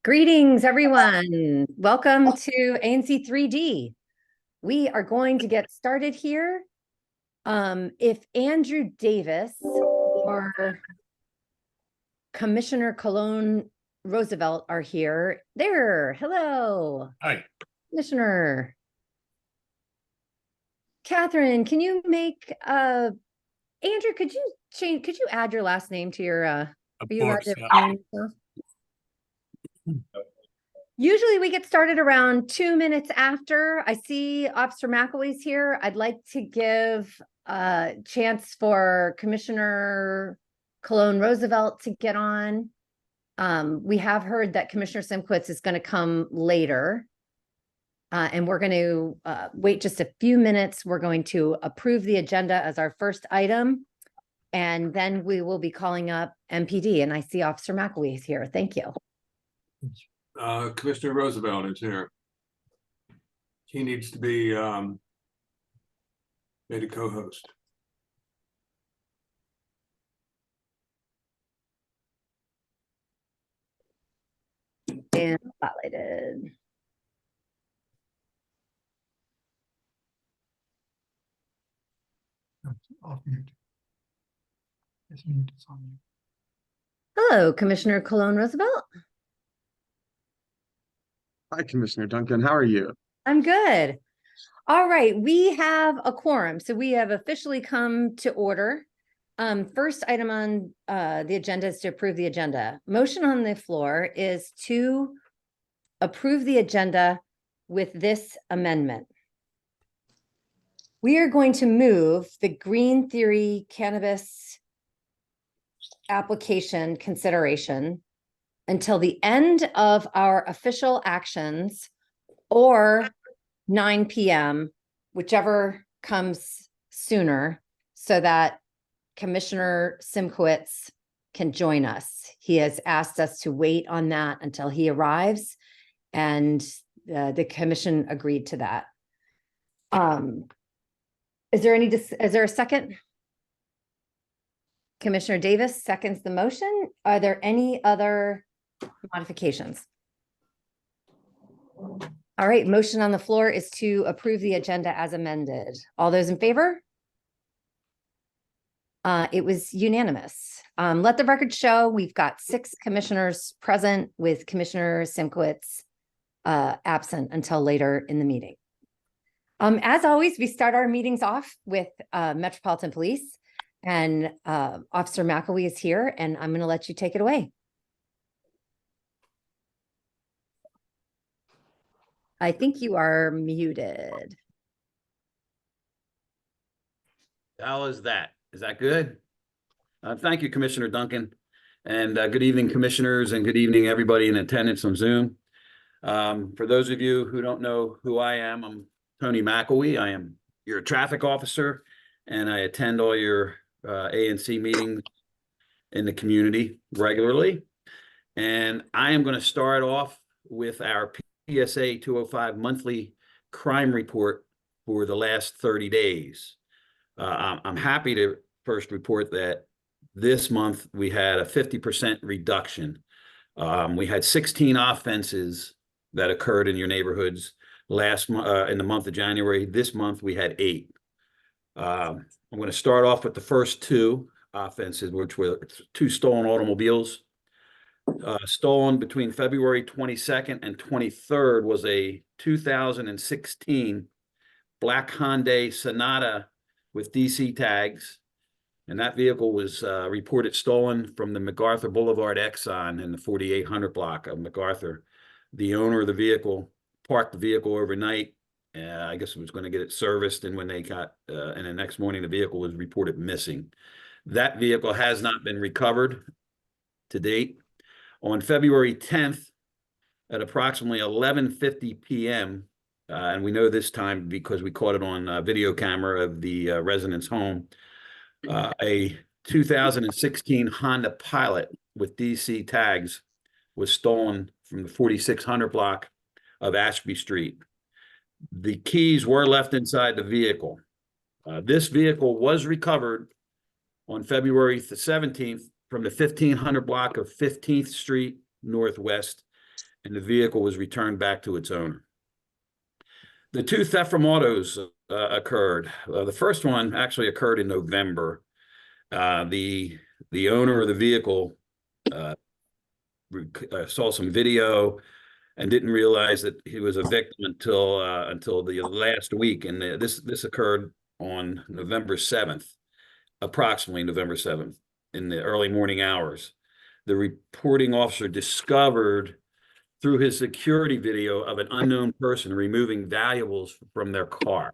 Greetings, everyone. Welcome to ANC 3D. We are going to get started here. If Andrew Davis or Commissioner Cologne Roosevelt are here, there. Hello. Hi. Commissioner. Catherine, can you make Andrew, could you add your last name to your Of are you allowed course, to yeah. name yourself? Usually we get started around 2 minutes after. I see Officer McElway's here. I'd like to give a chance for Commissioner Cologne Roosevelt to get on. We have heard that Commissioner Simkowitz is going to come later. And we're going to wait just a few minutes. We're going to approve the agenda as our first item. And then we will be calling up MPD. And I see Officer McElway is here. Thank you. Commissioner Roosevelt is here. He needs to be made a co-host. And spotlighted. Off mute. Yes, mute is on mute. Hello, Commissioner Cologne Roosevelt. Hi, Commissioner Duncan. How are you? I'm good. All right, we have a quorum, so we have officially come to order. First item on the agenda is to approve the agenda. Motion on the floor is to approve the agenda with this amendment. We are going to move the Green Theory cannabis application consideration until the end of our official actions or 9 p.m., whichever comes sooner, so that Commissioner Simkowitz can join us. He has asked us to wait on that until he arrives, and the commission agreed to that. Is there a second? Commissioner Davis seconds the motion. Are there any other modifications? All right, motion on the floor is to approve the agenda as amended. All those in favor? It was unanimous. Let the record show we've got 6 commissioners present, with Commissioner Simkowitz absent until later in the meeting. As always, we start our meetings off with Metropolitan Police, and Officer McElway is here, and I'm going to let you take it away. I think you are muted. How is that? Is that good? Thank you, Commissioner Duncan. And good evening, commissioners, and good evening, everybody in attendance on Zoom. For those of you who don't know who I am, I'm Tony McElway. I am your traffic officer, and I attend all your ANC meetings in the community regularly. And I am going to start off with our PSA 205 monthly crime report for the last 30 days. I'm happy to first report that this month we had a 50% reduction. We had 16 offenses that occurred in your neighborhoods last month, in the month of January. This month we had 8. I'm going to start off with the first 2 offenses, which were 2 stolen automobiles. Stolen between February 22nd and 23rd was a 2016 black Hyundai Sonata with DC tags, and that vehicle was reported stolen from the MacArthur Boulevard Exxon in the 4800 block of MacArthur. The owner of the vehicle parked the vehicle overnight. I guess it was going to get it serviced, and when they got, and the next morning the vehicle was reported missing. That vehicle has not been recovered to date. On February 10th, at approximately 11:50 p.m., and we know this time because we caught it on video camera of the resident's home, a 2016 Honda Pilot with DC tags was stolen from the 4600 block of Ashby Street. The keys were left inside the vehicle. This vehicle was recovered on February the 17th from the 1500 block of 15th Street Northwest and the vehicle was returned back to its owner. The two theft from autos occurred. The first one actually occurred in November. The owner of the vehicle saw some video and didn't realize that he was a victim until the last week. And this occurred on November 7th, approximately November 7th, in the early morning hours. The reporting officer discovered through his security video of an unknown person removing valuables from their car.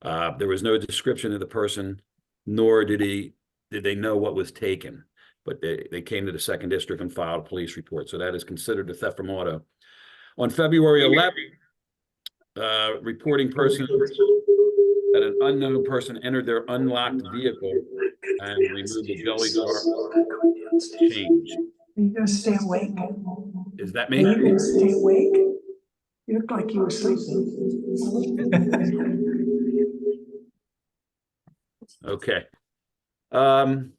There was no description of the person, nor did they know what was taken. But they came to the 2nd District and filed a police report. So that is considered a theft from auto. On February 11th, reporting person that an unknown person entered their unlocked vehicle and removed the belly jar change. Are you gonna stay awake? Is that Are me? you gonna stay awake? You look like you were sleeping. Okay. And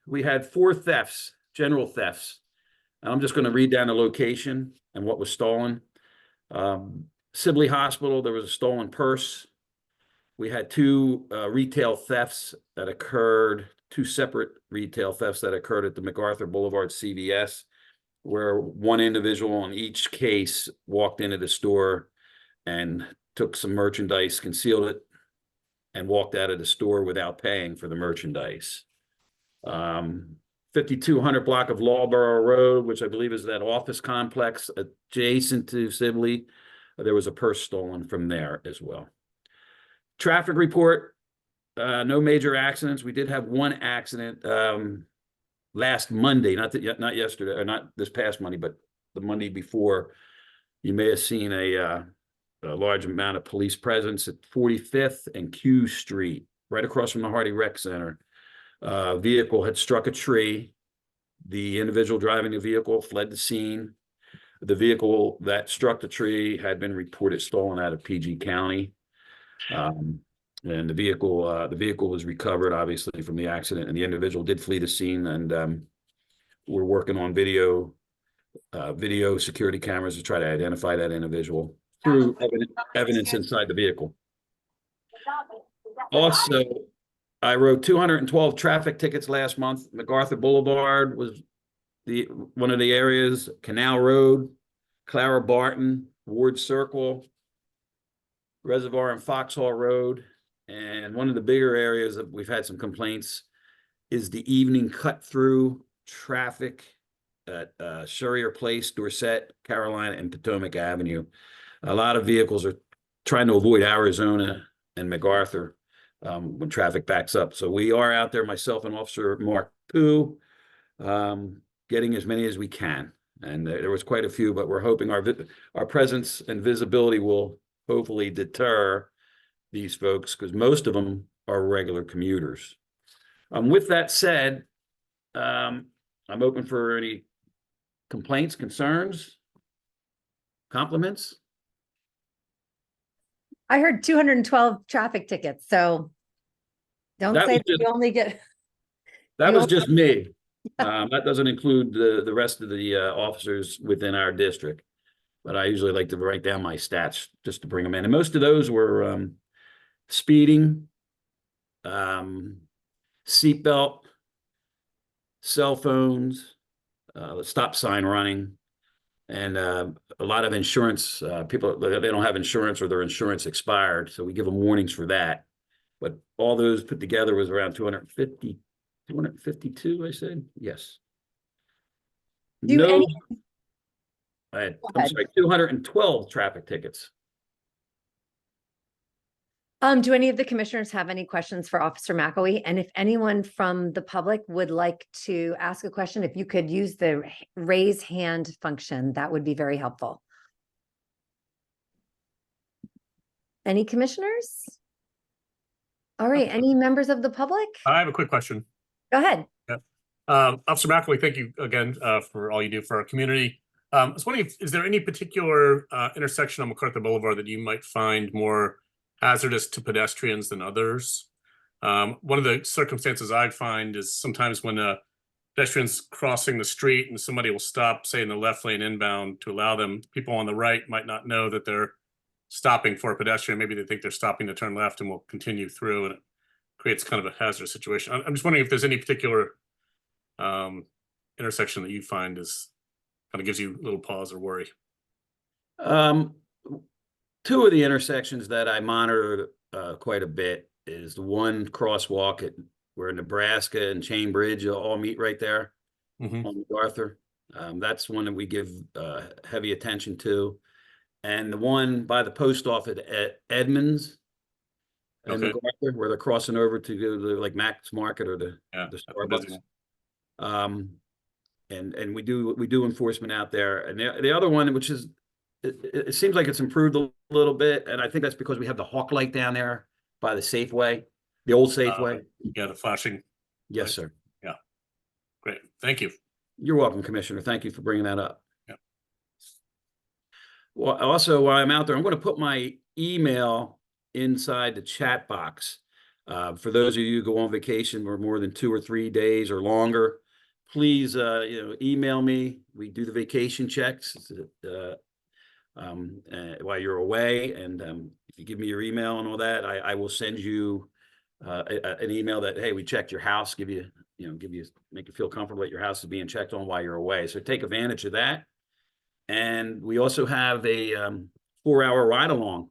we had 4 thefts, general thefts. I'm just going to read down the location and what was stolen. Sibley Hospital, there was a stolen purse. We had 2 retail thefts that occurred, 2 separate retail thefts that occurred at the MacArthur Boulevard CVS, where one individual in each case walked into the store and took some merchandise, concealed it, and walked out of the store without paying for the merchandise. 5200 block of Lawborough Road, which I believe is that office complex adjacent to Sibley. There was a purse stolen from there as well. Traffic report, no major accidents. We did have one accident last Monday, not yesterday, or not this past Monday, but the Monday before. You may have seen a large amount of police presence at 45th and Q Street, right across from the Hardy Rec Center. Vehicle had struck a tree. The individual driving the vehicle fled the scene. The vehicle that struck the tree had been reported stolen out of PG County. And the vehicle was recovered, obviously, from the accident, and the individual did flee the scene. And we're working on video security cameras to try to identify that individual through evidence inside the vehicle. Also, I wrote 212 traffic tickets last month. MacArthur Boulevard was one of the areas, Canal Road, Clara Barton, Ward Circle, Reservoir and Foxhall Road. And one of the bigger areas that we've had some complaints is the evening cut through traffic at Sherrier Place, Dorset, Carolina, and Potomac Avenue. A lot of vehicles are trying to avoid Arizona and MacArthur when traffic backs up. So we are out there, myself and Officer Mark Pooh, getting as many as we can. And there was quite a few, but we're hoping our presence and visibility will hopefully deter these folks, because most of them are regular commuters. With that said, I'm open for any complaints, concerns, compliments. I heard 212 traffic tickets, so don't That say was that you only get. That You was just me. That doesn't include the rest of the officers within our district. But I usually like to write down my stats just to bring them in. And most of those were speeding, seatbelt, cell phones, stop sign running, and a lot of insurance. People, they don't have insurance or their insurance expired. So we give them warnings for that. But all those put together was around 252, I said? Yes. I'm sorry, 212 traffic tickets. Do any of the commissioners have any questions for Officer McElwee? And if anyone from the public would like to ask a question, if you could use the raise hand function, that would be very helpful. Any commissioners? All right, any members of the public? I have a quick question. Go ahead. Officer McElwee, thank you again for all you do for our community. I was wondering, is there any particular intersection on MacArthur Boulevard that you might find more hazardous to pedestrians than others? One of the circumstances I find is sometimes when pedestrians crossing the street and somebody will stop, say in the left lane inbound to allow them, people on the right might not know that they're stopping for a pedestrian. Maybe they think they're stopping to turn left and will continue through, and it creates kind of a hazardous situation. I'm just wondering if there's any particular intersection that you find is kind of gives you a little pause or worry. Two of the intersections that I monitor quite a bit is the one crosswalk at where Nebraska and Chain Bridge all meet right there Mhm. on MacArthur. That's one that we give heavy attention to. And the one by the post office at Edmonds and Okay. MacArthur, where they're crossing over to go to like Mac's Market or the Yeah, the that's a busy Starbucks. one. And we do enforcement out there. And the other one, which is it seems like it's improved a little bit, and I think that's because we have the Hawk Light down there by the Safeway, the old Safeway. Yeah, the flashing. Yes, lights. sir. Great. Thank you. You're welcome, Commissioner. Thank you for bringing that up. Yeah. Well, also, while I'm out there, I'm going to put my email inside the chat box. For those of you who go on vacation for more than 2 or 3 days or longer, please, email me. We do the vacation checks while you're away, and if you give me your email and all that, I will send you an email that, hey, we checked your house, make you feel comfortable that your house is being checked on while you're away. So take advantage of that. And we also have a 4-hour ride-along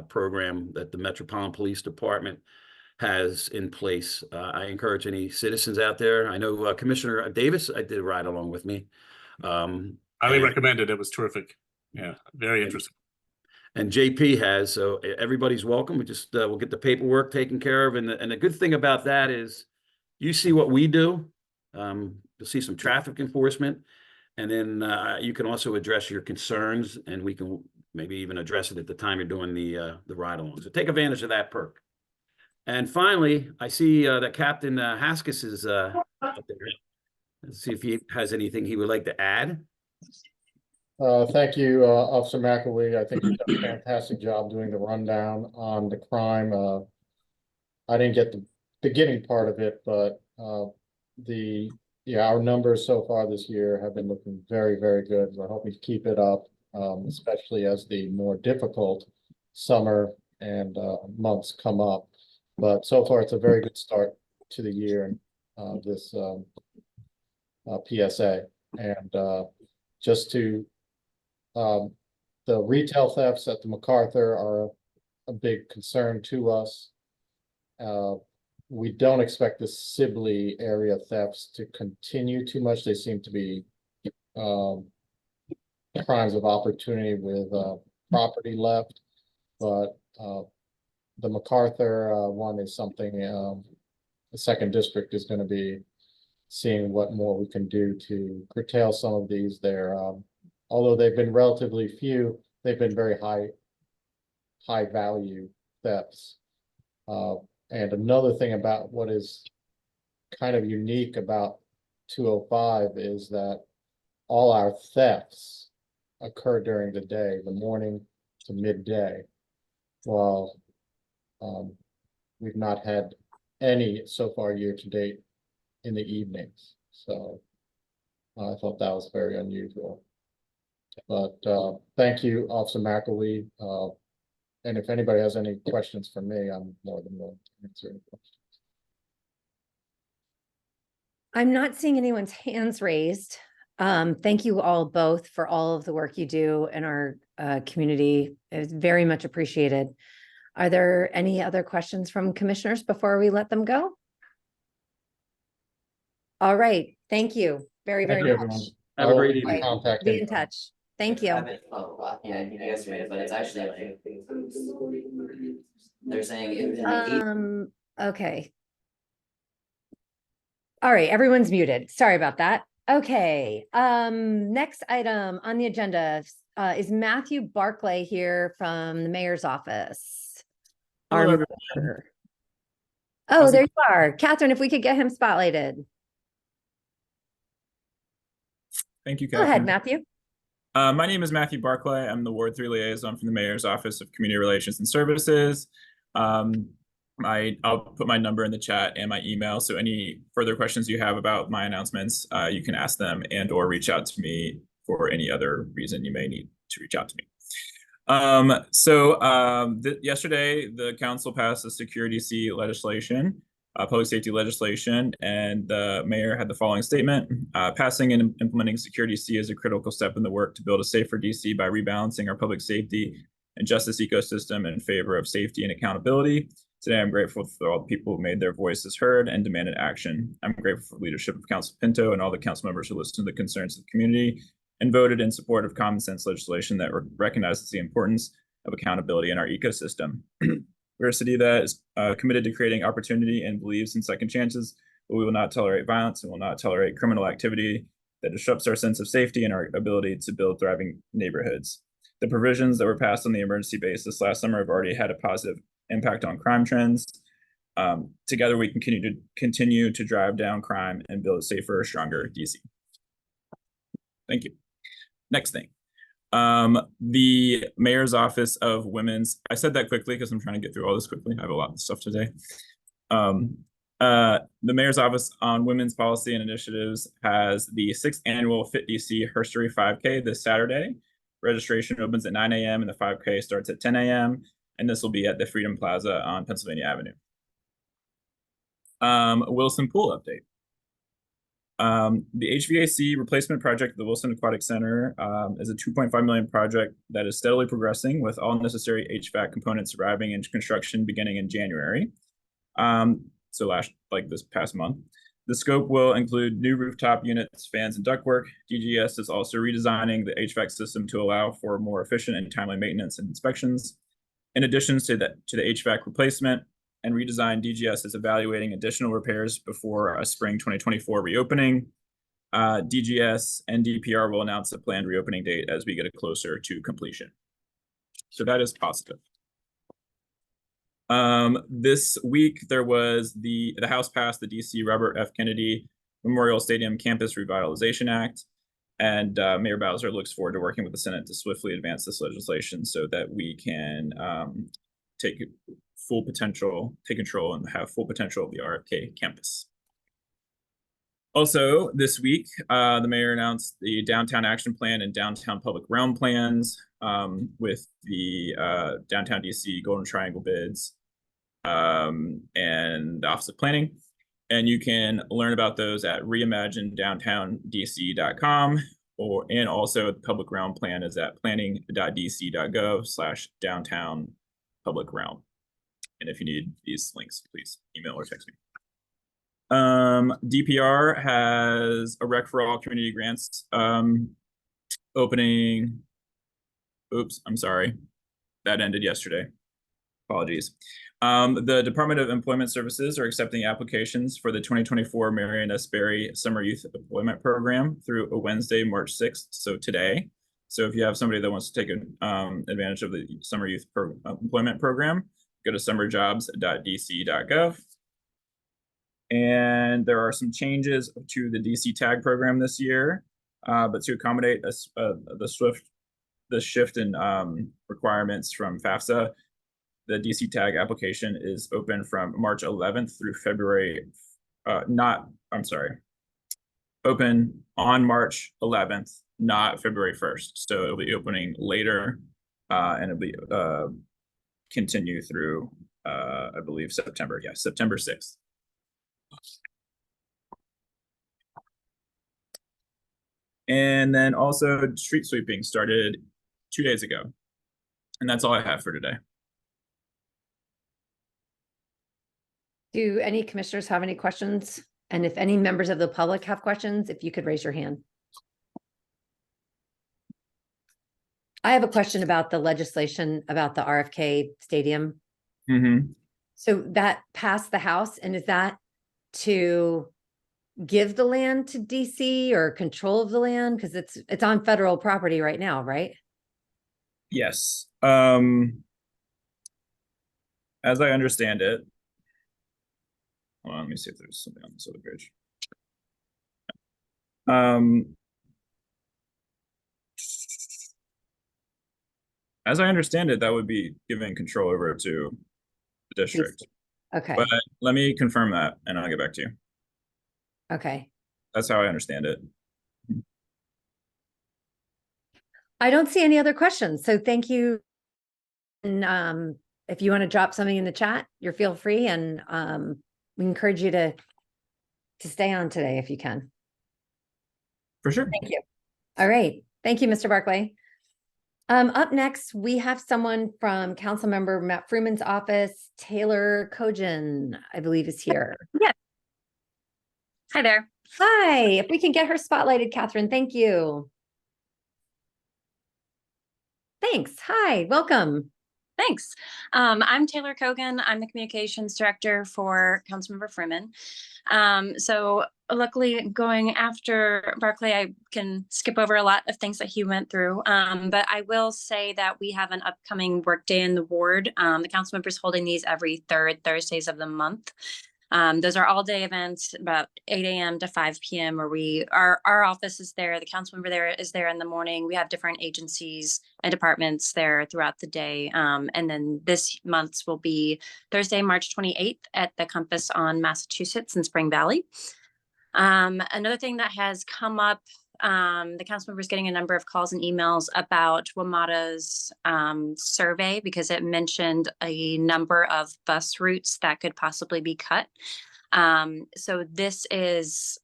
program that the Metropolitan Police Department has in place. I encourage any citizens out there. I know Commissioner Davis, I did a ride-along with me. Highly recommended. It was terrific. Yeah, very interesting. And JP has, so everybody's welcome. We just we'll get the paperwork taken care of, and the good thing about that is, you see what we do. You'll see some traffic enforcement, and then you can also address your concerns, and we can maybe even address it at the time you're doing the ride-along. So take advantage of that perk. And finally, I see that Captain Haskis is up there. Let's see if he has anything he would like to add. Thank you, Officer McElwee. I think you've done a fantastic job doing the rundown on the crime. I didn't get the beginning part of it, but our numbers so far this year have been looking very, very good. We're hoping to keep it up, especially as the more difficult summer and months come up. But so far, it's a very good start to the year, this PSA. And just to the retail thefts at the MacArthur are a big concern to us. We don't expect the Sibley area thefts to continue too much. They seem to be crimes of opportunity with property left, but the MacArthur one is something the second district is going to be seeing what more we can do to curtail some of these. They're although they've been relatively few, they've been very high value thefts. And another thing about what is kind of unique about 205 is that all our thefts occur during the day, the morning to midday, while we've not had any so far year to date in the evenings. So I thought that was very unusual. But thank you, Officer McElwee. And if anybody has any questions for me, I'm more than willing to answer any questions. I'm not seeing anyone's hands raised. Thank you all both for all of the work you do in our community. It's very much appreciated. Are there any other questions from commissioners before we let them go? All right. Thank you very, Thank very you, much. everyone. Have a great I'll evening. contact Be in info. touch. Thank you. Yeah, yesterday, but it's actually like they're saying it was in the Okay. All right, everyone's muted. Sorry about that. Okay, next item on the agenda is Matthew Barclay here from the mayor's office. Hello, Our everyone. mayor. How's Oh, it there you are. Catherine, if we could get him spotlighted. Thank you, Go ahead, Catherine. Matthew. My name is Matthew Barclay. I'm the Ward 3 liaison from the Mayor's Office of Community Relations and Services. I'll put my number in the chat and my email. So any further questions you have about my announcements, you can ask them and or reach out to me for any other reason you may need to reach out to me. Yesterday, the council passed a security C legislation, public safety legislation, and the mayor had the following statement. Passing and implementing security C is a critical step in the work to build a safer DC by rebalancing our public safety and justice ecosystem in favor of safety and accountability. Today, I'm grateful for all the people who made their voices heard and demanded action. I'm grateful for the leadership of Council Pinto and all the council members who listened to the concerns of the community and voted in support of common sense legislation that recognizes the importance of accountability in our ecosystem. We're a city that is committed to creating opportunity and believes in second chances, but we will not tolerate violence and will not tolerate criminal activity that disrupts our sense of safety and our ability to build thriving neighborhoods. The provisions that were passed on the emergency basis last summer have already had a positive impact on crime trends. Together, we can continue to drive down crime and build a safer, stronger DC. Thank you. Next thing. The Mayor's Office of Women's, I said that quickly because I'm trying to get through all this quickly. I have a lot of stuff today. The Mayor's Office on Women's Policy and Initiatives has the 6th annual Fit DC Herstory 5K this Saturday. Registration opens at 9 a.m. and the 5K starts at 10 a.m. And this will be at the Freedom Plaza on Pennsylvania Avenue. Wilson Pool update. The HVAC replacement project at the Wilson Aquatic Center is a $2.5 million project that is steadily progressing with all necessary HVAC components arriving in construction beginning in January. This past month. The scope will include new rooftop units, fans, and ductwork. DGS is also redesigning the HVAC system to allow for more efficient and timely maintenance and inspections. In addition to the HVAC replacement and redesign, DGS is evaluating additional repairs before a spring 2024 reopening. DGS and DPR will announce a planned reopening date as we get closer to completion. So that is positive. This week, there was the House passed the DC Robert F. Kennedy Memorial Stadium Campus Revitalization Act, and Mayor Bowser looks forward to working with the Senate to swiftly advance this legislation so that we can take control and have full potential of the RFK campus. Also, this week, the mayor announced the Downtown Action Plan and Downtown Public Realm plans with the Downtown DC Golden Triangle bids and the Office of Planning. And you can learn about those at reimaginedowntowndc.com, and also the Public Realm plan is at planning.dc.gov/downtown public realm. And if you need these links, please email or text me. DPR has a Rec for All community grants opening. Oops, I'm sorry. That ended yesterday. Apologies. The Department of Employment Services are accepting applications for the 2024 Marion S. Berry Summer Youth Employment Program through Wednesday, March 6th, so today. So if you have somebody that wants to take advantage of the Summer Youth Employment Program, go to summerjobs.dc.gov. And there are some changes to the DC tag program this year, but to accommodate the shift in requirements from FAFSA, the DC tag application is open from March 11th through February, open on March 11th, not February 1st. So it'll be opening later and it'll be continue through, I believe, September 6th. And then also street sweeping started 2 days ago. And that's all I have for today. Do any commissioners have any questions? And if any members of the public have questions, if you could raise your hand. I have a question about the legislation about the RFK Stadium. Mm-hmm. So that passed the House, and is that to give the land to DC or control of the land? Because it's on federal property right now, right? Yes. As I understand it, hold on, let me see if there's something on this other page. As I understand it, that would be giving control over to the district. Okay, But let me confirm that and I'll get back to you. okay. That's how I understand it. I don't see any other questions, so thank you. And if you want to drop something in the chat, you're feel free, and we encourage you to stay on today if you can. For sure. Thank you. All right. Thank you, Mr. Barclay. Up next, we have someone from Councilmember Matt Freeman's office, Taylor Cogen, I believe is here. Yeah. Hi there. Hi, if we can get her spotlighted, Catherine, thank you. Thanks. Hi, welcome. Thanks. I'm Taylor Cogan. I'm the communications director for Councilmember Freeman. So luckily going after Barclay, I can skip over a lot of things that he went through. But I will say that we have an upcoming workday in the ward. The council members holding these every third Thursdays of the month. Those are all day events, about 8 a.m. to 5 p.m. where our office is there. The council member there is there in the morning. We have different agencies and departments there throughout the day. And then this month's will be Thursday, March 28th at the Compass on Massachusetts in Spring Valley. Another thing that has come up, the council member is getting a number of calls and emails about WMATA's survey because it mentioned a number of bus routes that could possibly be cut. So this is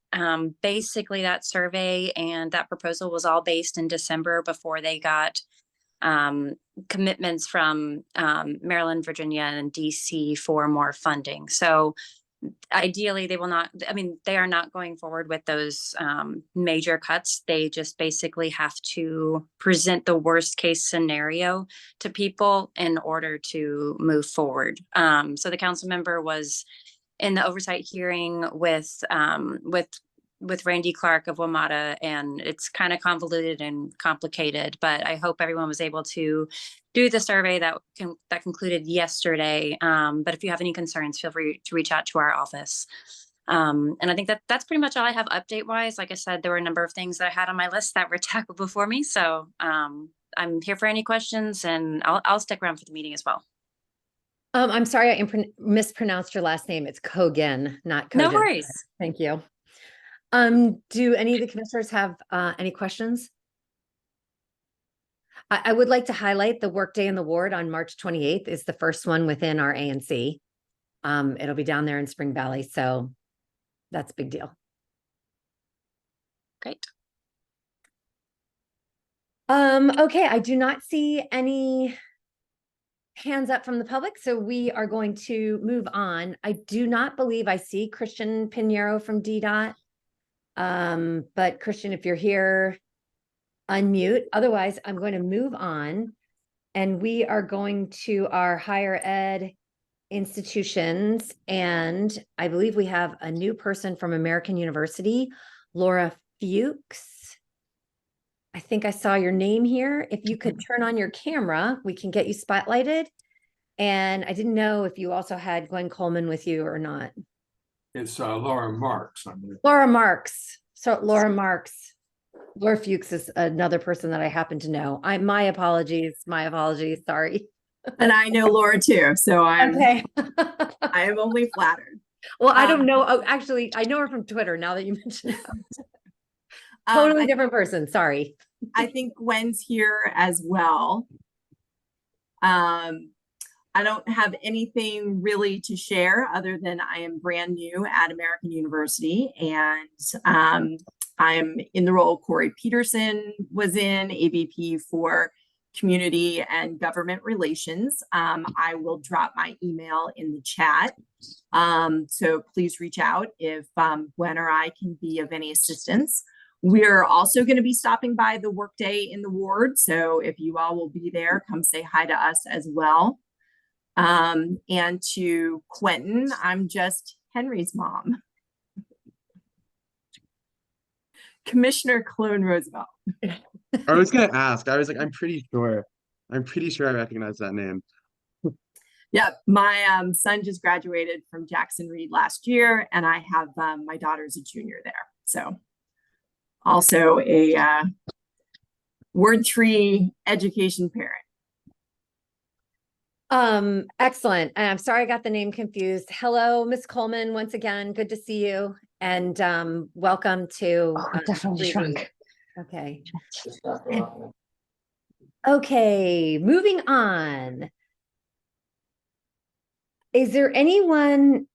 basically that survey, and that proposal was all based in December before they got commitments from Maryland, Virginia, and DC for more funding. So ideally they will not, I mean, they are not going forward with those major cuts. They just basically have to present the worst case scenario to people in order to move forward. So the council member was in the oversight hearing with Randy Clark of WMATA, and it's kind of convoluted and complicated, but I hope everyone was able to do the survey that concluded yesterday. But if you have any concerns, feel free to reach out to our office. And I think that's pretty much all I have update wise. Like I said, there were a number of things that I had on my list that were tackled before me. So I'm here for any questions, and I'll stick around for the meeting as well. I'm sorry, I mispronounced your last name. It's Cogan, not Cogen. No worries. Thank you. Do any of the commissioners have any questions? I would like to highlight the workday in the ward on March 28th is the first one within our ANC. It'll be down there in Spring Valley, so that's a big deal. Great. Okay, I do not see any hands up from the public, so we are going to move on. I do not believe I see Christian Pinheiro from DDOT. But Christian, if you're here, unmute. Otherwise, I'm going to move on, and we are going to our higher ed institutions. And I believe we have a new person from American University, Laura Fuchs. I think I saw your name here. If you could turn on your camera, we can get you spotlighted. And I didn't know if you also had Glenn Coleman with you or not. It's Laura Marks. Laura Marks. So Laura Marks. Laura Fuchs is another person that I happen to know. My apologies. Sorry. And I know Laura too, so I'm Okay. I am only flattered. Well, I don't know. Oh, actually, I know her from Twitter now that you mentioned it. Totally different person. Sorry. I think Gwen's here as well. I don't have anything really to share other than I am brand new at American University, and I'm in the role Corey Peterson was in, AVP for Community and Government Relations. I will drop my email in the chat. So please reach out if Gwen or I can be of any assistance. We're also going to be stopping by the workday in the ward. So if you all will be there, come say hi to us as well. And to Quentin, I'm just Henry's mom. Commissioner Cologne Roosevelt. I was gonna ask. I was like, I'm pretty sure I recognize that name. Yeah, my son just graduated from Jackson Reed last year, and I have my daughter's a junior there. So also a Word 3 education parent. Excellent. And I'm sorry I got the name confused. Hello, Miss Coleman, once again, good to see you. And welcome to Definitely 3D. shrunk. Okay. Just not the wrong- Okay, moving on. Is there anyone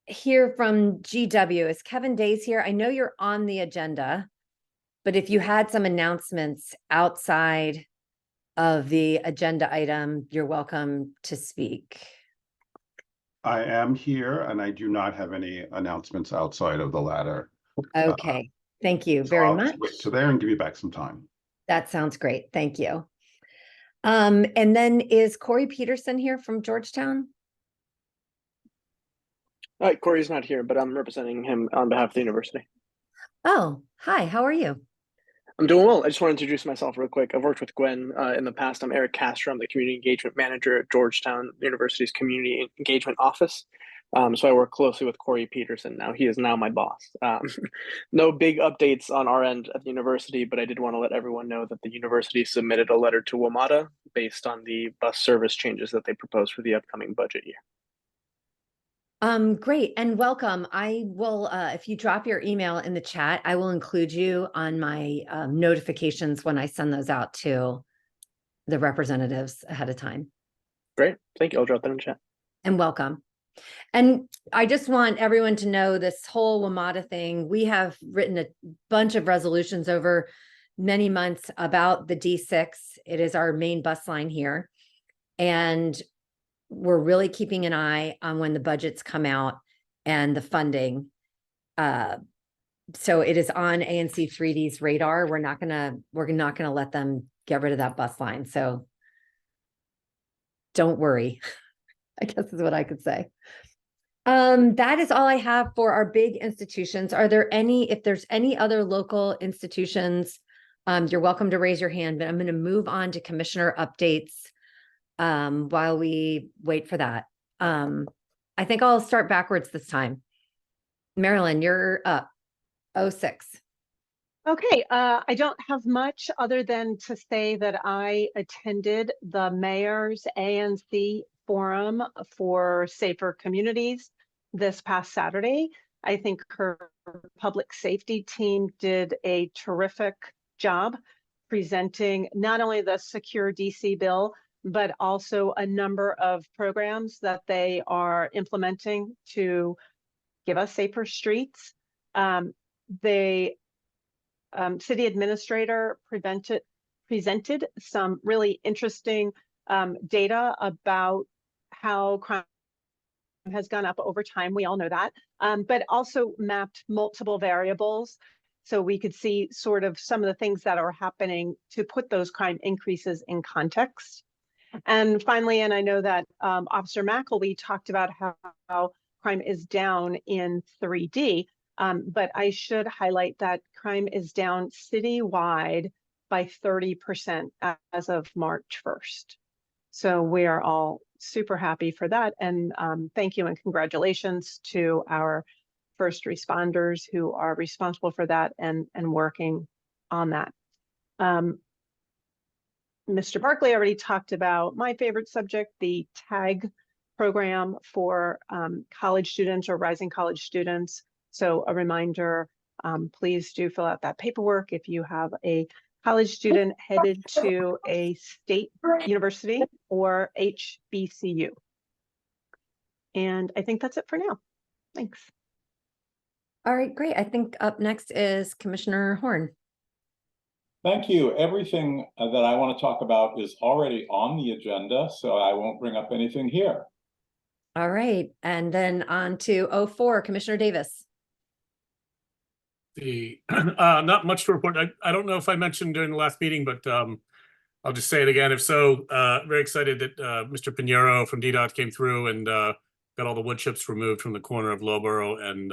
here from GW? Is Kevin Days here? I know you're on the agenda, but if you had some announcements outside of the agenda item, you're welcome to speak. I am here and I do not have any announcements outside of the latter. Okay, thank you So very I'll much. switch to there and give you back some time. That sounds great. Thank you. And then is Corey Peterson here from Georgetown? Corey's not here, but I'm representing him on behalf of the university. Oh, hi, how are you? I'm doing well. I just want to introduce myself real quick. I've worked with Gwen in the past. I'm Eric Castro. I'm the community engagement manager at Georgetown University's community engagement office. So I work closely with Corey Peterson now. He is now my boss. No big updates on our end at the university, but I did want to let everyone know that the university submitted a letter to WMATA based on the bus service changes that they proposed for the upcoming budget year. Great and welcome. I will, if you drop your email in the chat, I will include you on my notifications when I send those out to the representatives ahead of time. Great. Thank you. I'll drop that in chat. And welcome. And I just want everyone to know this whole WMATA thing. We have written a bunch of resolutions over many months about the D6. It is our main bus line here. And we're really keeping an eye on when the budgets come out and the funding. So it is on ANC 3D's radar. We're not gonna let them get rid of that bus line. So don't worry, I guess is what I could say. That is all I have for our big institutions. Are there any, if there's any other local institutions, you're welcome to raise your hand, but I'm going to move on to commissioner updates while we wait for that. I think I'll start backwards this time. Marilyn, you're up. 06. Okay, I don't have much other than to say that I attended the mayor's ANC forum for safer communities this past Saturday. I think her public safety team did a terrific job presenting not only the secure DC bill, but also a number of programs that they are implementing to give us safer streets. City administrator presented some really interesting data about how crime has gone up over time. We all know that, but also mapped multiple variables so we could see sort of some of the things that are happening to put those crime increases in context. And finally, and I know that Officer McElwee talked about how crime is down in 3D, but I should highlight that crime is down citywide by 30% as of March 1st. So we are all super happy for that. And thank you and congratulations to our first responders who are responsible for that and working on that. Mr. Barkley already talked about my favorite subject, the TAG program for college students or rising college students. So a reminder, please do fill out that paperwork if you have a college student headed to a state university or HBCU. And I think that's it for now. Thanks. All right, great. I think up next is Commissioner Horn. Thank you. Everything that I want to talk about is already on the agenda, so I won't bring up anything here. All right. And then on to 04, Commissioner Davis. Not much to report. I don't know if I mentioned during the last meeting, but I'll just say it again. If so, very excited that Mr. Pinheiro from DDOT came through and got all the wood chips removed from the corner of Loughborough and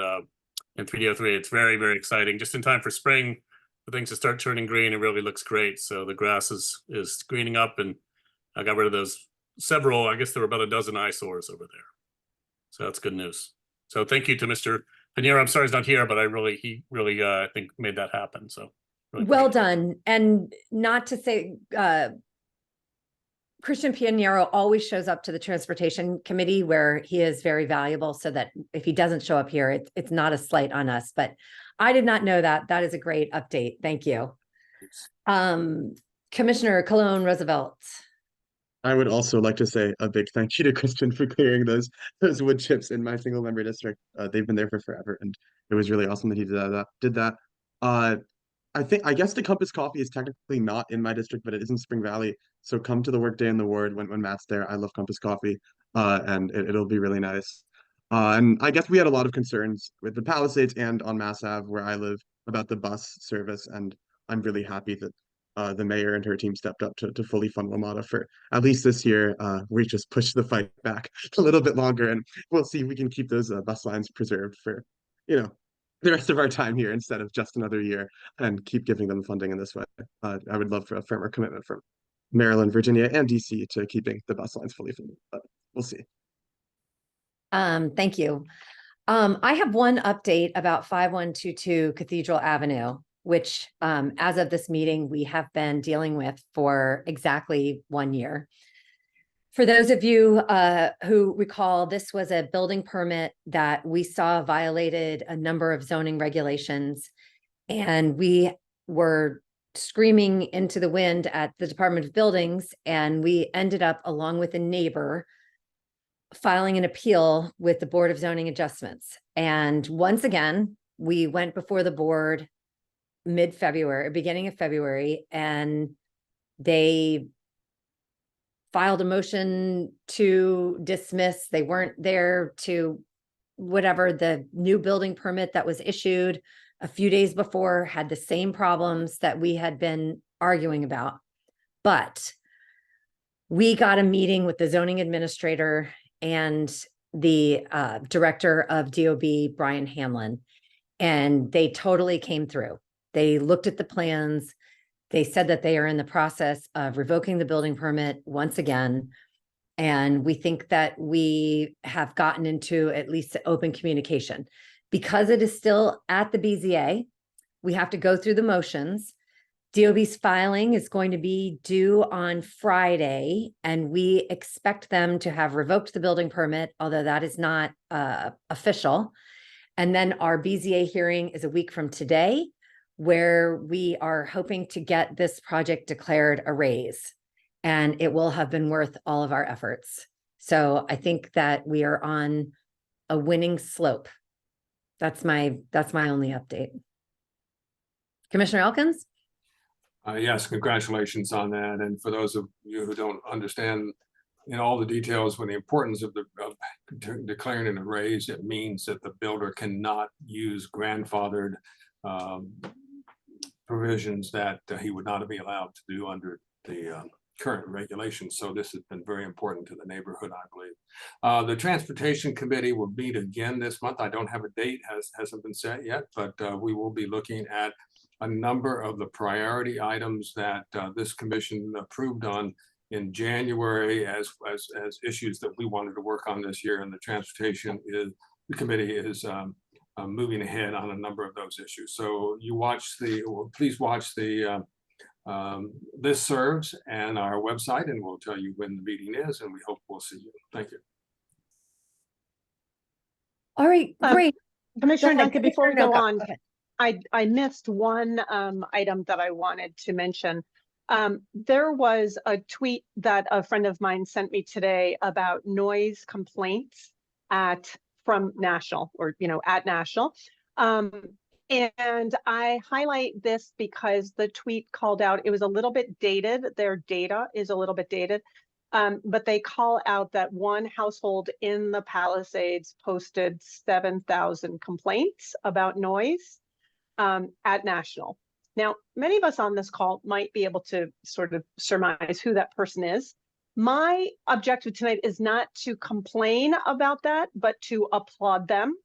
3D03. It's very, very exciting. Just in time for spring, for things to start turning green. It really looks great. So the grass is greening up, and I got rid of those several. I guess there were about a dozen eyesores over there. So that's good news. So thank you to Mr. Pinheiro. I'm sorry he's not here, but he really I think made that happen. So really well done. And not to say Christian Piñero always shows up to the Transportation Committee where he is very valuable, so that if he doesn't show up here, it's not a slight on us, but I did not know that. That is a great update. Thank you. Commissioner Cologne Roosevelt. I would also like to say a big thank you to Kristen for clearing those wood chips in my single member district. They've been there for forever, and it was really awesome that he did that. Uh, I guess the Compass Coffee is technically not in my district, but it is in Spring Valley. So come to the work day in the ward when Matt's there. I love Compass Coffee, and it'll be really nice. And I guess we had a lot of concerns with the Palisades and on Mass Ave where I live about the bus service, and I'm really happy that the mayor and her team stepped up to fully fund WMATA for at least this year. We just pushed the fight back a little bit longer, and we'll see if we can keep those bus lines preserved for, the rest of our time here instead of just another year, and keep giving them funding in this way. I would love for a firmer commitment from Maryland, Virginia, and DC to keeping the bus lines fully funded, but we'll see. Thank you. I have one update about 5122 Cathedral Avenue, which as of this meeting, we have been dealing with for exactly 1 year. For those of you who recall, this was a building permit that we saw violated a number of zoning regulations, and we were screaming into the wind at the Department of Buildings, and we ended up, along with a neighbor, filing an appeal with the Board of Zoning Adjustments. And once again, we went before the board mid-February, beginning of February, and they filed a motion to dismiss. They weren't there to whatever the new building permit that was issued a few days before had the same problems that we had been arguing about. But we got a meeting with the zoning administrator and the director of DOB, Brian Hamlin, and they totally came through. They looked at the plans. They said that they are in the process of revoking the building permit once again. And we think that we have gotten into at least open communication. Because it is still at the BZA, we have to go through the motions. DOB's filing is going to be due on Friday, and we expect them to have revoked the building permit, although that is not official. And then our BZA hearing is a week from today, where we are hoping to get this project declared a raise, and it will have been worth all of our efforts. So I think that we are on a winning slope. That's my only update. Commissioner Elkins? Yes, congratulations on that. And for those of you who don't understand in all the details when the importance of declaring it a raise, it means that the builder cannot use grandfathered provisions that he would not be allowed to do under the current regulations. So this has been very important to the neighborhood, I believe. The Transportation Committee will meet again this month. I don't have a date, hasn't been set yet, but we will be looking at a number of the priority items that this commission approved on in January as issues that we wanted to work on this year. And the the committee is moving ahead on a number of those issues. So please watch the listservs and our website, and we'll tell you when the meeting is, and we hope we'll see you. Thank you. All right, great. Commissioner Duncan, before we go on, okay. I missed one item that I wanted to mention. There was a tweet that a friend of mine sent me today about noise complaints from National, or at National. And I highlight this because the tweet called out, it was a little bit dated. Their data is a little bit dated. But they call out that one household in the Palisades posted 7,000 complaints about noise at National. Now, many of us on this call might be able to sort of surmise who that person is. My objective tonight is not to complain about that, but to applaud them.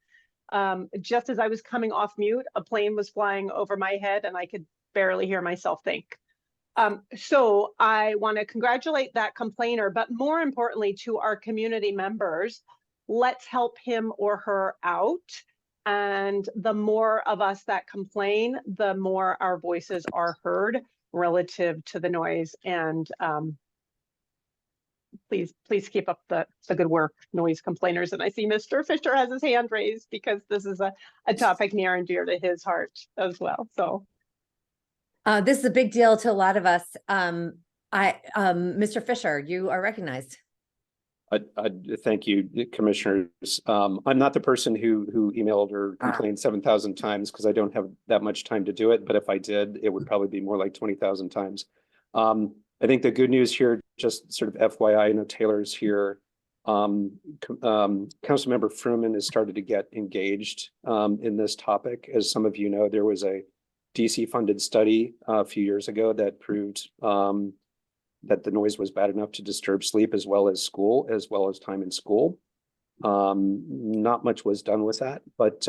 Just as I was coming off mute, a plane was flying over my head and I could barely hear myself think. So I want to congratulate that complainer, but more importantly to our community members, let's help him or her out. And the more of us that complain, the more our voices are heard relative to the noise. And please keep up the good work, noise complainers. And I see Mr. Fisher has his hand raised because this is a topic near and dear to his heart as well. So this is a big deal to a lot of us. Mr. Fisher, you are recognized. I thank you, commissioners. I'm not the person who emailed or complained 7,000 times because I don't have that much time to do it. But if I did, it would probably be more like 20,000 times. I think the good news here, just sort of FYI, I know Taylor's here. Councilmember Fruman has started to get engaged in this topic. As some of you know, there was a DC funded study a few years ago that proved that the noise was bad enough to disturb sleep as well as time in school. Not much was done with that, but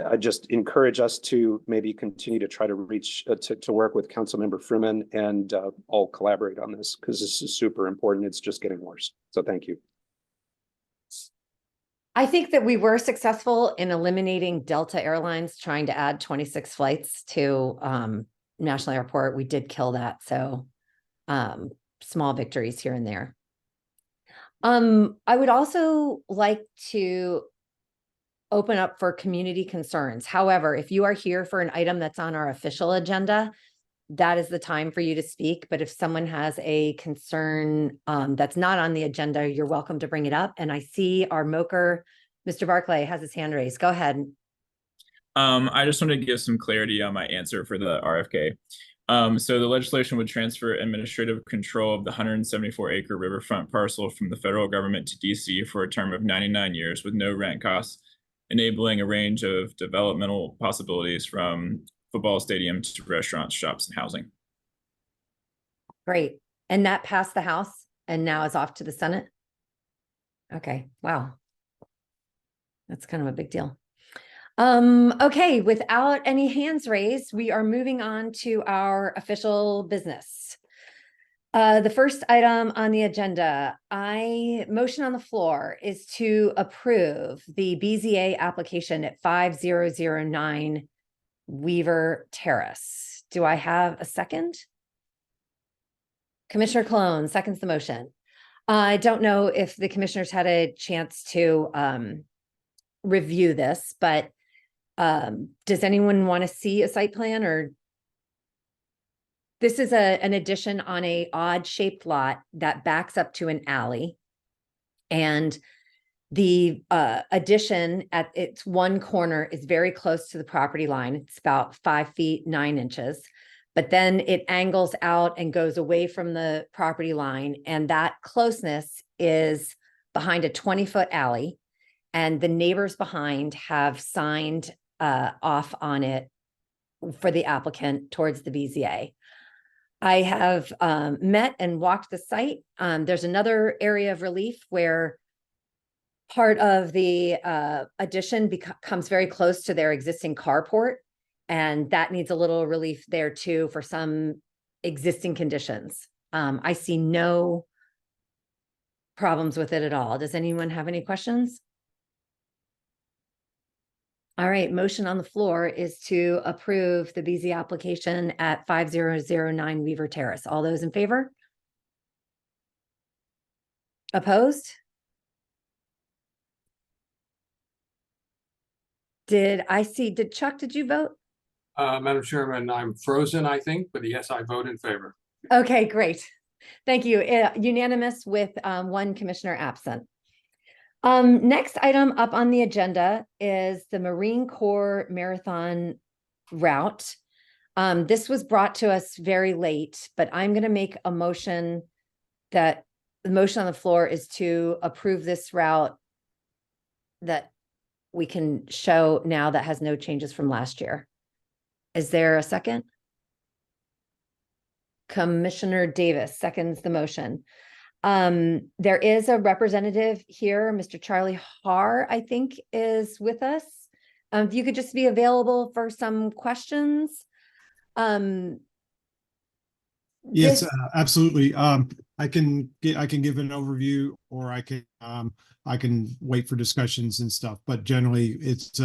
I just encourage us to maybe continue to try to reach to work with Councilmember Fruman and all collaborate on this because this is super important. It's just getting worse. So thank you. I think that we were successful in eliminating Delta Airlines trying to add 26 flights to National Airport. We did kill that. So small victories here and there. I would also like to open up for community concerns. However, if you are here for an item that's on our official agenda, that is the time for you to speak. But if someone has a concern that's not on the agenda, you're welcome to bring it up. And I see our moker, Mr. Barclay, has his hand raised. Go ahead. I just wanted to give some clarity on my answer for the RFK. So the legislation would transfer administrative control of the 174-acre riverfront parcel from the federal government to DC for a term of 99 years with no rent costs, enabling a range of developmental possibilities from football stadium to restaurants, shops, and housing. Great. And that passed the House and now is off to the Senate? Okay. Wow. That's kind of a big deal. Okay, without any hands raised, we are moving on to our official business. The first item on the agenda, motion on the floor is to approve the BZA application at 5009 Weaver Terrace. Do I have a second? Commissioner Cologne seconds the motion. I don't know if the commissioners had a chance to review this, but does anyone want to see a site plan? Or this is an addition on a odd shaped lot that backs up to an alley, and the addition at its one corner is very close to the property line. It's about 5 feet 9 inches, but then it angles out and goes away from the property line, and that closeness is behind a 20-foot alley, and the neighbors behind have signed off on it for the applicant towards the BZA. I have met and walked the site. There's another area of relief where part of the addition comes very close to their existing carport, and that needs a little relief there too for some existing conditions. I see no problems with it at all. Does anyone have any questions? All right, motion on the floor is to approve the BZ application at 5009 Weaver Terrace. All those in favor? Opposed? Did Chuck, did you vote? Madam Chairman, I'm frozen, I think, but yes, I vote in favor. Okay, great. Thank you. Unanimous with one commissioner absent. Next item up on the agenda is the Marine Corps Marathon route. This was brought to us very late, but I'm going to make a motion that the motion on the floor is to approve this route that we can show now that has no changes from last year. Is there a second? Commissioner Davis seconds the motion. There is a representative here, Mr. Charlie Haar, I think, is with us. If you could just be available for some questions. Yes, absolutely. I can give an overview, or I can wait for discussions and stuff. But generally, it's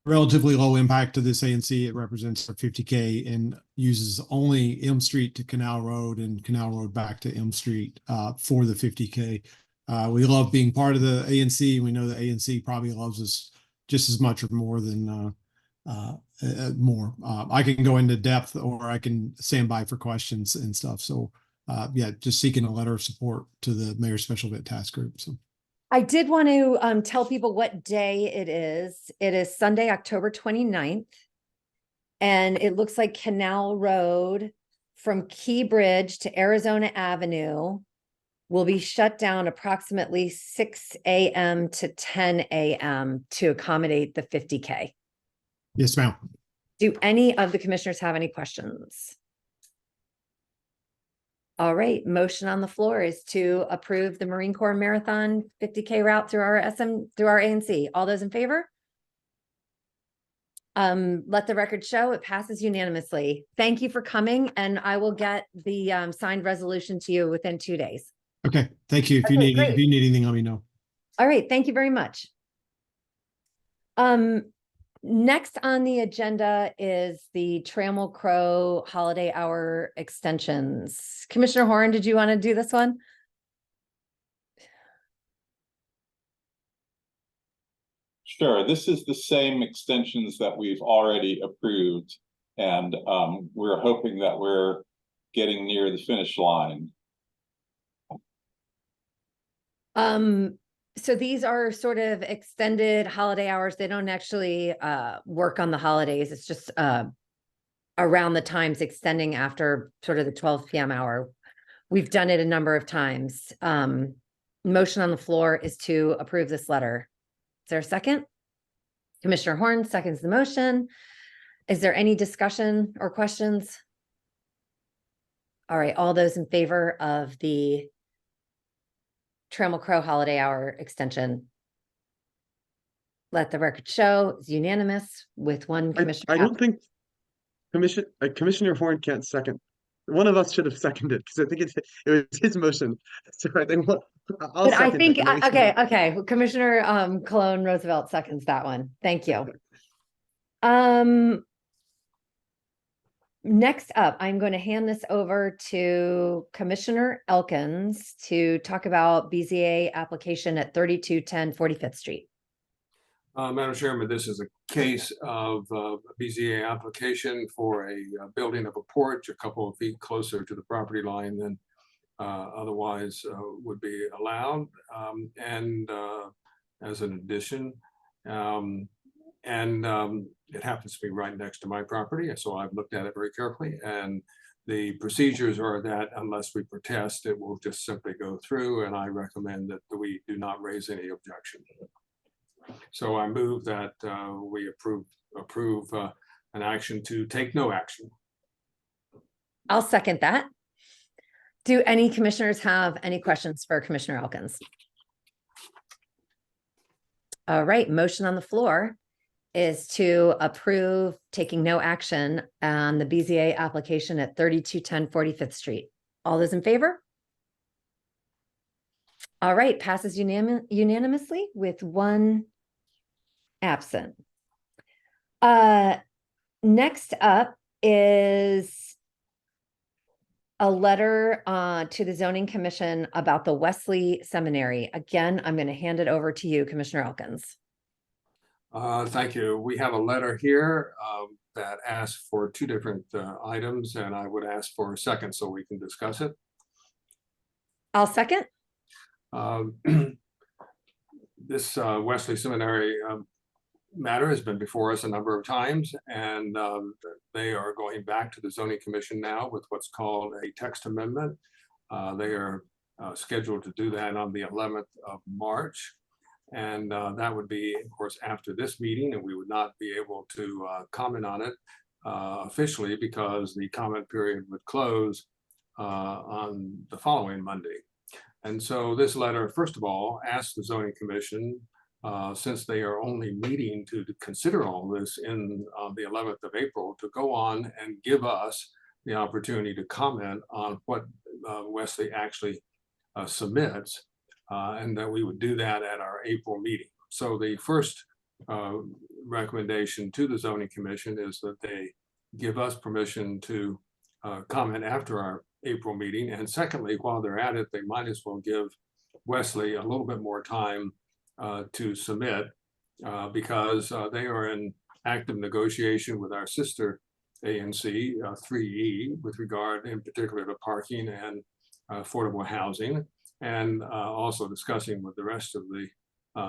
relatively low impact to this ANC. It represents a 50K and uses only Elm Street to Canal Road and Canal Road back to Elm Street for the 50K. We love being part of the ANC. We know the ANC probably loves us just as much or more than more. I can go into depth or I can stand by for questions and stuff. So yeah, just seeking a letter of support to the Mayor's Special Event Task Group. So I did want to tell people what day it is. It is Sunday, October 29th. And it looks like Canal Road from Key Bridge to Arizona Avenue will be shut down approximately 6 a.m. to 10 a.m. to accommodate the 50K. yes, ma'am. Do any of the commissioners have any questions? All right, motion on the floor is to approve the Marine Corps Marathon 50K route through our ANC. All those in favor? Let the record show it passes unanimously. Thank you for coming, and I will get the signed resolution to you within 2 days. Okay, thank you. If you Okay, need great. if you need anything, let me know. All right, thank you very much. Next on the agenda is the Trammell Crow holiday hour extensions. Commissioner Horn, did you want to do this one? Sure, this is the same extensions that we've already approved. And we're hoping that we're getting near the finish line. So these are sort of extended holiday hours. They don't actually work on the holidays. It's just around the times extending after sort of the 12 p.m. hour. We've done it a number of times. Motion on the floor is to approve this letter. Is there a second? Commissioner Horn seconds the motion. Is there any discussion or questions? All right, all those in favor of the Trammell Crow holiday hour extension, let the record show it's unanimous with one commissioner. I don't think Commissioner Horn can't second. One of us should have seconded because I think it was his motion. So I think I'll But I second think, it. okay. Commissioner Cologne Roosevelt seconds that one. Thank you. Next up, I'm going to hand this over to Commissioner Elkins to talk about BZA application at 3210 45th Street. Madam Chairman, this is a case of a BZA application for a building of a porch a couple of feet closer to the property line than otherwise would be allowed, and as an addition. It happens to be right next to my property, so I've looked at it very carefully. And the procedures are that unless we protest, it will just simply go through, and I recommend that we do not raise any objection. So I move that we approve an action to take no action. I'll second that. Do any commissioners have any questions for Commissioner Elkins? All right, motion on the floor is to approve taking no action on the BZA application at 3210 45th Street. All those in favor? All right, passes unanimously with one absent. Next up is a letter to the Zoning Commission about the Wesley Seminary. Again, I'm going to hand it over to you, Commissioner Elkins. Thank you. We have a letter here that asks for two different items, and I would ask for a second so we can discuss it. I'll second. This Wesley Seminary matter has been before us a number of times, and they are going back to the Zoning Commission now with what's called a text amendment. They are scheduled to do that on the 11th of March. And that would be, of course, after this meeting, and we would not be able to comment on it officially because the comment period would close on the following Monday. And so this letter, first of all, asks the Zoning Commission, since they are only meeting to consider all this on the 11th of April, to go on and give us the opportunity to comment on what Wesley actually submits. And that we would do that at our April meeting. So the first recommendation to the zoning commission is that they give us permission to comment after our April meeting. And secondly, while they're at it, they might as well give Wesley a little bit more time to submit because they are in active negotiation with our sister ANC 3E with regard in particular to parking and affordable housing, and also discussing with the rest of the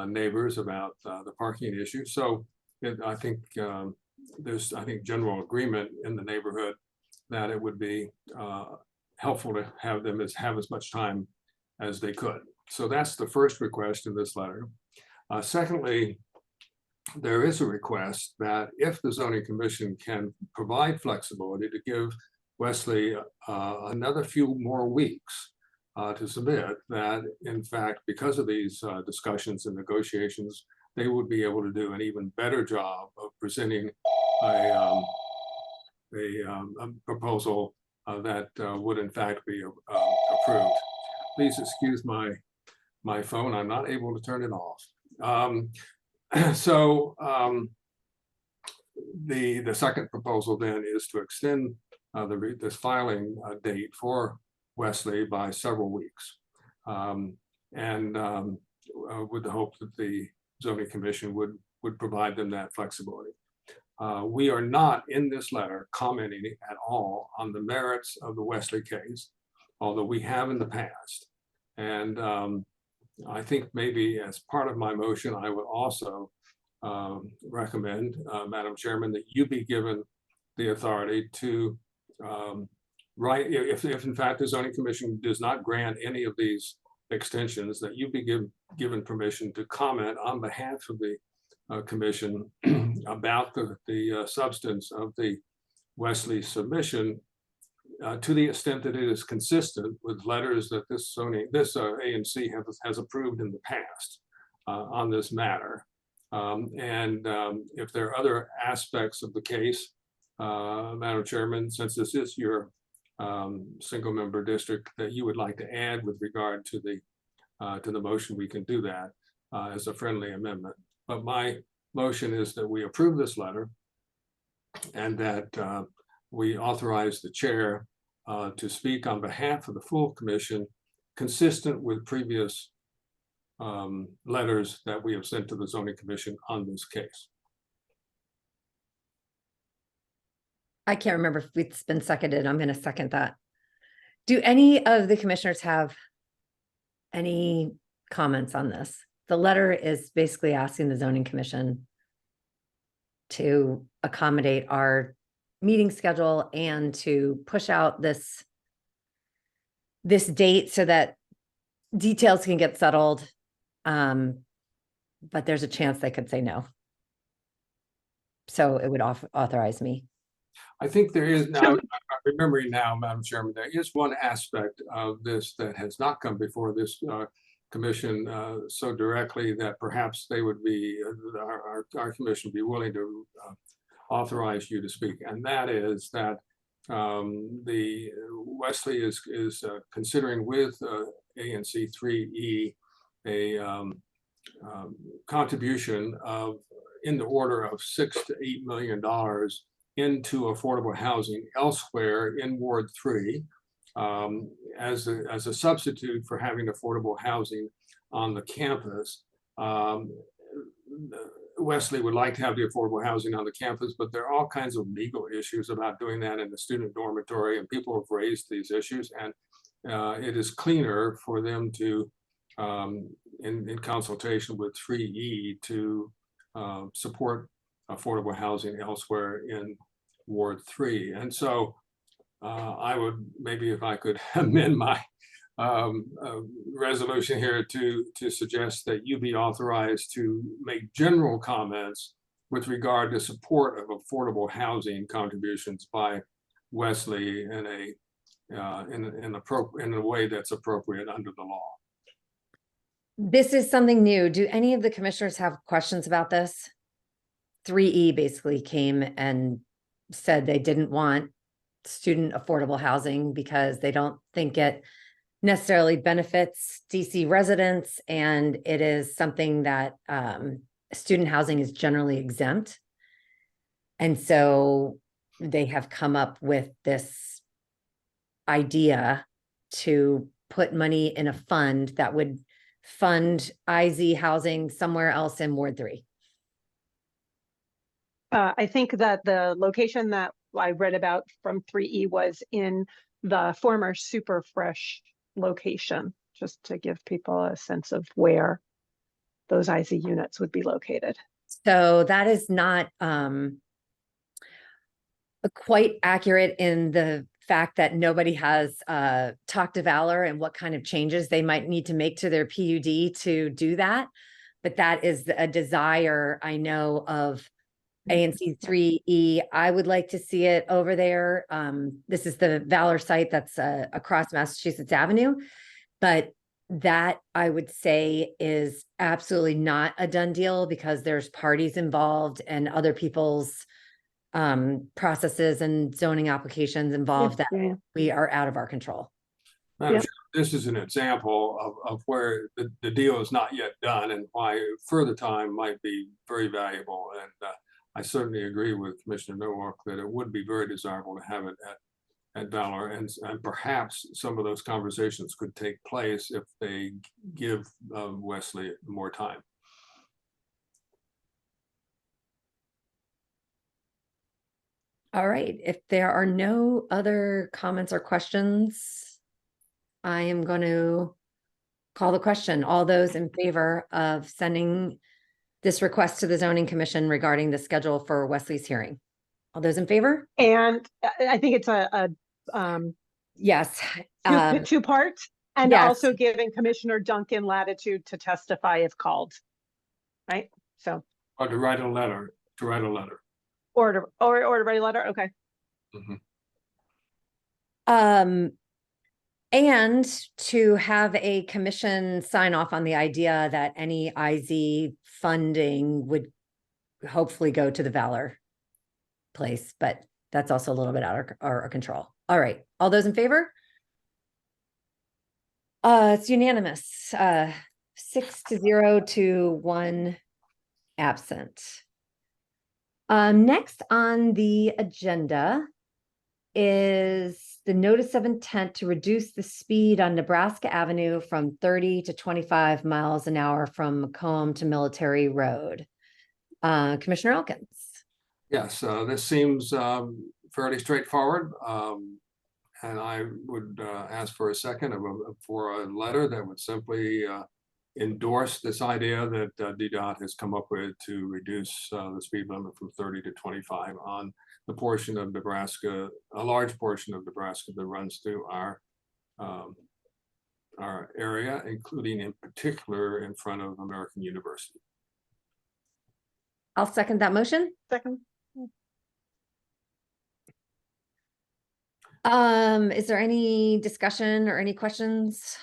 neighbors about the parking issue. So I think there's general agreement in the neighborhood that it would be helpful to have them have as much time as they could. So that's the first request in this letter. Secondly, there is a request that if the zoning commission can provide flexibility to give Wesley another few more weeks to submit, that in fact, because of these discussions and negotiations, they would be able to do an even better job of presenting a proposal that would in fact be approved. Please excuse my phone. I'm not able to turn it off. The second proposal then is to extend this filing date for Wesley by several weeks, with the hope that the zoning commission would provide them that flexibility. We are not in this letter commenting at all on the merits of the Wesley case, although we have in the past. And I think maybe as part of my motion, I would also recommend, Madam Chairman, that you be given the authority to write, if in fact the zoning commission does not grant any of these extensions, that you be given permission to comment on behalf of the commission about the substance of the Wesley submission to the extent that it is consistent with letters that this ANC has approved in the past on this matter. If there are other aspects of the case, Madam Chairman, since this is your single member district, that you would like to add with regard to the motion, we can do that as a friendly amendment. But my motion is that we approve this letter and that we authorize the chair to speak on behalf of the full commission, consistent with previous letters that we have sent to the zoning commission on this case. I can't remember if it's been seconded. I'm going to second that. Do any of the commissioners have any comments on this? The letter is basically asking the zoning commission to accommodate our meeting schedule and to push out this date so that details can get settled. But there's a chance they could say no. So it would authorize me. I think there is now, I'm remembering now, Madam Chairman, there is one aspect of this that has not come before this commission so directly that perhaps they would be, our commission would be willing to authorize you to speak. And that is that the Wesley is considering with ANC 3E a contribution of in the order of $6 to $8 million into affordable housing elsewhere in Ward 3 as a substitute for having affordable housing on the campus. Wesley would like to have the affordable housing on the campus, but there are all kinds of legal issues about doing that in the student dormitory, and people have raised these issues, and it is cleaner for them to, in consultation with 3E, to support affordable housing elsewhere in Ward 3. And so I would, maybe if I could amend my resolution here to suggest that you be authorized to make general comments with regard to support of affordable housing contributions by Wesley in a way that's appropriate under the law. This is something new. Do any of the commissioners have questions about this? 3E basically came and said they didn't want student affordable housing because they don't think it necessarily benefits DC residents, and it is something that student housing is generally exempt. And so they have come up with this idea to put money in a fund that would fund IZ housing somewhere else in Ward 3. I think that the location that I read about from 3E was in the former Super Fresh location, just to give people a sense of where those IZ units would be located. So that is not quite accurate in the fact that nobody has talked to Valor and what kind of changes they might need to make to their PUD to do that. But that is a desire I know of ANC 3E. I would like to see it over there. This is the Valor site that's across Massachusetts Avenue. But that I would say is absolutely not a done deal because there's parties involved and other people's processes and zoning applications involved that we are out of our control. Madam Chair, this is an example of where the deal is not yet done and why further time might be very valuable. And I certainly agree with Commissioner Nowak that it would be very desirable to have it at Valor, and perhaps some of those conversations could take place if they give Wesley more time. All right, if there are no other comments or questions, I am going to call the question. All those in favor of sending this request to the Zoning Commission regarding the schedule for Wesley's hearing? All those in favor? And I think it's yes, two parts, and yes. also giving Commissioner Duncan latitude to testify if called, right? So, or to write a letter, or to write a letter. Okay. And to have a commission sign off on the idea that any IZ funding would hopefully go to the Valor place, but that's also a little bit out of our control. All right, all those in favor? It's unanimous, 6-0 to 1 absent. Next on the agenda is the notice of intent to reduce the speed on Nebraska Avenue from 30 to 25 miles an hour from Macomb to Military Road. Commissioner Elkins. Yes, this seems fairly straightforward. And I would ask for a second for a letter that would simply endorse this idea that DDOT has come up with to reduce the speed limit from 30 to 25 on the portion of Nebraska, a large portion of Nebraska that runs through our area, including in particular in front of American University. I'll second that motion. Second. Is there any discussion or any questions?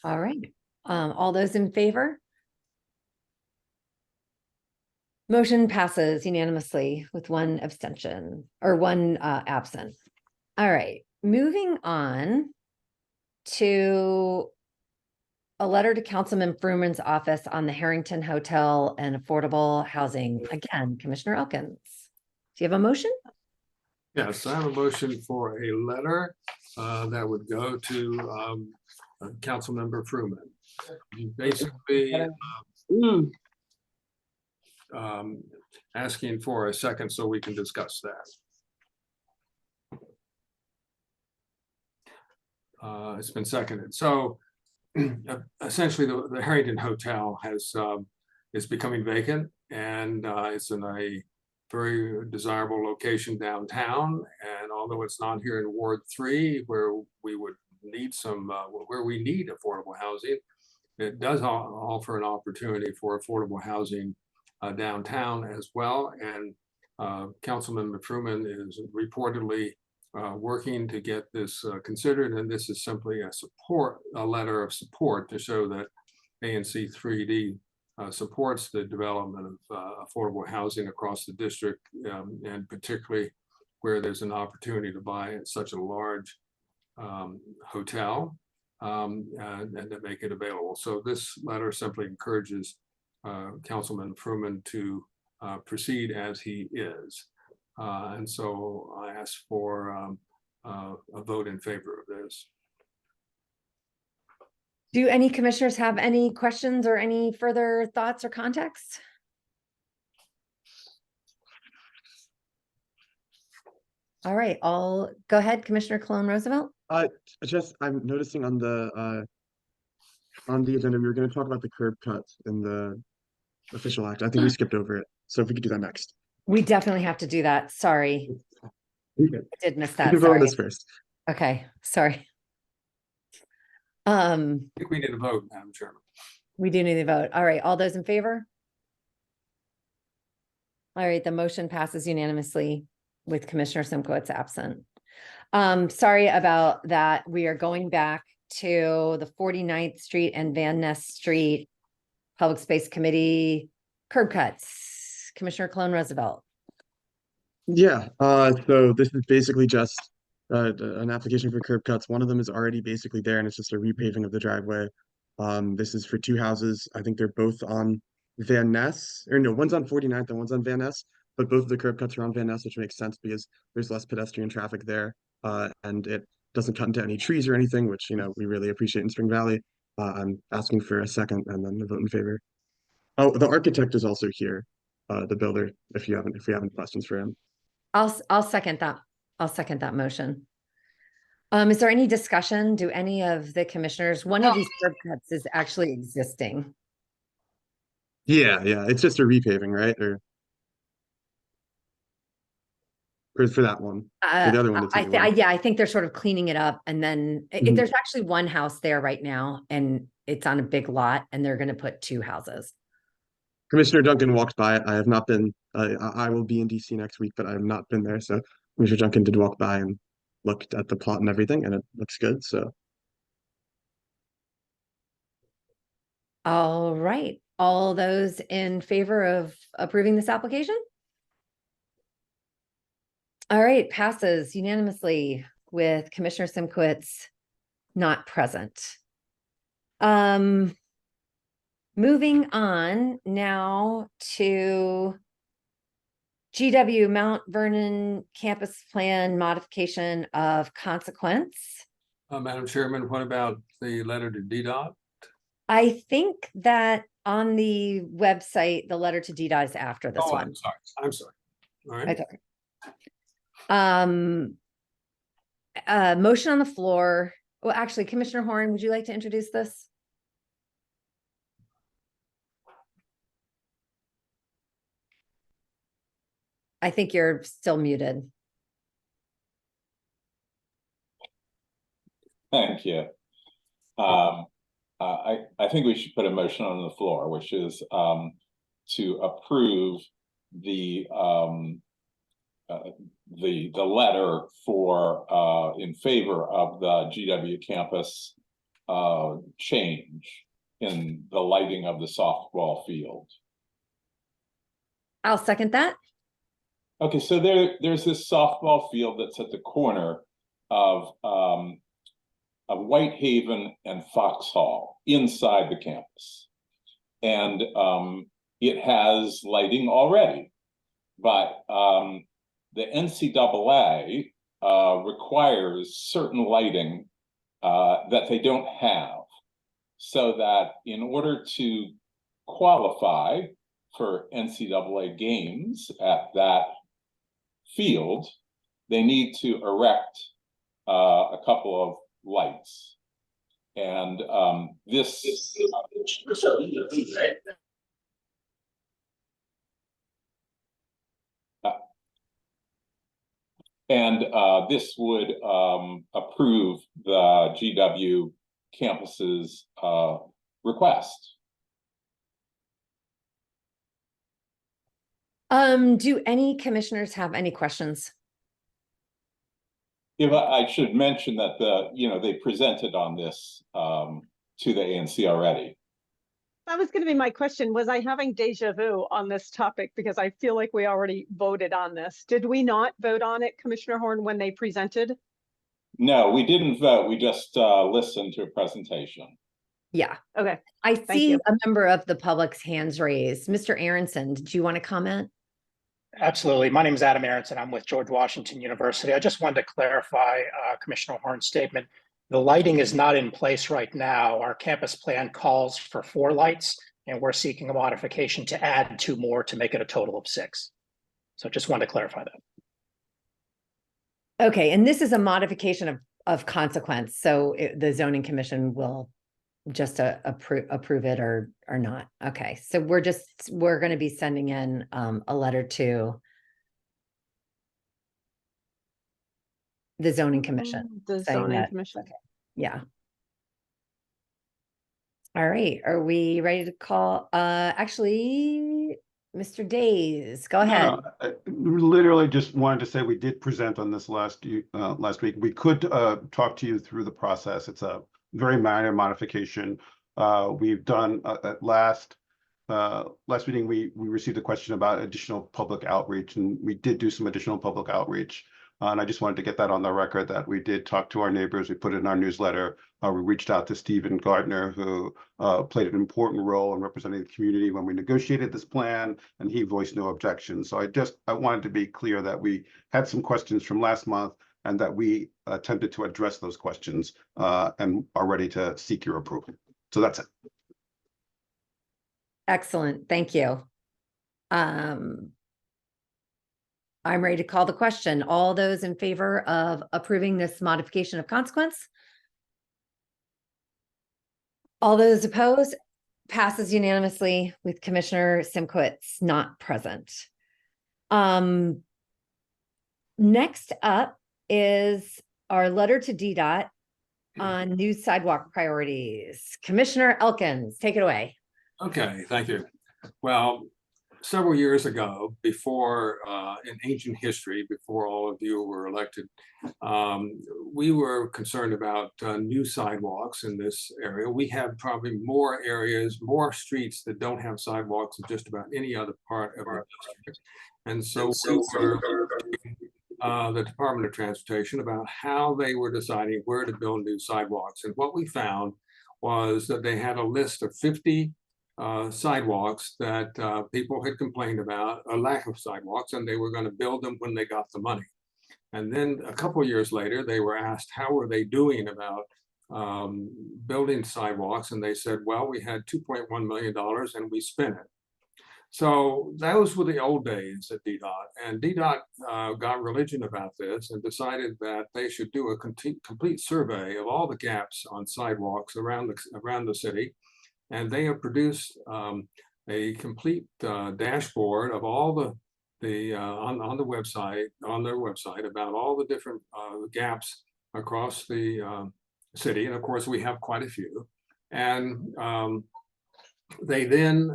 All right, all those in favor? Motion passes unanimously with one abstention or one absent. All right, moving on to a letter to Councilman Fruman's office on the Harrington Hotel and affordable housing. Again, Commissioner Elkins, do you have a motion? Yes, I have a motion for a letter that would go to Councilmember Fruman. Basically, asking for a second so we can discuss that. It's been seconded. So essentially, the Harrington Hotel is becoming vacant, and it's in a very desirable location downtown. And although it's not here in Ward 3, where we would need where we need affordable housing, it does offer an opportunity for affordable housing downtown as well. And Councilman Fruman is reportedly working to get this considered, and this is simply a letter of support to show that ANC 3D supports the development of affordable housing across the district, and particularly where there's an opportunity to buy such a large hotel. and to make it available. So this letter simply encourages Councilman Fruman to proceed as he is. And so I ask for a vote in favor of this. Do any commissioners have any questions or any further thoughts or context? All right, I'll go ahead, Commissioner Cologne Roosevelt. I'm noticing on the agenda, we were going to talk about the curb cuts in the official act. I think we skipped over it. So if we could do that next. We definitely have to do that. Sorry. Okay. I did miss We that. can vote on Sorry. this first. Okay, sorry. I think we need a vote, Madam Chairman. We do need a vote. All right, all those in favor? All right, the motion passes unanimously with Commissioner Simkowitz absent. Sorry about that. We are going back to the 49th Street and Van Ness Street Public Space Committee curb cuts. Commissioner Cologne Roosevelt. Yeah, so this is basically just an application for curb cuts. One of them is already basically there, and it's just a repaving of the driveway. This is for two houses. I think they're both on Van Ness, or no, one's on 49th and one's on Van Ness, but both of the curb cuts are on Van Ness, which makes sense because there's less pedestrian traffic there, and it doesn't cut into any trees or anything, which, you know, we really appreciate in Spring Valley. I'm asking for a second and then a vote in favor. Oh, the architect is also here, the builder, if you have any questions for him. I'll second that. I'll second that motion. Is there any discussion? Do any of the commissioners, one of these curb cuts is actually existing? Yeah, it's just a repaving, right? Or for that one. For the other one, it's a new one. Yeah, I think they're sort of cleaning it up, and then there's actually one house there right now, and it's on a big lot, and they're going to put two houses. Commissioner Duncan walked by it. I have not been. I will be in DC next week, but I have not been there. So Commissioner Duncan did walk by and looked at the plot and everything, and it looks good. So. All right. All those in favor of approving this application? All right, passes unanimously with Commissioner Simkowitz not present. Moving on now to GW Mount Vernon Campus Plan Modification of Consequence. Madam Chairman, what about the letter to DDOT? I think that on the website, the letter to DDOT is after this one. I'm sorry. All right. That's okay. Motion on the floor. Well, actually, Commissioner Horn, would you like to introduce this? I think you're still muted. Thank you. I think we should put a motion on the floor, which is to approve the letter for in favor of the GW campus change in the lighting of the softball field. I'll second that. Okay, so there's this softball field that's at the corner of Whitehaven and Foxhall inside the campus. And it has lighting already, but the NCAA requires certain lighting that they don't have, so that in order to qualify for NCAA games at that field, they need to erect a couple of lights. And this this would approve the GW campus's request. Do any commissioners have any questions? If I should mention that they presented on this to the ANC already. That was going to be my question. Was I having deja vu on this topic? Because I feel like we already voted on this. Did we not vote on it, Commissioner Horn, when they presented? No, we didn't vote. We just listened to a presentation. Yeah. Okay. I Thank see you. a member of the public's hands raised. Mr. Aronson, did you want to comment? Absolutely. My name is Adam Aronson. I'm with George Washington University. I just wanted to clarify Commissioner Horn's statement. The lighting is not in place right now. Our campus plan calls for 4 lights, and we're seeking a modification to add 2 more to make it a total of 6. So just wanted to clarify that. Okay, and this is a modification of consequence, so the zoning commission will just approve it or not. Okay, so we're going to be sending in a letter to the zoning commission. The saying zoning that- commission. Okay, yeah. All right, are we ready to call? Actually, Mr. Days, go ahead. No, I literally just wanted to say we did present on this last week. We could talk to you through the process. It's a very minor modification. We've done at last meeting, we received a question about additional public outreach, and we did do some additional public outreach. And I just wanted to get that on the record that we did talk to our neighbors. We put it in our newsletter. We reached out to Stephen Gardner, who played an important role in representing the community when we negotiated this plan, and he voiced no objection. So I wanted to be clear that we had some questions from last month and that we attempted to address those questions and are ready to seek your approval. So that's it. Excellent, thank you. I'm ready to call the question. All those in favor of approving this modification of consequence? All those opposed? Passes unanimously with Commissioner Simkowitz not present. Next up is our letter to DDOT on new sidewalk priorities. Commissioner Elkins, take it away. Okay, thank you. Well, several years ago, before in ancient history, before all of you were elected, we were concerned about new sidewalks in this area. We have probably more areas, more streets that don't have sidewalks than just about any other part of our district. And so we were the Department of Transportation about how they were deciding where to build new sidewalks. And what we found was that they had a list of 50 sidewalks that people had complained about, a lack of sidewalks, and they were going to build them when they got the money. And then a couple of years later, they were asked how were they doing about building sidewalks, and they said, well, we had $2.1 million and we spent it. So those were the old days at DDOT, and DDOT got religion about this and decided that they should do a complete survey of all the gaps on sidewalks around the city. And they have produced a complete dashboard of all on the website, on their website, about all the different gaps across the city. And of course, we have quite a few. And they then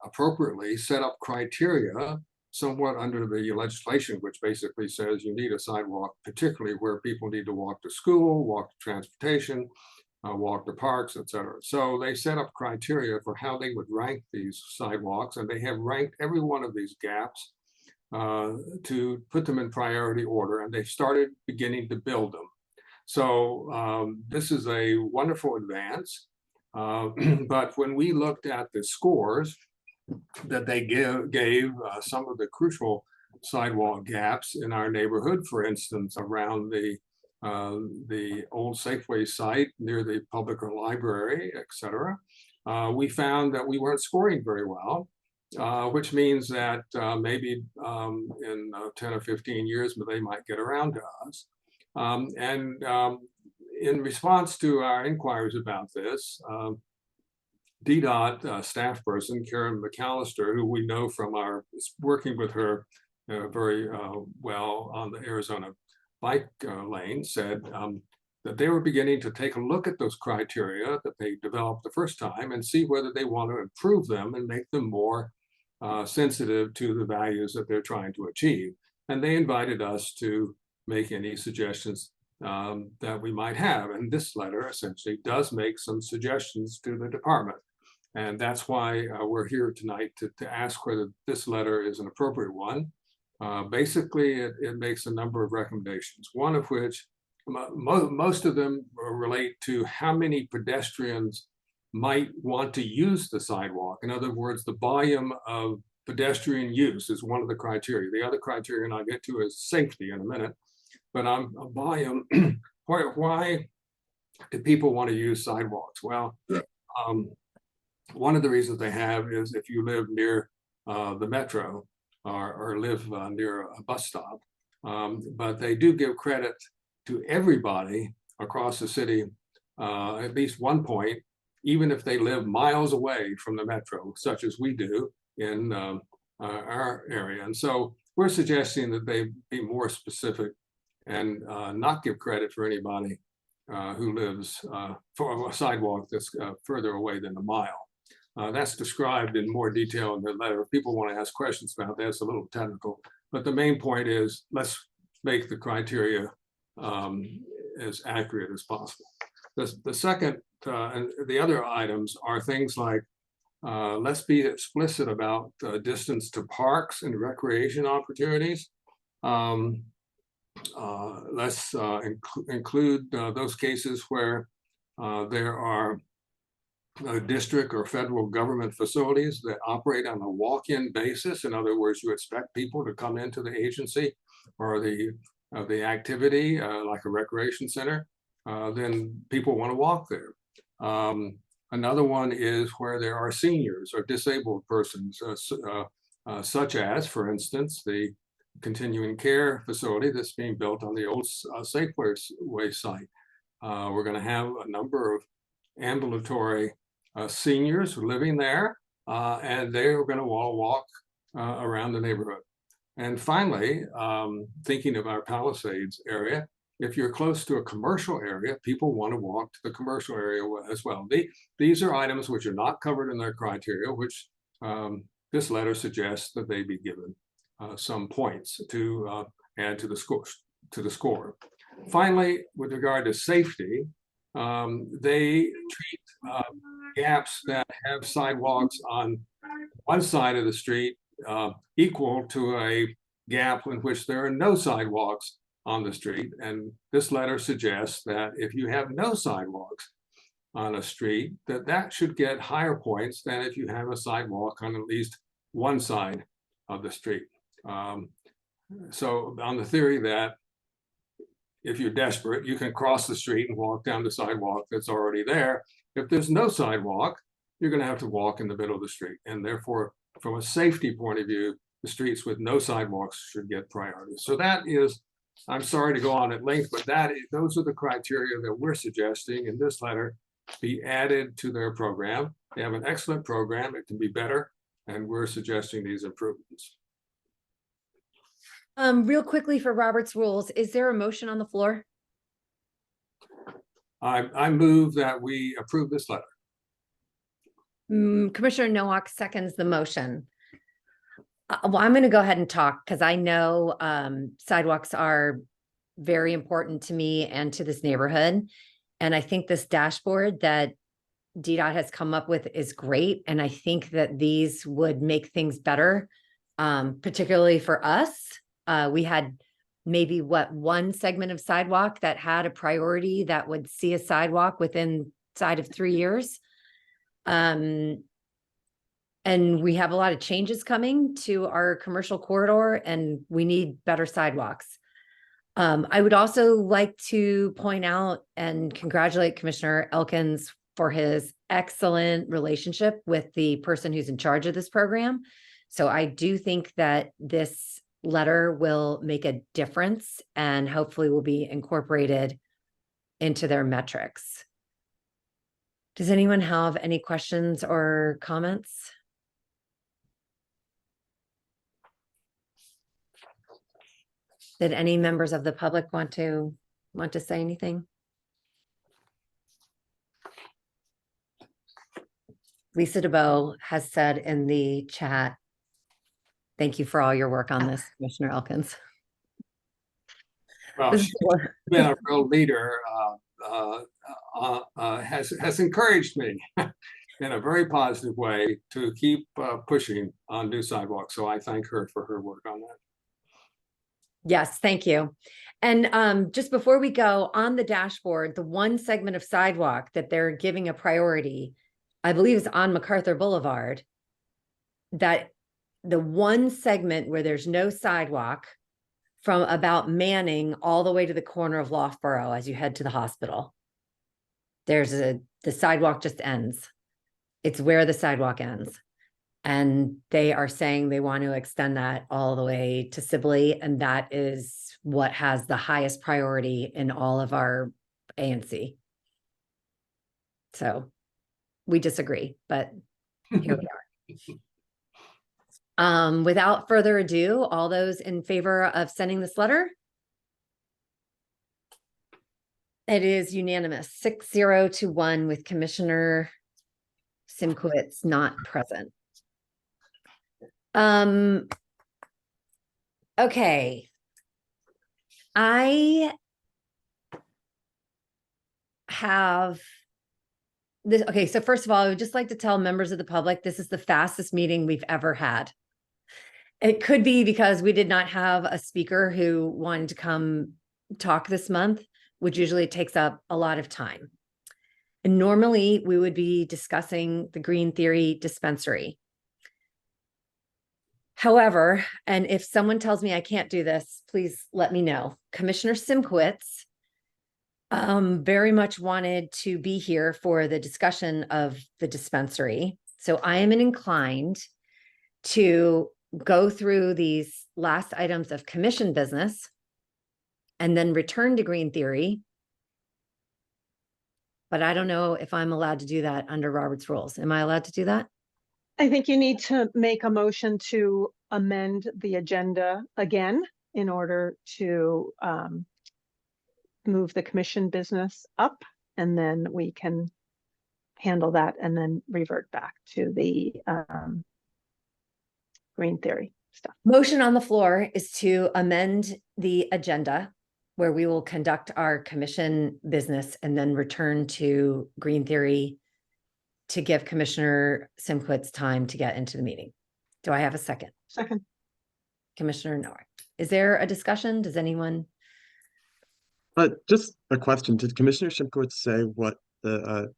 appropriately set up criteria somewhat under the legislation, which basically says you need a sidewalk, particularly where people need to walk to school, walk to transportation, walk to parks, etc. So they set up criteria for how they would rank these sidewalks, and they have ranked every one of these gaps to put them in priority order, and they've started beginning to build them. So this is a wonderful advance. But when we looked at the scores that they gave some of the crucial sidewalk gaps in our neighborhood, for instance, around the old Safeway site near the public library, etc., we found that we weren't scoring very well, which means that maybe in 10 or 15 years, they might get around to us. In response to our inquiries about this, DDOT staff person, Karen McAllister, who we know from our working with her very well on the Arizona bike lane, said that they were beginning to take a look at those criteria that they developed the first time and see whether they want to improve them and make them more sensitive to the values that they're trying to achieve. And they invited us to make any suggestions that we might have. And this letter essentially does make some suggestions to the department. And that's why we're here tonight to ask whether this letter is an appropriate one. Basically, it makes a number of recommendations, one of which most of them relate to how many pedestrians might want to use the sidewalk. In other words, the volume of pedestrian use is one of the criteria. The other criterion I'll get to is safety in a minute, but on volume, why do people want to use sidewalks? Well, one of the reasons they have is if you live near the metro or live near a bus stop, but they do give credit to everybody across the city at least one point, even if they live miles away from the metro, such as we do in our area. And so we're suggesting that they be more specific and not give credit for anybody who lives for a sidewalk that's further away than a mile. That's described in more detail in the letter. If people want to ask questions about that, it's a little technical. But the main point is, let's make the criteria as accurate as possible. The second and the other items are things like, let's be explicit about distance to parks and recreation opportunities. Let's include those cases where there are district or federal government facilities that operate on a walk-in basis. In other words, you expect people to come into the agency or the activity, like a recreation center, then people want to walk there. Another one is where there are seniors or disabled persons, such as, for instance, the continuing care facility that's being built on the old Safeway site. We're going to have a number of ambulatory seniors living there, and they're going to walk around the neighborhood. And finally, thinking of our Palisades area, if you're close to a commercial area, people want to walk to the commercial area as well. These are items which are not covered in their criteria, which this letter suggests that they be given some points to add to the score. Finally, with regard to safety, they treat gaps that have sidewalks on one side of the street equal to a gap in which there are no sidewalks on the street. And this letter suggests that if you have no sidewalks on a street, that should get higher points than if you have a sidewalk on at least one side of the street. So on the theory that if you're desperate, you can cross the street and walk down the sidewalk that's already there. If there's no sidewalk, you're going to have to walk in the middle of the street. And therefore, from a safety point of view, the streets with no sidewalks should get priority. So that is, I'm sorry to go on at length, but those are the criteria that we're suggesting in this letter be added to their program. They have an excellent program. It can be better. And we're suggesting these improvements. Real quickly for Robert's rules, is there a motion on the floor? I move that we approve this letter. Commissioner Nowak seconds the motion. Well, I'm going to go ahead and talk because I know sidewalks are very important to me and to this neighborhood. And I think this dashboard that DDOT has come up with is great. And I think that these would make things better, particularly for us. We had maybe one segment of sidewalk that had a priority that would see a sidewalk within inside of 3 years. And we have a lot of changes coming to our commercial corridor and we need better sidewalks. I would also like to point out and congratulate Commissioner Elkins for his excellent relationship with the person who's in charge of this program. So I do think that this letter will make a difference and hopefully will be incorporated into their metrics. Does anyone have any questions or comments? Did any members of the public want to say anything? Lisa DeBow has said in the chat, thank you for all your work on this, Commissioner Elkins. Well, she's been a real leader, has encouraged me in a very positive way to keep pushing on new sidewalks. So I thank her for her work on that. Yes, thank you. And just before we go, on the dashboard, the one segment of sidewalk that they're giving a priority, I believe is on MacArthur Boulevard. That the one segment where there's no sidewalk from about Manning all the way to the corner of Loughborough as you head to the hospital. The sidewalk just ends. It's where the sidewalk ends. And they are saying they want to extend that all the way to Sibley, and that is what has the highest priority in all of our ANC. So we disagree, but here we are. Without further ado, all those in favor of sending this letter? It is unanimous, 6-0 with Commissioner Simkowitz not present. Okay. I have this. Okay, so first of all, I would just like to tell members of the public, this is the fastest meeting we've ever had. It could be because we did not have a speaker who wanted to come talk this month, which usually takes up a lot of time. And normally we would be discussing the Green Theory dispensary. However, and if someone tells me I can't do this, please let me know. Commissioner Simkowitz very much wanted to be here for the discussion of the dispensary. So I am inclined to go through these last items of commission business and then return to Green Theory. But I don't know if I'm allowed to do that under Robert's rules. Am I allowed to do that? I think you need to make a motion to amend the agenda again in order to move the commission business up, and then we can handle that and then revert back to the Green Theory stuff. Motion on the floor is to amend the agenda where we will conduct our commission business and then return to Green Theory to give Commissioner Simkowitz time to get into the meeting. Do I have a second? Second. Commissioner Nowak. Is there a discussion? Does anyone? Just a question. Did Commissioner Simkowitz say what the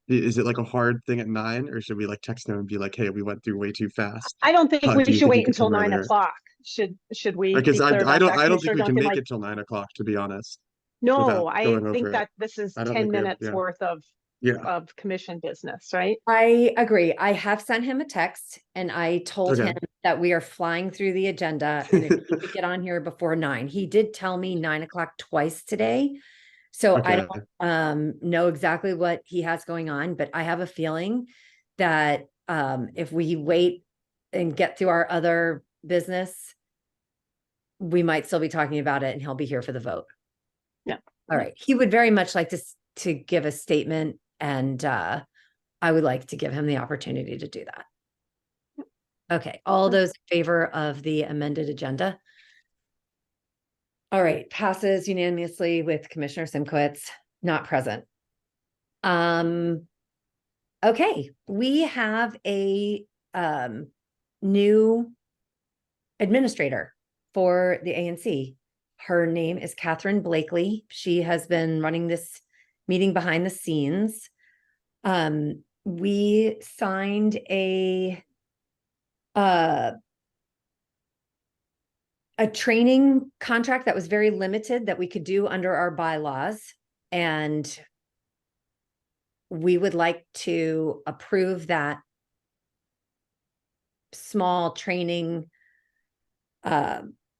is it like a hard thing at 9, or should we like text him and be like, hey, we went through way too fast? I don't think we Do you should think he wait could until come 9 earlier? o'clock. Should we be Because clear about that, I don't Commissioner think we can Duncan? make Like, it till 9 o'clock, to be honest. no, without I going think over that it. this is I don't 10 think we're- minutes yeah. worth of Yeah. commission business, right? I agree. I have sent him a text and I told Okay. him that we are flying through the agenda and if he could get on here before 9. He did tell me 9 o'clock twice today. So I Okay. don't know exactly what he has going on, but I have a feeling that if we wait and get through our other business, we might still be talking about it and he'll be here for the vote. Yeah. All right. He would very much like to give a statement, and I would like to give him the opportunity to do that. Okay. All those in favor of the amended agenda? All right. Passes unanimously with Commissioner Simkowitz not present. Okay. We have a new administrator for the ANC. Her name is Catherine Blakely. She has been running this meeting behind the scenes. We signed a training contract that was very limited that we could do under our bylaws, and we would like to approve that small training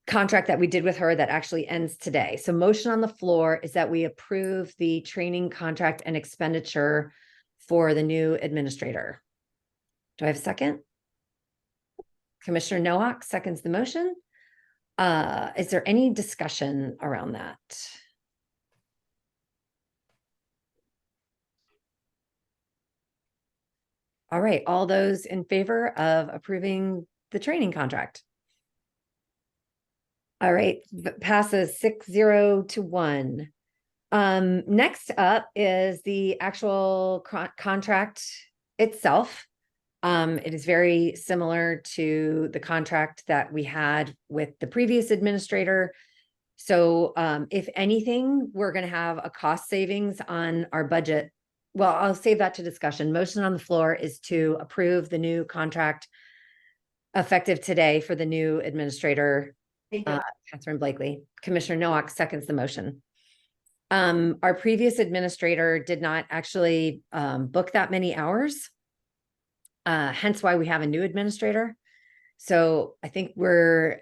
contract that we did with her that actually ends today. So motion on the floor is that we approve the training contract and expenditure for the new administrator. Do I have a second? Commissioner Nowak seconds the motion. Is there any discussion around that? All right, all those in favor of approving the training contract? All right, passes 6-0. Next up is the actual contract itself. It is very similar to the contract that we had with the previous administrator. So if anything, we're going to have a cost savings on our budget. Well, I'll save that to discussion. Motion on the floor is to approve the new contract effective today for the new administrator, Catherine Blakely. Commissioner Nowak seconds the motion. Our previous administrator did not actually book that many hours, hence why we have a new administrator. So I think we're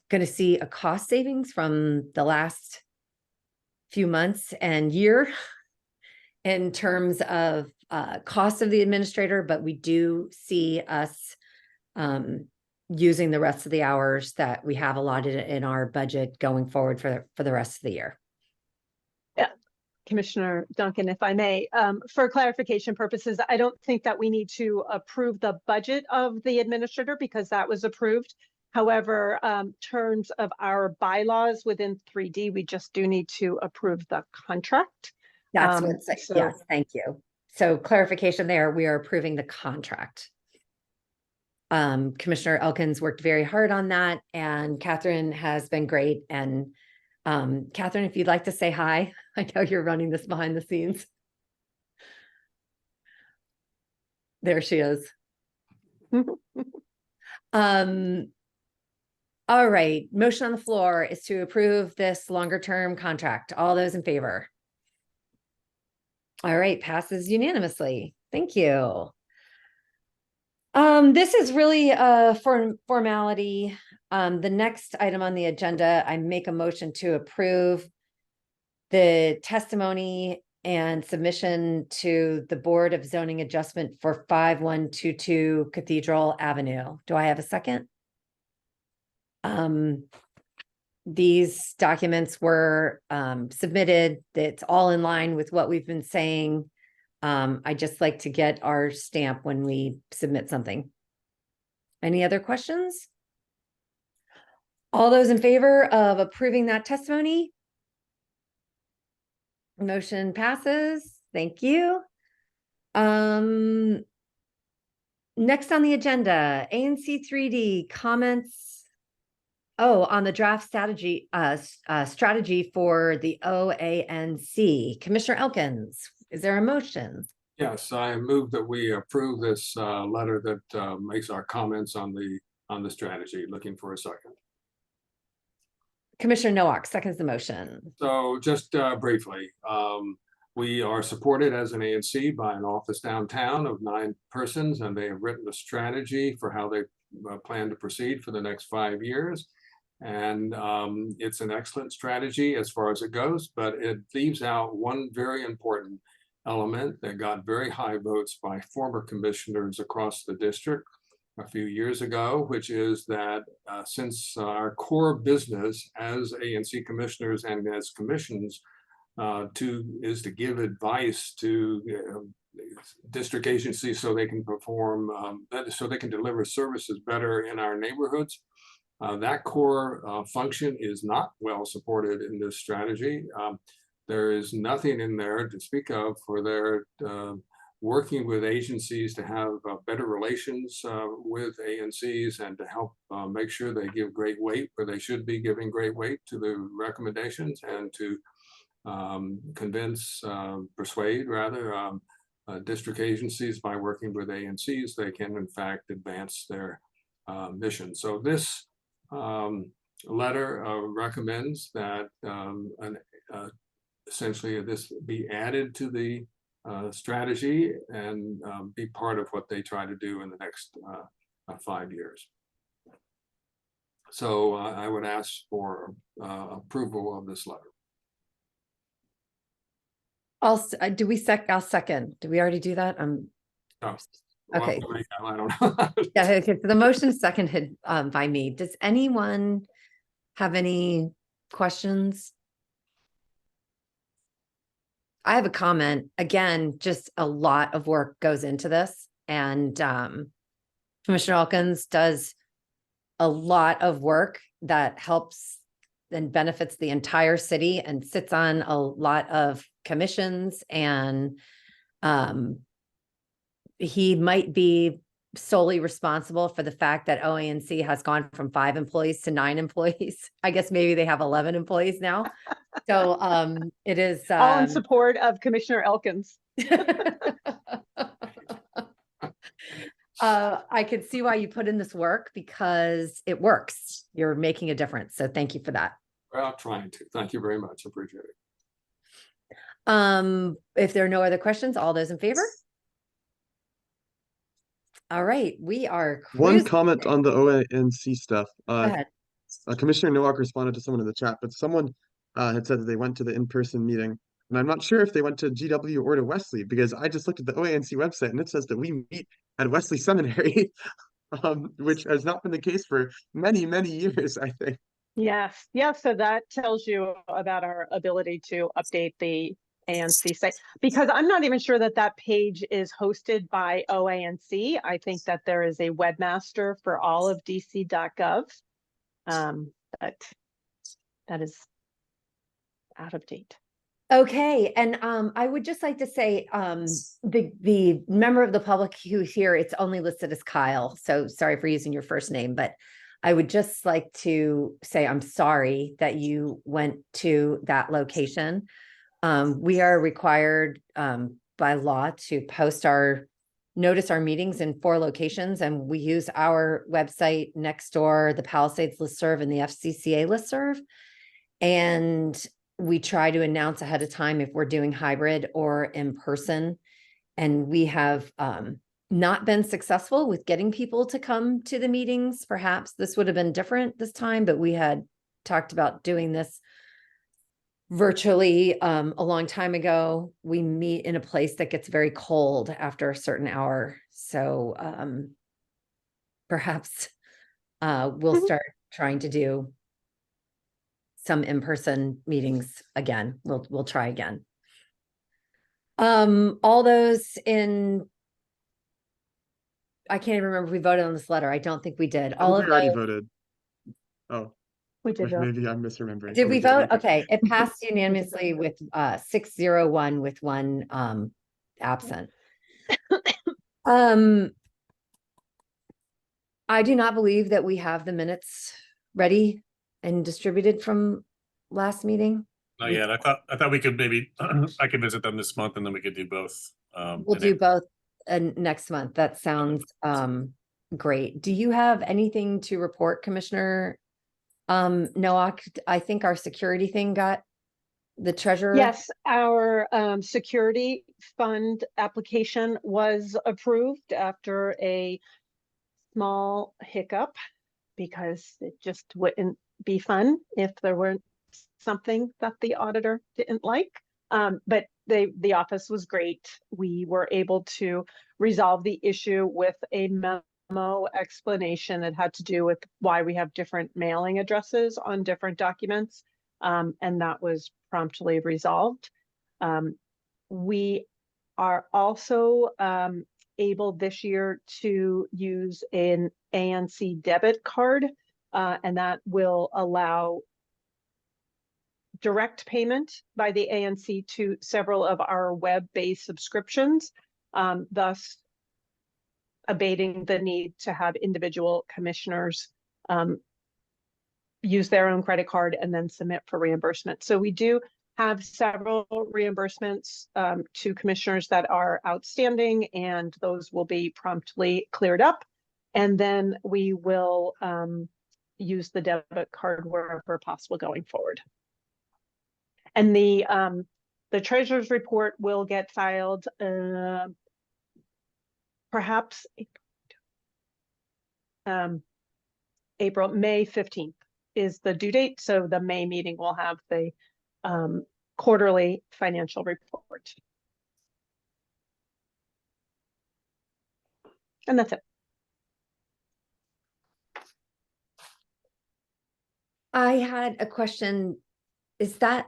going to see a cost savings from the last few months and year in terms of cost of the administrator, but we do see us using the rest of the hours that we have allotted in our budget going forward for the rest of the year. Yeah, Commissioner Duncan, if I may, for clarification purposes, I don't think that we need to approve the budget of the administrator because that was approved. However, terms of our bylaws within 3D, we just do need to approve the contract. That's what's, yes, thank you. So clarification there, we are approving the contract. Commissioner Elkins worked very hard on that, and Catherine has been great. And Catherine, if you'd like to say hi, I know you're running this behind the scenes. There she is. All right, motion on the floor is to approve this longer term contract. All those in favor? All right, passes unanimously. Thank you. This is really a formality. The next item on the agenda, I make a motion to approve the testimony and submission to the Board of Zoning Adjustment for 5122 Cathedral Avenue. Do I have a second? These documents were submitted. It's all in line with what we've been saying. I just like to get our stamp when we submit something. Any other questions? All those in favor of approving that testimony? Motion passes. Thank you. Next on the agenda, ANC 3D comments. Oh, on the draft strategy for the OANC. Commissioner Elkins, is there a motion? Yes, I move that we approve this letter that makes our comments on the strategy. Looking for a second. Commissioner Nowak seconds the motion. So just briefly, we are supported as an ANC by an office downtown of 9 persons, and they have written a strategy for how they plan to proceed for the next 5 years. And it's an excellent strategy as far as it goes, but it leaves out one very important element that got very high votes by former commissioners across the district a few years ago, which is that since our core business as ANC commissioners and as commissions is to give advice to district agencies so they can perform, so they can deliver services better in our neighborhoods. That core function is not well supported in this strategy. There is nothing in there to speak of for their working with agencies to have better relations with ANCs and to help make sure they give great weight where they should be giving great weight to the recommendations, and to persuade rather district agencies by working with ANCs, they can in fact advance their mission. So this letter recommends that essentially this be added to the strategy and be part of what they try to do in the next 5 years. So I would ask for approval of this letter. I'll second. Did we already do that? Oh, okay. Well, I don't know. Yeah, okay. So the motion seconded by me. Does anyone have any questions? I have a comment. Again, just a lot of work goes into this, and Commissioner Elkins does a lot of work that helps and benefits the entire city and sits on a lot of commissions, and he might be solely responsible for the fact that OANC has gone from 5 employees to 9 employees. I guess maybe they have 11 employees now. So it is All in support of Commissioner Elkins. I could see why you put in this work because it works. You're making a difference. So thank you for that. Well, trying to. Thank you very much. Appreciate it. If there are no other questions, all those in favor? All right, we are One cruising. comment on the OANC stuff. Go ahead. Commissioner Nowak responded to someone in the chat, but someone had said that they went to the in-person meeting, and I'm not sure if they went to GW or to Wesley, because I just looked at the OANC website and it says that we meet at Wesley Seminary, which has not been the case for many, many years, I think. Yes, yes. So that tells you about our ability to update the ANC site, because I'm not even sure that that page is hosted by OANC. I think that there is a webmaster for all of dc.gov. But that is out of date. Okay, and I would just like to say the member of the public who's here, it's only listed as Kyle. So sorry for using your first name, but I would just like to say I'm sorry that you went to that location. We are required by law to notice our meetings in 4 locations, and we use our website, Nextdoor, the Palisades listserv, and the FCCA listserv. And we try to announce ahead of time if we're doing hybrid or in person. And we have not been successful with getting people to come to the meetings. Perhaps this would have been different this time, but we had talked about doing this virtually a long time ago. We meet in a place that gets very cold after a certain hour. So perhaps we'll start trying to do some in-person meetings again. We'll try again. All those in, I can't even remember if we voted on this letter. I don't think we did. All of We already those. voted. Oh, we did. Maybe I'm misremembering. Did Oh, we did. vote? Okay, it passed unanimously with 601 with 1 absent. I do not believe that we have the minutes ready and distributed from last meeting. Not yet. I thought we could maybe I could visit them this month and then we could do both. We'll do both next month. That sounds great. Do you have anything to report, Commissioner Nowak? I think our security thing got the treasurer. Yes, our security fund application was approved after a small hiccup, because it just wouldn't be fun if there weren't something that the auditor didn't like. But the office was great. We were able to resolve the issue with a memo explanation that had to do with why we have different mailing addresses on different documents. And that was promptly resolved. We are also able this year to use an ANC debit card, and that will allow direct payment by the ANC to several of our web-based subscriptions, thus abating the need to have individual commissioners use their own credit card and then submit for reimbursement. So we do have several reimbursements to commissioners that are outstanding, and those will be promptly cleared up. And then we will use the debit card wherever possible going forward. And the treasurer's report will get filed perhaps May 15th is the due date. So the May meeting will have the quarterly financial report. And that's it. I had a question. Is that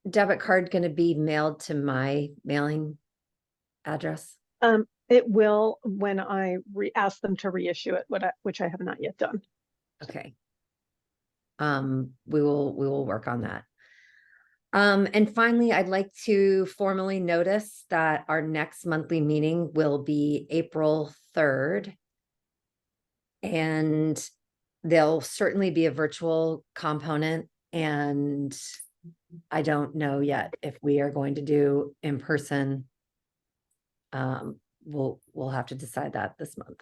debit card going to be mailed to my mailing address? It will when I ask them to reissue it, which I have not yet done. Okay. We will work on that. And finally, I'd like to formally notice that our next monthly meeting will be April 3rd And there'll certainly be a virtual component, and I don't know yet if we are going to do in person. We'll have to decide that this month.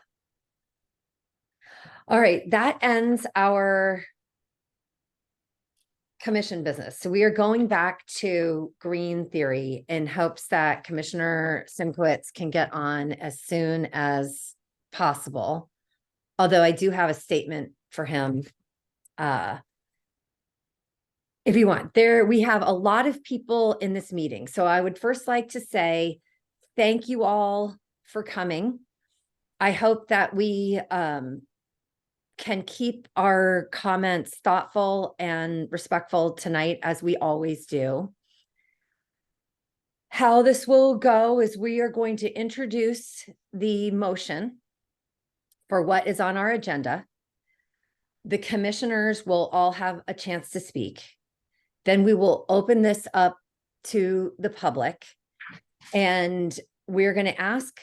All right, that ends our commission business. So we are going back to green theory in hopes that Commissioner Simkowitz can get on as soon as possible. Although I do have a statement for him. If you want, we have a lot of people in this meeting. So I would first like to say thank you all for coming. I hope that we can keep our comments thoughtful and respectful tonight, as we always do. How this will go is we are going to introduce the motion for what is on our agenda. The commissioners will all have a chance to speak. Then we will open this up to the public, and we're going to ask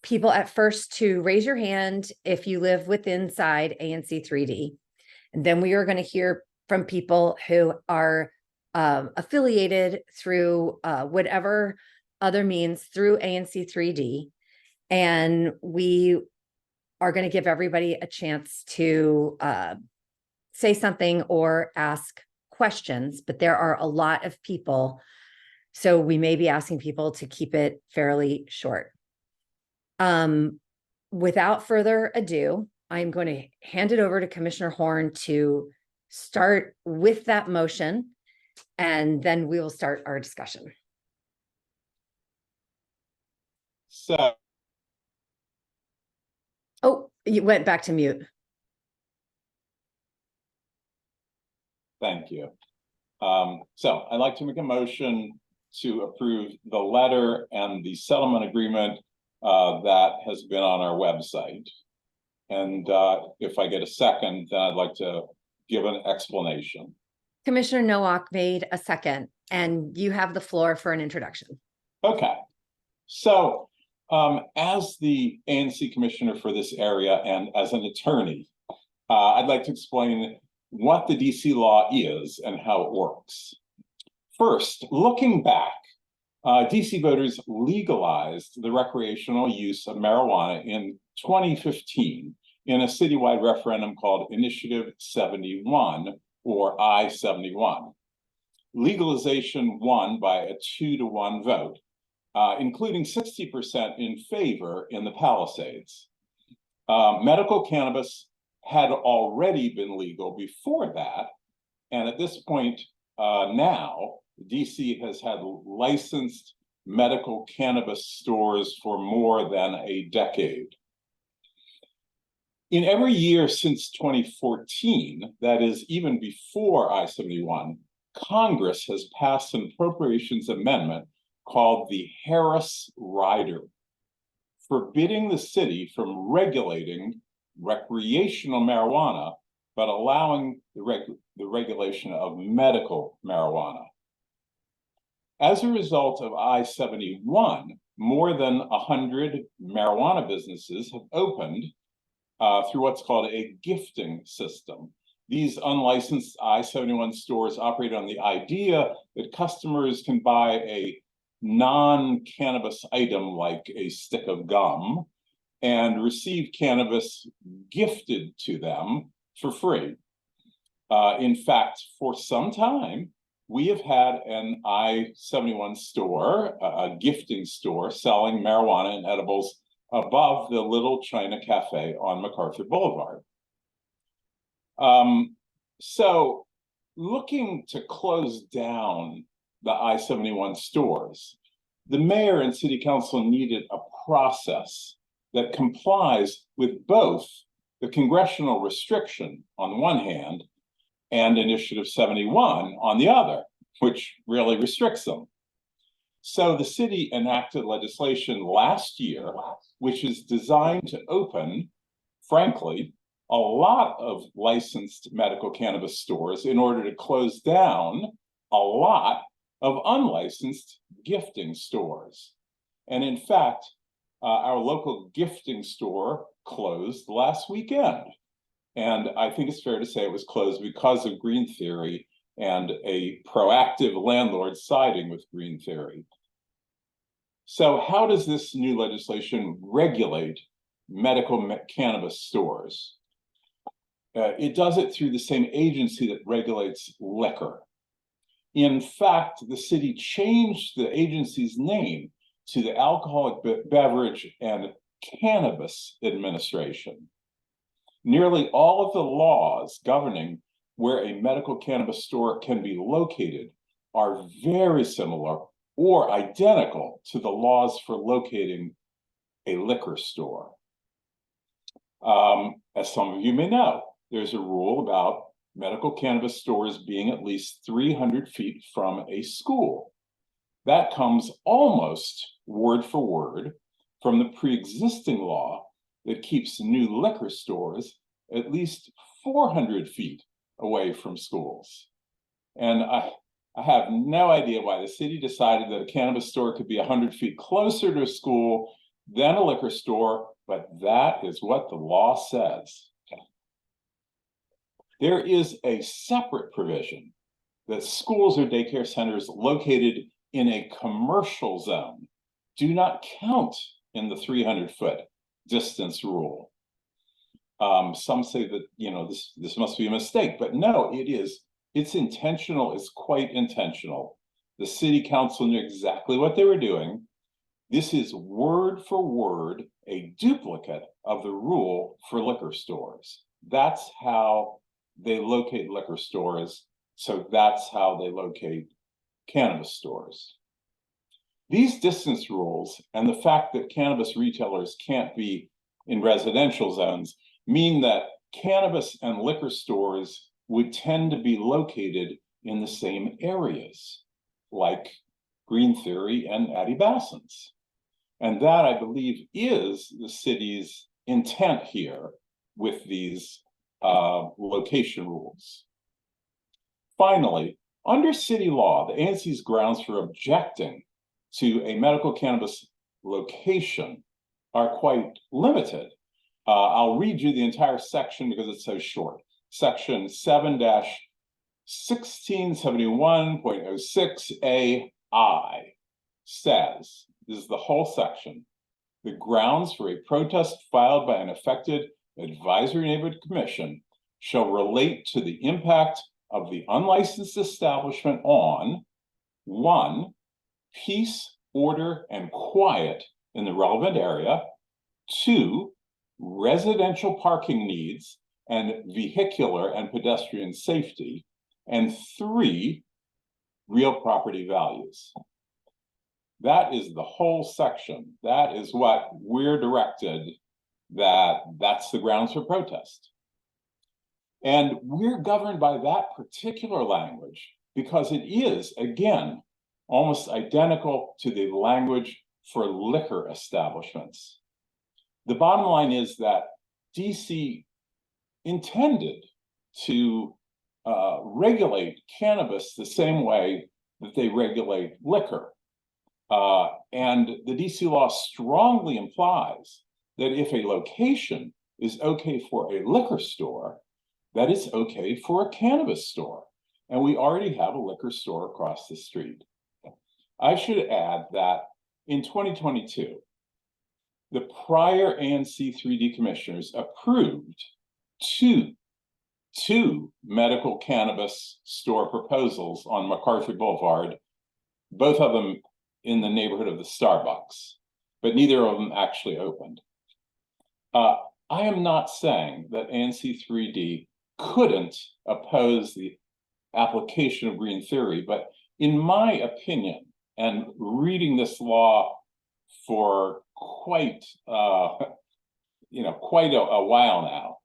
people at first to raise your hand if you live inside ANC 3D. And then we are going to hear from people who are affiliated through whatever other means through ANC 3D. And we are going to give everybody a chance to say something or ask questions, but there are a lot of people, so we may be asking people to keep it fairly short. Without further ado, I'm going to hand it over to Commissioner Horn to start with that motion, and then we will start our discussion. So, oh, you went back to mute. Thank you. So I'd like to make a motion to approve the letter and the settlement agreement that has been on our website. And if I get a second, then I'd like to give an explanation. Commissioner Nowak made a second, and you have the floor for an introduction. Okay. So as the ANC commissioner for this area and as an attorney, I'd like to explain what the DC law is and how it works. First, looking back, DC voters legalized the recreational use of marijuana in 2015 in a citywide referendum called Initiative 71, or I-71. Legalization won by a 2-to-1 vote, including 60% in favor in the Palisades. Medical cannabis had already been legal before that, and at this point now, DC has had licensed medical cannabis stores for more than a decade. In every year since 2014, that is even before I-71, Congress has passed an appropriations amendment called the Harris Rider, forbidding the city from regulating recreational marijuana, but allowing the regulation of medical marijuana. As a result of I-71, more than 100 marijuana businesses have opened through what's called a gifting system. These unlicensed I-71 stores operate on the idea that customers can buy a non-cannabis item like a stick of gum and receive cannabis gifted to them for free. In fact, for some time, we have had an I-71 store, a gifting store, selling marijuana and edibles above the Little China Cafe on MacArthur Boulevard. So looking to close down the I-71 stores, the mayor and city council needed a process that complies with both the congressional restriction on one hand and Initiative 71 on the other, which really restricts them. So the city enacted legislation last year, which is designed to open, frankly, a lot of licensed medical cannabis stores in order to close down a lot of unlicensed gifting stores. And in fact, our local gifting store closed last weekend. And I think it's fair to say it was closed because of green theory and a proactive landlord siding with green theory. So how does this new legislation regulate medical cannabis stores? It does it through the same agency that regulates liquor. In fact, the city changed the agency's name to the Alcoholic Beverage and Cannabis Administration. Nearly all of the laws governing where a medical cannabis store can be located are very similar or identical to the laws for locating a liquor store. As some of you may know, there's a rule about medical cannabis stores being at least 300 feet from a school. That comes almost word for word from the pre-existing law that keeps new liquor stores at least 400 feet away from schools. And I have no idea why the city decided that a cannabis store could be 100 feet closer to a school than a liquor store, but that is what the law says. There is a separate provision that schools or daycare centers located in a commercial zone do not count in the 300-foot distance rule. Some say that, you know, this must be a mistake, but no, it is. It's intentional. It's quite intentional. The city council knew exactly what they were doing. This is word for word a duplicate of the rule for liquor stores. That's how they locate liquor stores. So that's how they locate cannabis stores. These distance rules and the fact that cannabis retailers can't be in residential zones mean that cannabis and liquor stores would tend to be located in the same areas, like Green Theory and Addie Basson's. And that, I believe, is the city's intent here with these location rules. Finally, under city law, the ANC's grounds for objecting to a medical cannabis location are quite limited. I'll read you the entire section because it's so short. Section 7-1671.06AI says, this is the whole section, the grounds for a protest filed by an affected advisory neighborhood commission shall relate to the impact of the unlicensed establishment on 1, peace, order, and quiet in the relevant area, 2, residential parking needs and vehicular and pedestrian safety, and 3, real property values. That is the whole section. That is what we're directed, that's the grounds for protest. And we're governed by that particular language because it is, again, almost identical to the language for liquor establishments. The bottom line is that DC intended to regulate cannabis the same way that they regulate liquor. And the DC law strongly implies that if a location is okay for a liquor store, that it's okay for a cannabis store. And we already have a liquor store across the street. I should add that in 2022, the prior ANC 3D commissioners approved two medical cannabis store proposals on MacArthur Boulevard, both of them in the neighborhood of the Starbucks, but neither of them actually opened. I am not saying that ANC 3D couldn't oppose the application of green theory, but in my opinion, and reading this law for quite a while now,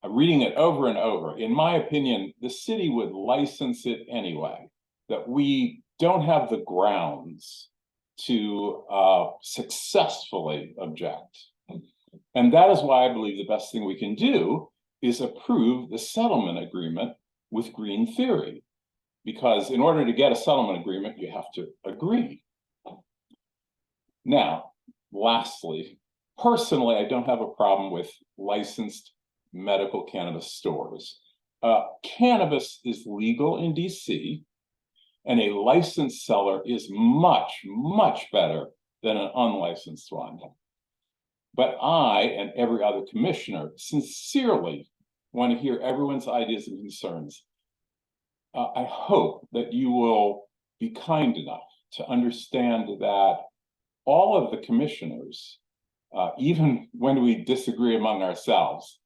reading it over and over, in my opinion, the city would license it anyway, that we don't have the grounds to successfully object. And that is why I believe the best thing we can do is approve the settlement agreement with Green Theory. Because in order to get a settlement agreement, you have to agree. Now, lastly, personally, I don't have a problem with licensed medical cannabis stores. Cannabis is legal in DC, and a licensed seller is much, much better than an unlicensed one. But I and every other commissioner sincerely want to hear everyone's ideas and concerns. I hope that you will be kind enough to understand that all of the commissioners, even when we disagree among ourselves,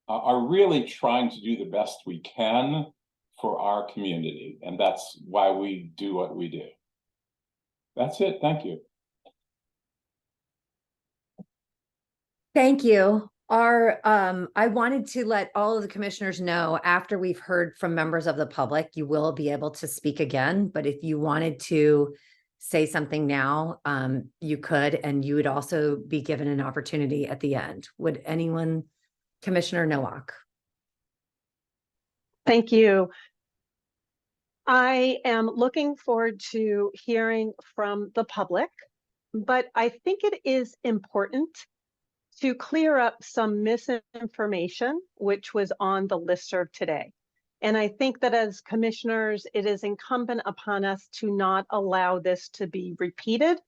are really trying to do the best we can for our community. And that's why we do what we do. That's it. Thank you. Thank you. I wanted to let all of the commissioners know after we've heard from members of the public, you will be able to speak again. But if you wanted to say something now, you could, and you would also be given an opportunity at the end. Would anyone, Commissioner Nowak? Thank you. I am looking forward to hearing from the public, but I think it is important to clear up some misinformation which was on the listserv today. And I think that as commissioners, it is incumbent upon us to not allow this to be repeated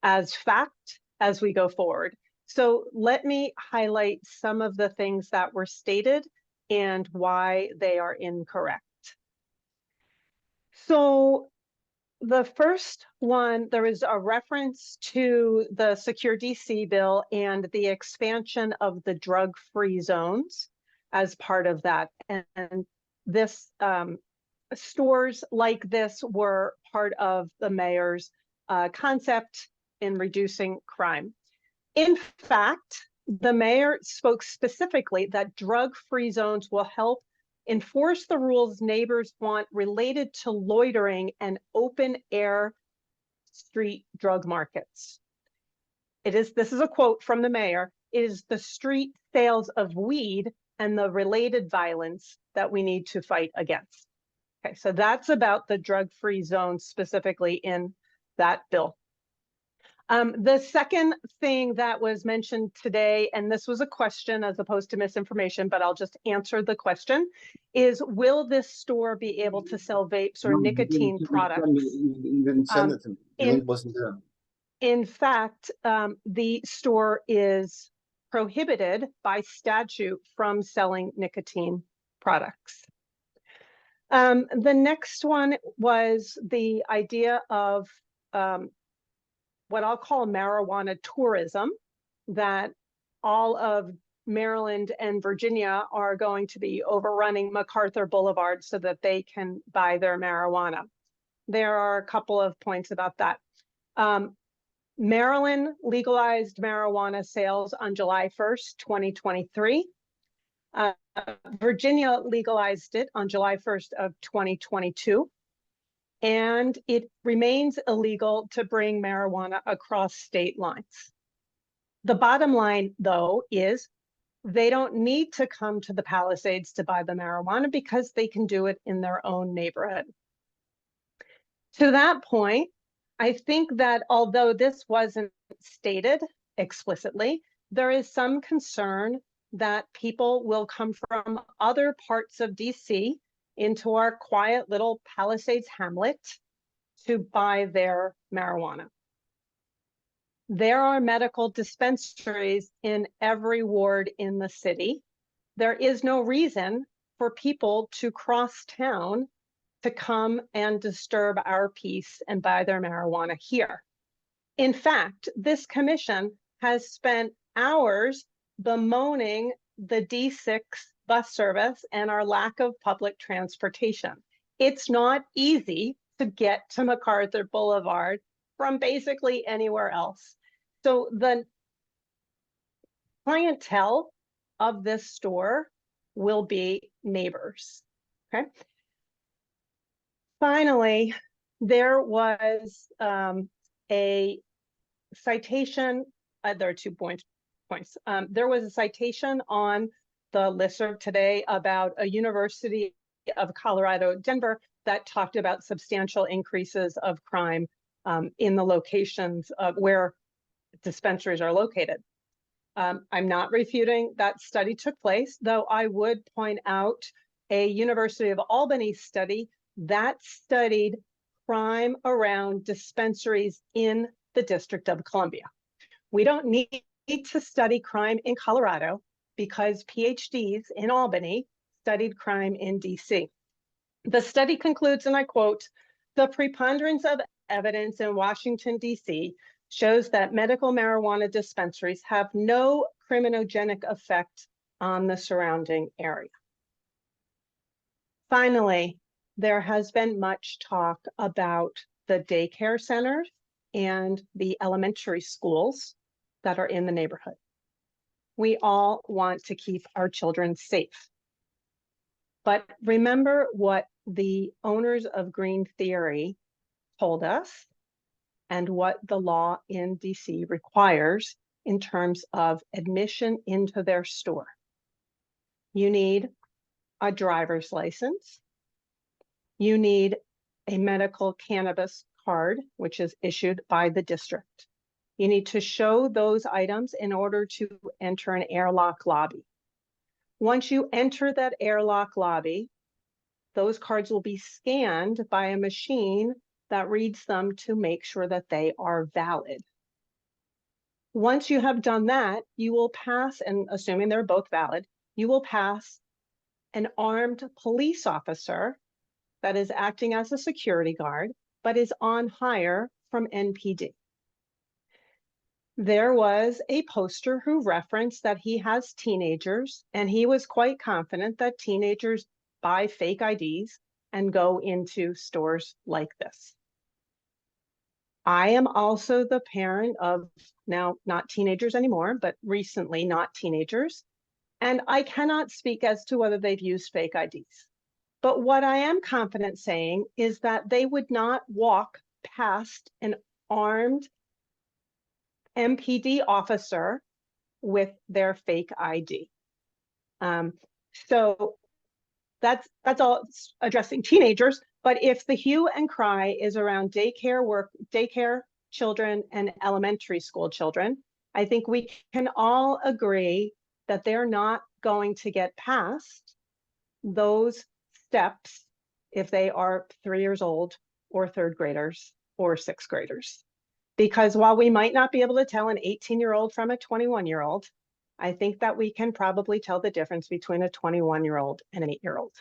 as fact as we go forward. So let me highlight some of the things that were stated and why they are incorrect. So the first one, there is a reference to the Secure DC bill and the expansion of the drug-free zones as part of that. And this stores like this were part of the mayor's concept in reducing crime. In fact, the mayor spoke specifically that drug-free zones will help enforce the rules neighbors want related to loitering and open air street drug markets. This is a quote from the mayor, "It is the street sales of weed and the related violence that we need to fight against." Okay, so that's about the drug-free zone specifically in that bill. The second thing that was mentioned today, and this was a question as opposed to misinformation, but I'll just answer the question, is will this store be able to sell vapes or nicotine products? In fact, the store is prohibited by statute from selling nicotine products. The next one was the idea of what I'll call marijuana tourism, that all of Maryland and Virginia are going to be overrunning MacArthur Boulevard so that they can buy their marijuana. There are a couple of points about that. Maryland legalized marijuana sales on July 1st, 2023. Virginia legalized it on July 1st of 2022. And it remains illegal to bring marijuana across state lines. The bottom line, though, is they don't need to come to the Palisades to buy the marijuana because they can do it in their own neighborhood. To that point, I think that although this wasn't stated explicitly, there is some concern that people will come from other parts of DC into our quiet little Palisades hamlet to buy their marijuana. There are medical dispensaries in every ward in the city. There is no reason for people to cross town to come and disturb our peace and buy their marijuana here. In fact, this commission has spent hours bemoaning the D6 bus service and our lack of public transportation. It's not easy to get to MacArthur Boulevard from basically anywhere else. So the clientele of this store will be neighbors, okay? Finally, there was a citation, there are 2 points. There was a citation on the listserv today about a University of Colorado, Denver, that talked about substantial increases of crime in the locations of where dispensaries are located. I'm not refuting that study took place, though I would point out a University of Albany study that studied crime around dispensaries in the District of Columbia. We don't need to study crime in Colorado because PhDs in Albany studied crime in DC. The study concludes, and I quote, "The preponderance of evidence in Washington, DC shows that medical marijuana dispensaries have no criminogenic effect on the surrounding area." Finally, there has been much talk about the daycare centers and the elementary schools that are in the neighborhood. We all want to keep our children safe. But remember what the owners of Green Theory told us and what the law in DC requires in terms of admission into their store. You need a driver's license. You need a medical cannabis card, which is issued by the district. You need to show those items in order to enter an airlock lobby. Once you enter that airlock lobby, those cards will be scanned by a machine that reads them to make sure that they are valid. Once you have done that, you will pass, and assuming they're both valid, you will pass an armed police officer that is acting as a security guard, but is on hire from NPD. There was a poster who referenced that he has teenagers, and he was quite confident that teenagers buy fake IDs and go into stores like this. I am also the parent of now not teenagers anymore, but recently not teenagers. And I cannot speak as to whether they've used fake IDs. But what I am confident saying is that they would not walk past an armed MPD officer with their fake ID. So that's all addressing teenagers. But if the hue and cry is around daycare children and elementary school children, I think we can all agree that they're not going to get past those steps if they are 3 years old or third graders or sixth graders. Because while we might not be able to tell an 18-year-old from a 21-year-old, I think that we can probably tell the difference between a 21-year-old and an 8-year-old.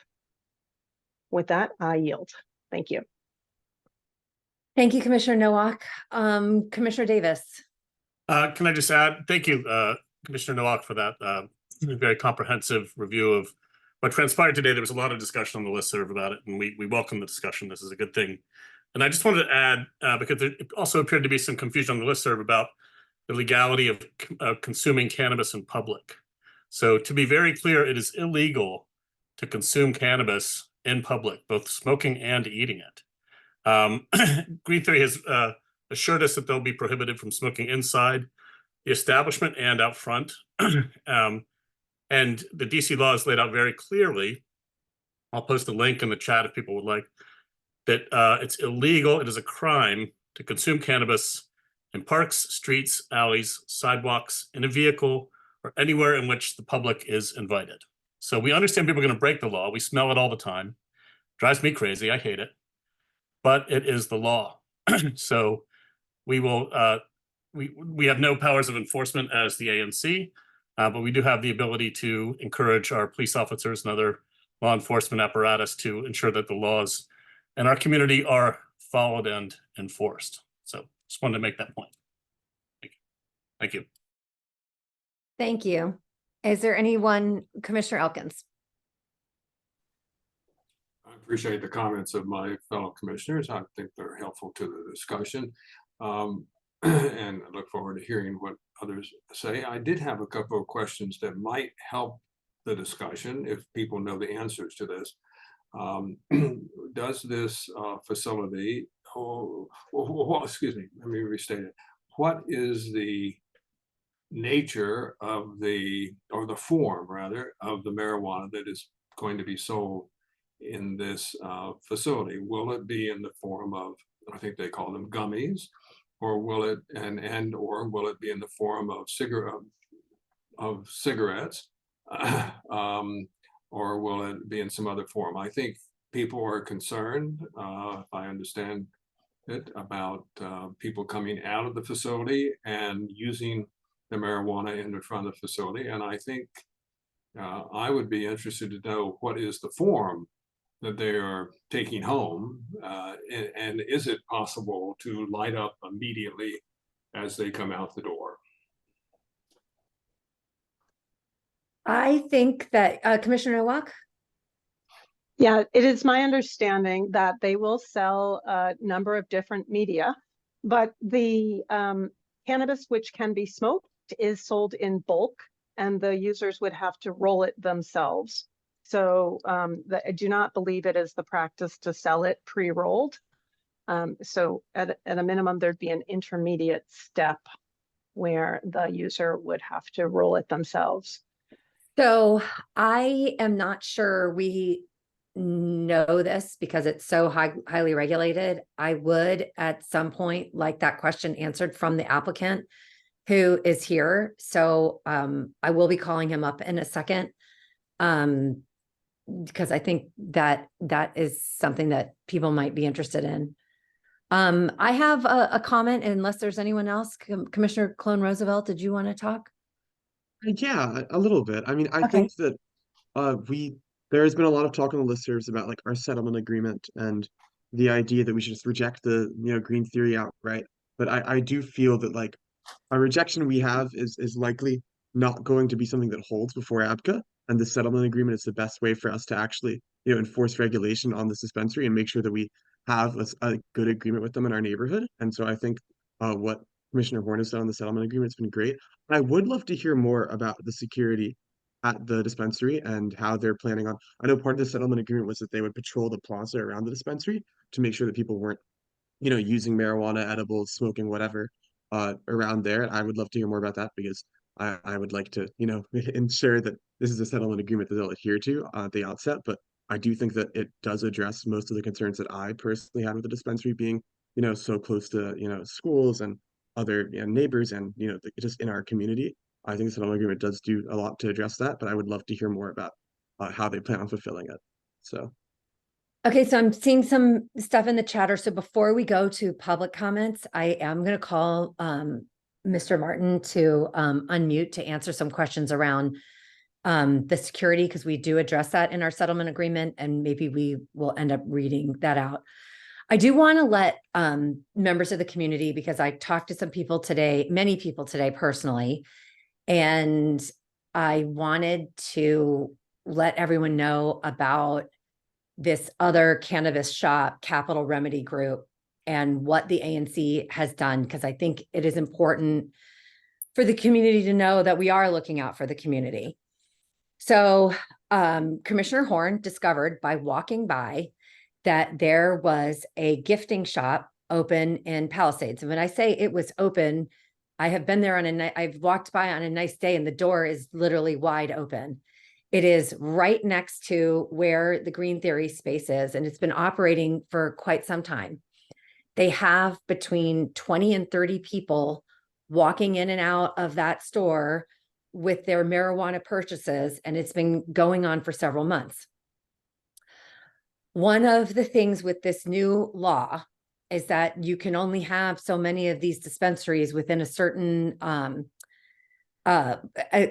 With that, I yield. Thank you. Thank you, Commissioner Nowak. Commissioner Davis. Can I just add, thank you, Commissioner Nowak, for that very comprehensive review of what transpired today. There was a lot of discussion on the listserv about it, and we welcome the discussion. This is a good thing. And I just wanted to add, because there also appeared to be some confusion on the listserv about the legality of consuming cannabis in public. So to be very clear, it is illegal to consume cannabis in public, both smoking and eating it. Green Theory has assured us that they'll be prohibited from smoking inside the establishment and out front. And the DC law is laid out very clearly. I'll post a link in the chat if people would like, that it's illegal, it is a crime to consume cannabis in parks, streets, alleys, sidewalks, in a vehicle, or anywhere in which the public is invited. So we understand people are going to break the law. We smell it all the time. Drives me crazy. I hate it. But it is the law. So we will, we have no powers of enforcement as the ANC, but we do have the ability to encourage our police officers and other law enforcement apparatus to ensure that the laws in our community are followed and enforced. So just wanted to make that point. Thank you. Thank you. Is there anyone, Commissioner Elkins? I appreciate the comments of my fellow commissioners. I think they're helpful to the discussion. And I look forward to hearing what others say. I did have a couple of questions that might help the discussion if people know the answers to this. Does this facility, excuse me, let me restate it. What is the nature of or the form rather, of the marijuana that is going to be sold in this facility? Will it be in the form of, I think they call them gummies, or will it, or will it be in the form of cigarettes? Or will it be in some other form? I think people are concerned, if I understand it, about people coming out of the facility and using the marijuana in the front of the facility. And I think I would be interested to know what is the form that they are taking home, and is it possible to light up immediately as they come out the door? I think that Commissioner Nowak? Yeah, it is my understanding that they will sell a number of different media, but the cannabis which can be smoked is sold in bulk, and the users would have to roll it themselves. So I do not believe it is the practice to sell it pre-rolled. So at a minimum, there'd be an intermediate step where the user would have to roll it themselves. So I am not sure we know this because it's so highly regulated. I would at some point like that question answered from the applicant who is here. So I will be calling him up in a second because I think that is something that people might be interested in. I have a comment unless there's anyone else. Commissioner Clone Roosevelt, did you want to talk? Yeah, a little bit. I mean, I Okay. think that there's been a lot of talk on the listservs about like our settlement agreement and the idea that we should just reject the green theory outright. But I do feel that like a rejection we have is likely not going to be something that holds before ABCA, and the settlement agreement is the best way for us to actually enforce regulation on the dispensary and make sure that we have a good agreement with them in our neighborhood. And so I think what Commissioner Horn has done on the settlement agreement has been great. I would love to hear more about the security at the dispensary and how they're planning on. I know part of the settlement agreement was that they would patrol the plaza around the dispensary to make sure that people weren't, using marijuana, edibles, smoking, whatever, around there. I would love to hear more about that because I would like to, ensure that this is a settlement agreement that they'll adhere to at the outset. But I do think that it does address most of the concerns that I personally had with the dispensary being, so close to, schools and other neighbors and, just in our community. I think the settlement agreement does do a lot to address that, but I would love to hear more about how they plan on fulfilling it. So. Okay, so I'm seeing some stuff in the chatter. So before we go to public comments, I am going to call Mr. Martin to unmute to answer some questions around the security, because we do address that in our settlement agreement, and maybe we will end up reading that out. I do want to let members of the community, because I talked to some people today, many people today personally, and I wanted to let everyone know about this other cannabis shop, Capital Remedy Group, and what the ANC has done, because I think it is important for the community to know that we are looking out for the community. So Commissioner Horn discovered by walking by that there was a gifting shop open in Palisades. And when I say it was open, I have been there I've walked by on a nice day and the door is literally wide open. It is right next to where the Green Theory space is, and it's been operating for quite some time. They have between 20 and 30 people walking in and out of that store with their marijuana purchases, and it's been going on for several months. One of the things with this new law is that you can only have so many of these dispensaries within a certain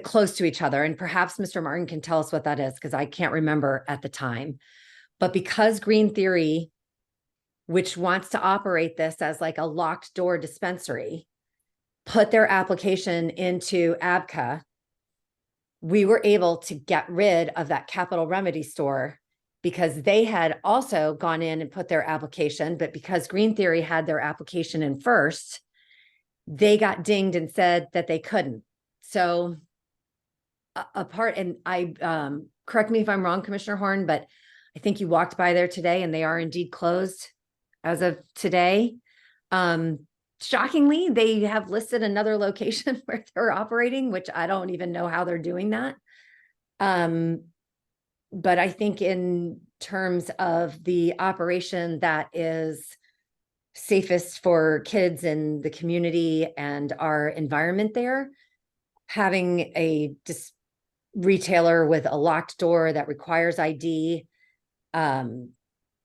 close to each other. And perhaps Mr. Martin can tell us what that is, because I can't remember at the time. But because Green Theory, which wants to operate this as like a locked door dispensary, put their application into ABCA, we were able to get rid of that Capital Remedy store because they had also gone in and put their application, but because Green Theory had their application in first, they got dinged and said that they couldn't. So and I correct me if I'm wrong, Commissioner Horn, but I think you walked by there today and they are indeed closed as of today. Shockingly, they have listed another location where they're operating, which I don't even know how they're doing that. But I think in terms of the operation that is safest for kids in the community and our environment there. Having a retailer with a locked door that requires ID,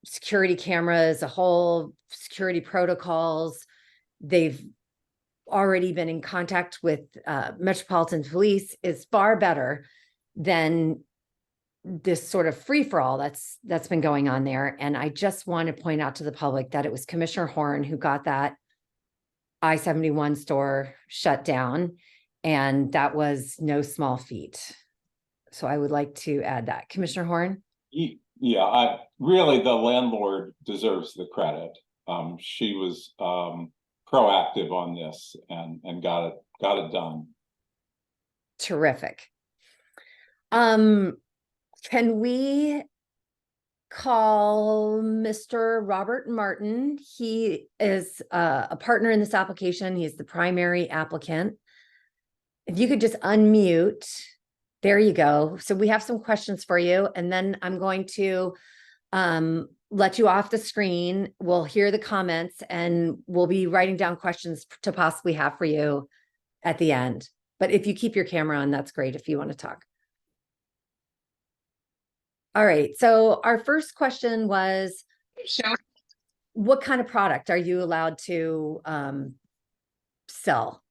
security cameras, a whole security protocols. They've already been in contact with Metropolitan Police is far better than this sort of free-for-all that's been going on there. And I just want to point out to the public that it was Commissioner Horn who got that I-71 store shut down, and that was no small feat. So I would like to add that. Commissioner Horn? Yeah, I really, the landlord deserves the credit. She was proactive on this and got it done. Terrific. Can we call Mr. Robert Martin? He is a partner in this application. He's the primary applicant. If you could just unmute. There you go. So we have some questions for you, and then I'm going to let you off the screen. We'll hear the comments, and we'll be writing down questions to possibly have for you at the end. But if you keep your camera on, that's great if you want to talk. All right. So our first question was, what kind of product are you allowed to sell?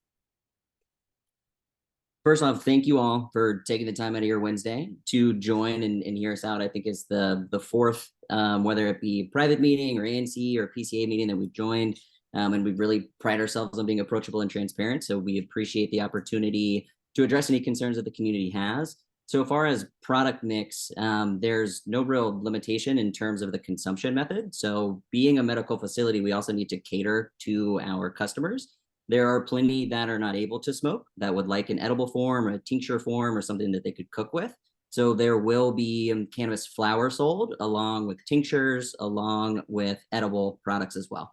First off, thank you all for taking the time out of your Wednesday to join and hear us out. I think it's the fourth, whether it be private meeting or ANC or PCA meeting that we've joined. And we really pride ourselves on being approachable and transparent. So we appreciate the opportunity to address any concerns that the community has. So far as product mix, there's no real limitation in terms of the consumption method. So being a medical facility, we also need to cater to our customers. There are plenty that are not able to smoke that would like an edible form or a tincture form or something that they could cook with. So there will be cannabis flower sold along with tinctures, along with edible products as well.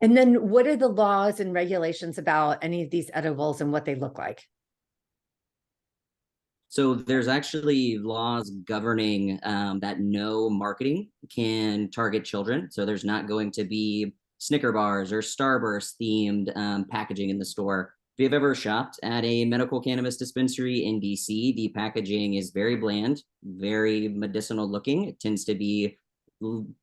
And then what are the laws and regulations about any of these edibles and what they look like? So there's actually laws governing that no marketing can target children. So there's not going to be Snicker bars or Starburst themed packaging in the store. If you've ever shopped at a medical cannabis dispensary in DC, the packaging is very bland, very medicinal looking. It tends to be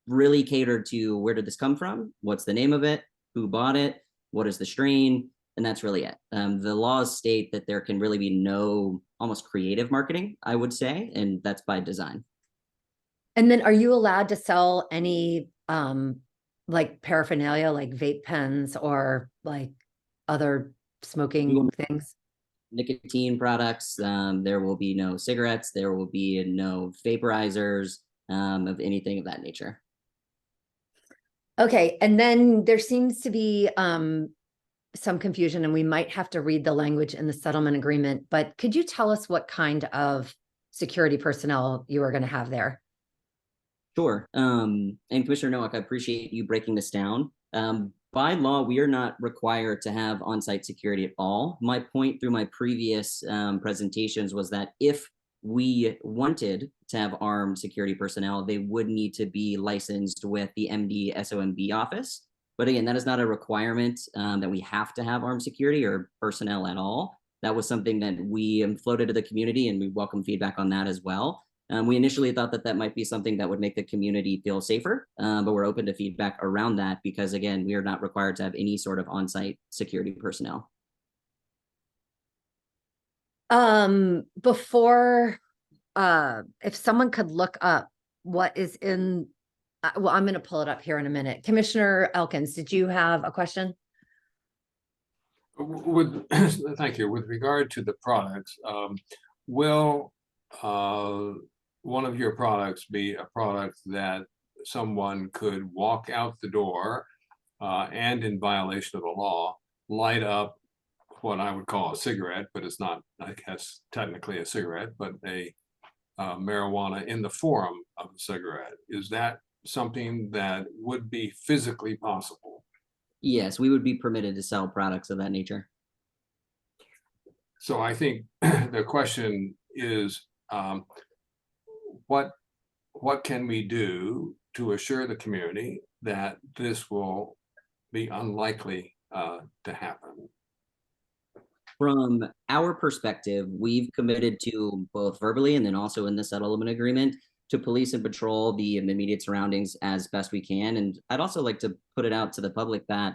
really catered to where did this come from? What's the name of it? Who bought it? What is the strain? And that's really it. The laws state that there can really be no almost creative marketing, I would say, and that's by design. And then are you allowed to sell any like paraphernalia, like vape pens or like other smoking things? Nicotine products, there will be no cigarettes, there will be no vaporizers of anything of that nature. Okay, and then there seems to be some confusion, and we might have to read the language in the settlement agreement, but could you tell us what kind of security personnel you are going to have there? Sure. And Commissioner Nowak, I appreciate you breaking this down. By law, we are not required to have on-site security at all. My point through my previous presentations was that if we wanted to have armed security personnel, they would need to be licensed with the MD SOMB office. But again, that is not a requirement that we have to have armed security or personnel at all. That was something that we floated to the community, and we welcome feedback on that as well. We initially thought that that might be something that would make the community feel safer, but we're open to feedback around that because, again, we are not required to have any sort of on-site security personnel. Before, if someone could look up what is in, well, I'm going to pull it up here in a minute. Commissioner Elkins, did you have a question? Thank you. With regard to the products, will one of your products be a product that someone could walk out the door and in violation of the law, light up what I would call a cigarette, but it's not, I guess, technically a cigarette, but a marijuana in the form of a cigarette? Is that something that would be physically possible? Yes, we would be permitted to sell products of that nature. So I think the question is, what can we do to assure the community that this will be unlikely to happen? From our perspective, we've committed to both verbally and then also in the settlement agreement to police and patrol the immediate surroundings as best we can. And I'd also like to put it out to the public that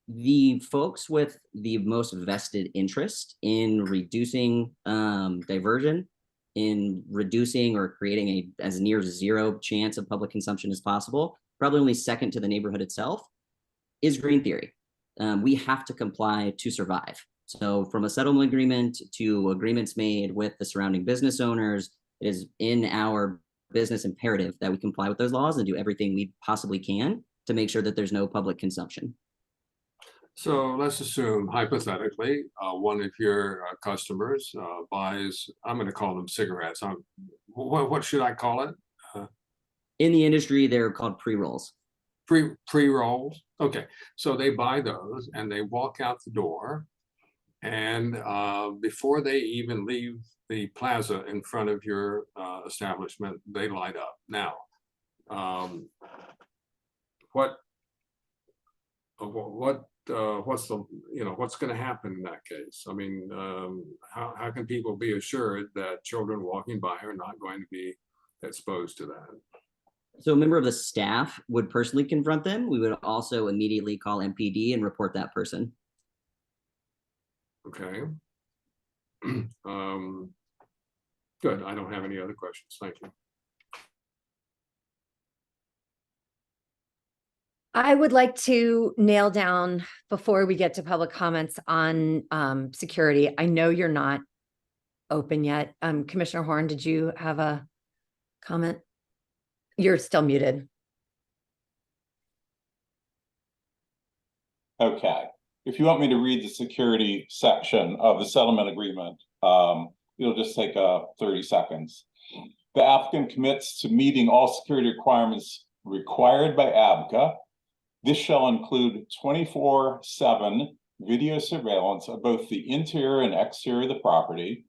the folks with the most vested interest in reducing diversion, in reducing or creating a as near zero chance of public consumption as possible, probably only second to the neighborhood itself, is green theory. We have to comply to survive. So from a settlement agreement to agreements made with the surrounding business owners, it is in our business imperative that we comply with those laws and do everything we possibly can to make sure that there's no public consumption. So let's assume hypothetically, one of your customers buys, I'm going to call them cigarettes. What should I call it? In the industry, they're called pre-rolls. Pre-rolls. Okay. So they buy those and they walk out the door. And before they even leave the plaza in front of your establishment, they light up. Now, what's the, what's going to happen in that case? I mean, how can people be assured that children walking by are not going to be exposed to that? So a member of the staff would personally confront them. We would also immediately call MPD and report that person. Okay. Good. I don't have any other questions. Thank you. I would like to nail down before we get to public comments on security. I know you're not open yet. Commissioner Horn, did you have a comment? You're still muted. Okay. If you want me to read the security section of the settlement agreement, it'll just take 30 seconds. The applicant commits to meeting all security requirements required by ABCA. This shall include 24/7 video surveillance of both the interior and exterior of the property.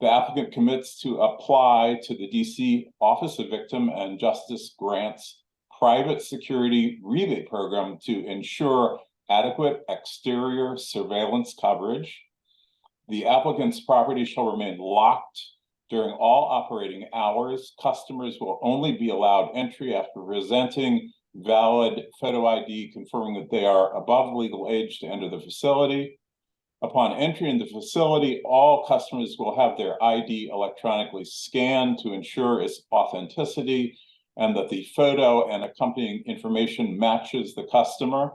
The applicant commits to apply to the DC Office of Victim and Justice Grants private security rebate program to ensure adequate exterior surveillance coverage. The applicant's property shall remain locked during all operating hours. Customers will only be allowed entry after presenting valid photo ID confirming that they are above legal age to enter the facility. Upon entry in the facility, all customers will have their ID electronically scanned to ensure its authenticity and that the photo and accompanying information matches the customer.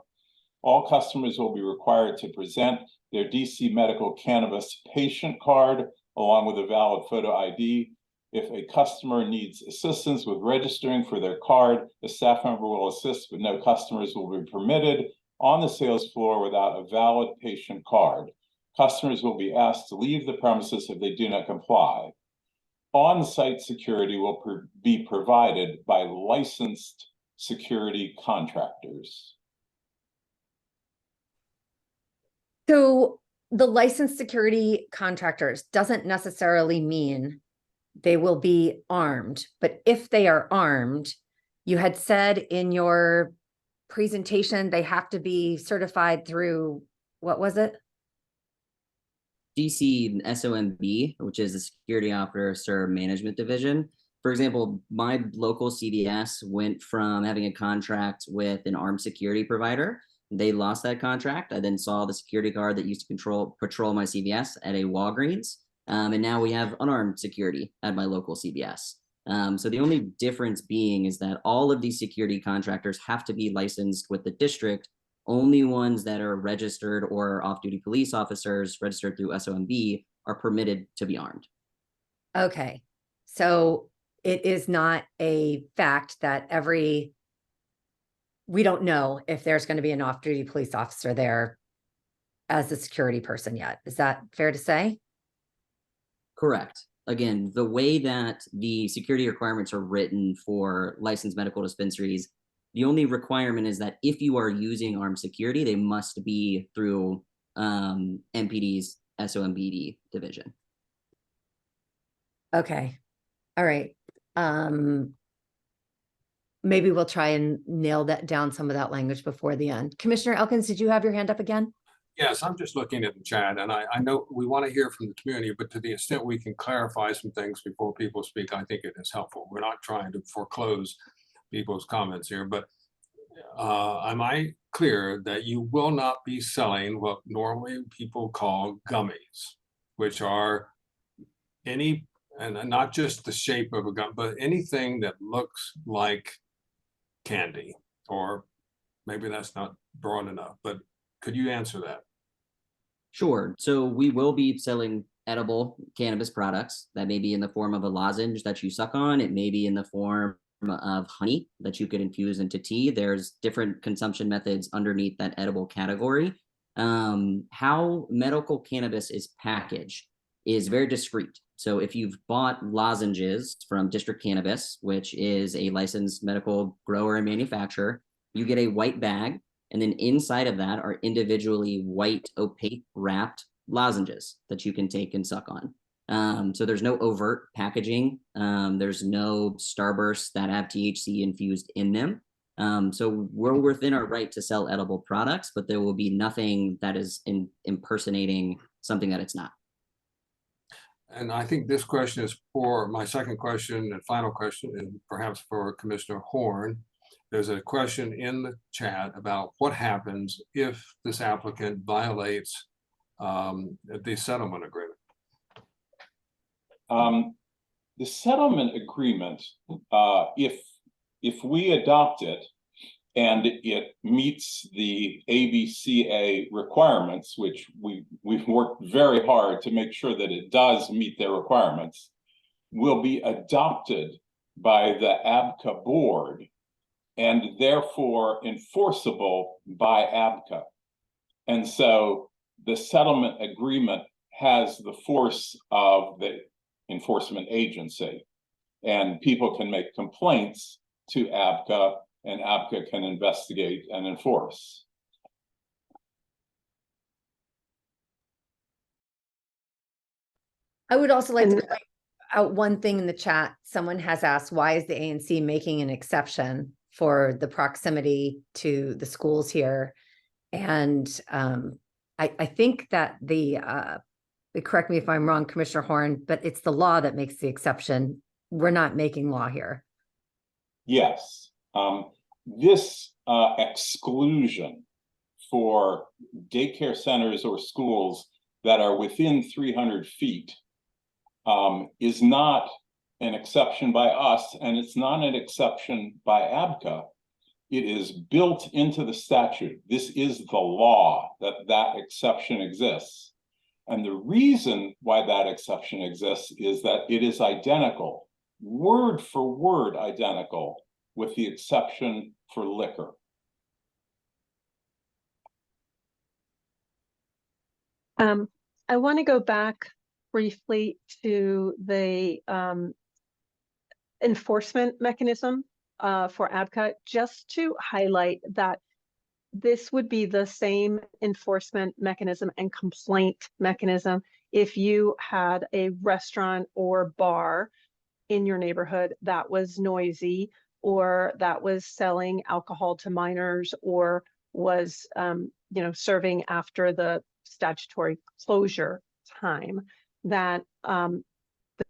All customers will be required to present their DC medical cannabis patient card along with a valid photo ID. If a customer needs assistance with registering for their card, a staff member will assist, but no customers will be permitted on the sales floor without a valid patient card. Customers will be asked to leave the premises if they do not comply. On-site security will be provided by licensed security contractors. So the licensed security contractors doesn't necessarily mean they will be armed, but if they are armed, you had said in your presentation, they have to be certified through, what was it? DC SOMB, which is the Security Officer Management Division. For example, my local CVS went from having a contract with an armed security provider. They lost that contract. I then saw the security guard that used to patrol my CVS at a Walgreens. And now we have unarmed security at my local CVS. So the only difference being is that all of these security contractors have to be licensed with the district. Only ones that are registered or off-duty police officers registered through SOMB are permitted to be armed. Okay, so it is not a fact that we don't know if there's going to be an off-duty police officer there as a security person yet. Is that fair to say? Correct. Again, the way that the security requirements are written for licensed medical dispensaries, the only requirement is that if you are using armed security, they must be through MPD's SOMBD division. Okay. All right. maybe we'll try and nail that down, some of that language before the end. Commissioner Elkins, did you have your hand up again? Yes, I'm just looking at the chat, and I know we want to hear from the community, but to the extent we can clarify some things before people speak, I think it is helpful. We're not trying to foreclose people's comments here, but am I clear that you will not be selling what normally people call gummies, which are any, and not just the shape of a gum, but anything that looks like candy, or maybe that's not broad enough, but could you answer that? Sure. So we will be selling edible cannabis products that may be in the form of a lozenge that you suck on. It may be in the form of honey that you could infuse into tea. There's different consumption methods underneath that edible category. How medical cannabis is packaged is very discreet. So if you've bought lozenges from District Cannabis, which is a licensed medical grower and manufacturer, you get a white bag, and then inside of that are individually white opaque wrapped lozenges that you can take and suck on. So there's no overt packaging. There's no Starbursts that have THC infused in them. So we're within our right to sell edible products, but there will be nothing that is impersonating something that it's not. And I think this question is for my second question and final question, and perhaps for Commissioner Horn. There's a question in the chat about what happens if this applicant violates the settlement agreement. The settlement agreement, if we adopt it and it meets the ABCA requirements, which we've worked very hard to make sure that it does meet their requirements, will be adopted by the ABCA board and therefore enforceable by ABCA. And so the settlement agreement has the force of the enforcement agency, and people can make complaints to ABCA, and ABCA can investigate and enforce. I would also like to point out one thing in the chat. Someone has asked, why is the ANC making an exception for the proximity to the schools here? And I think that correct me if I'm wrong, Commissioner Horn, but it's the law that makes the exception. We're not making law here. Yes. This exclusion for daycare centers or schools that are within 300 feet is not an exception by us, and it's not an exception by ABCA. It is built into the statute. This is the law that exception exists. And the reason why that exception exists is that it is identical, word for word identical, with the exception for liquor. I want to go back briefly to the enforcement mechanism for ABCA, just to highlight that this would be the same enforcement mechanism and complaint mechanism if you had a restaurant or bar in your neighborhood that was noisy, or that was selling alcohol to minors, or was serving after the statutory closure time, that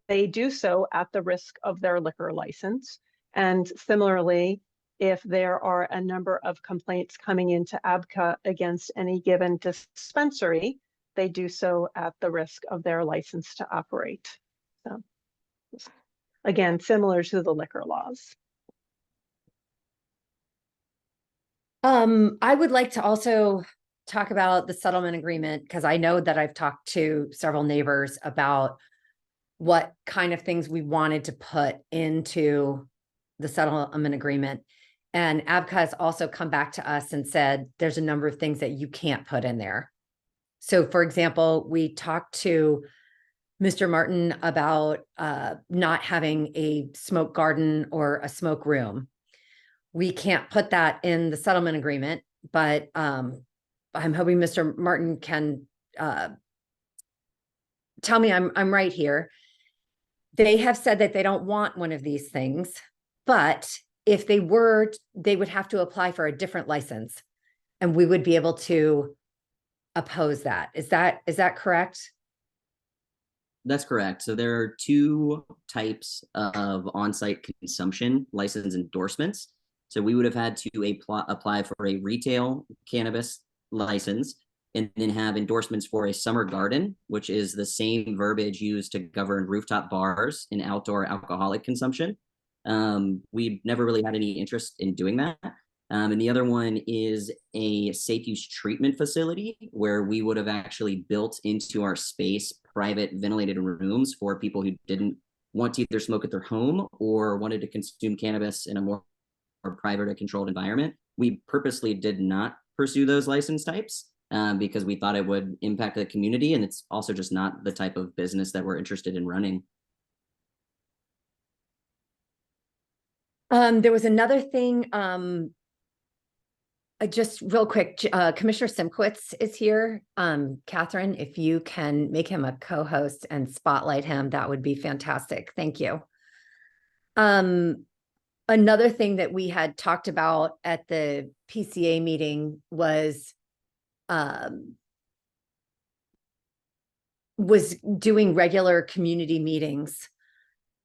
they do so at the risk of their liquor license. And similarly, if there are a number of complaints coming into ABCA against any given dispensary, they do so at the risk of their license to operate. So again, similar to the liquor laws. I would like to also talk about the settlement agreement, because I know that I've talked to several neighbors about what kind of things we wanted to put into the settlement agreement. And ABCA has also come back to us and said, there's a number of things that you can't put in there. So for example, we talked to Mr. Martin about not having a smoke garden or a smoke room. We can't put that in the settlement agreement, but I'm hoping Mr. Martin can tell me I'm right here. They have said that they don't want one of these things, but if they were, they would have to apply for a different license, and we would be able to oppose that. Is that correct? That's correct. So there are two types of on-site consumption license endorsements. So we would have had to apply for a retail cannabis license and then have endorsements for a summer garden, which is the same verbiage used to govern rooftop bars and outdoor alcoholic consumption. We've never really had any interest in doing that. And the other one is a safe use treatment facility where we would have actually built into our space private ventilated rooms for people who didn't want to either smoke at their home or wanted to consume cannabis in a more private or controlled environment. We purposely did not pursue those license types because we thought it would impact the community, and it's also just not the type of business that we're interested in running. There was another thing, just real quick, Commissioner Simkowitz is here. Catherine, if you can make him a co-host and spotlight him, that would be fantastic. Thank you. Another thing that we had talked about at the PCA meeting was doing regular community meetings.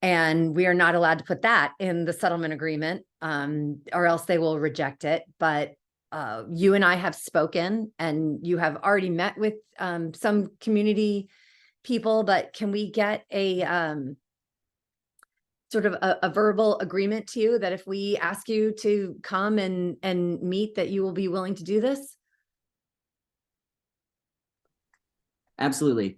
And we are not allowed to put that in the settlement agreement, or else they will reject it. But you and I have spoken, and you have already met with some community people, but can we get a sort of a verbal agreement to you that if we ask you to come and meet, that you will be willing to do this? Absolutely.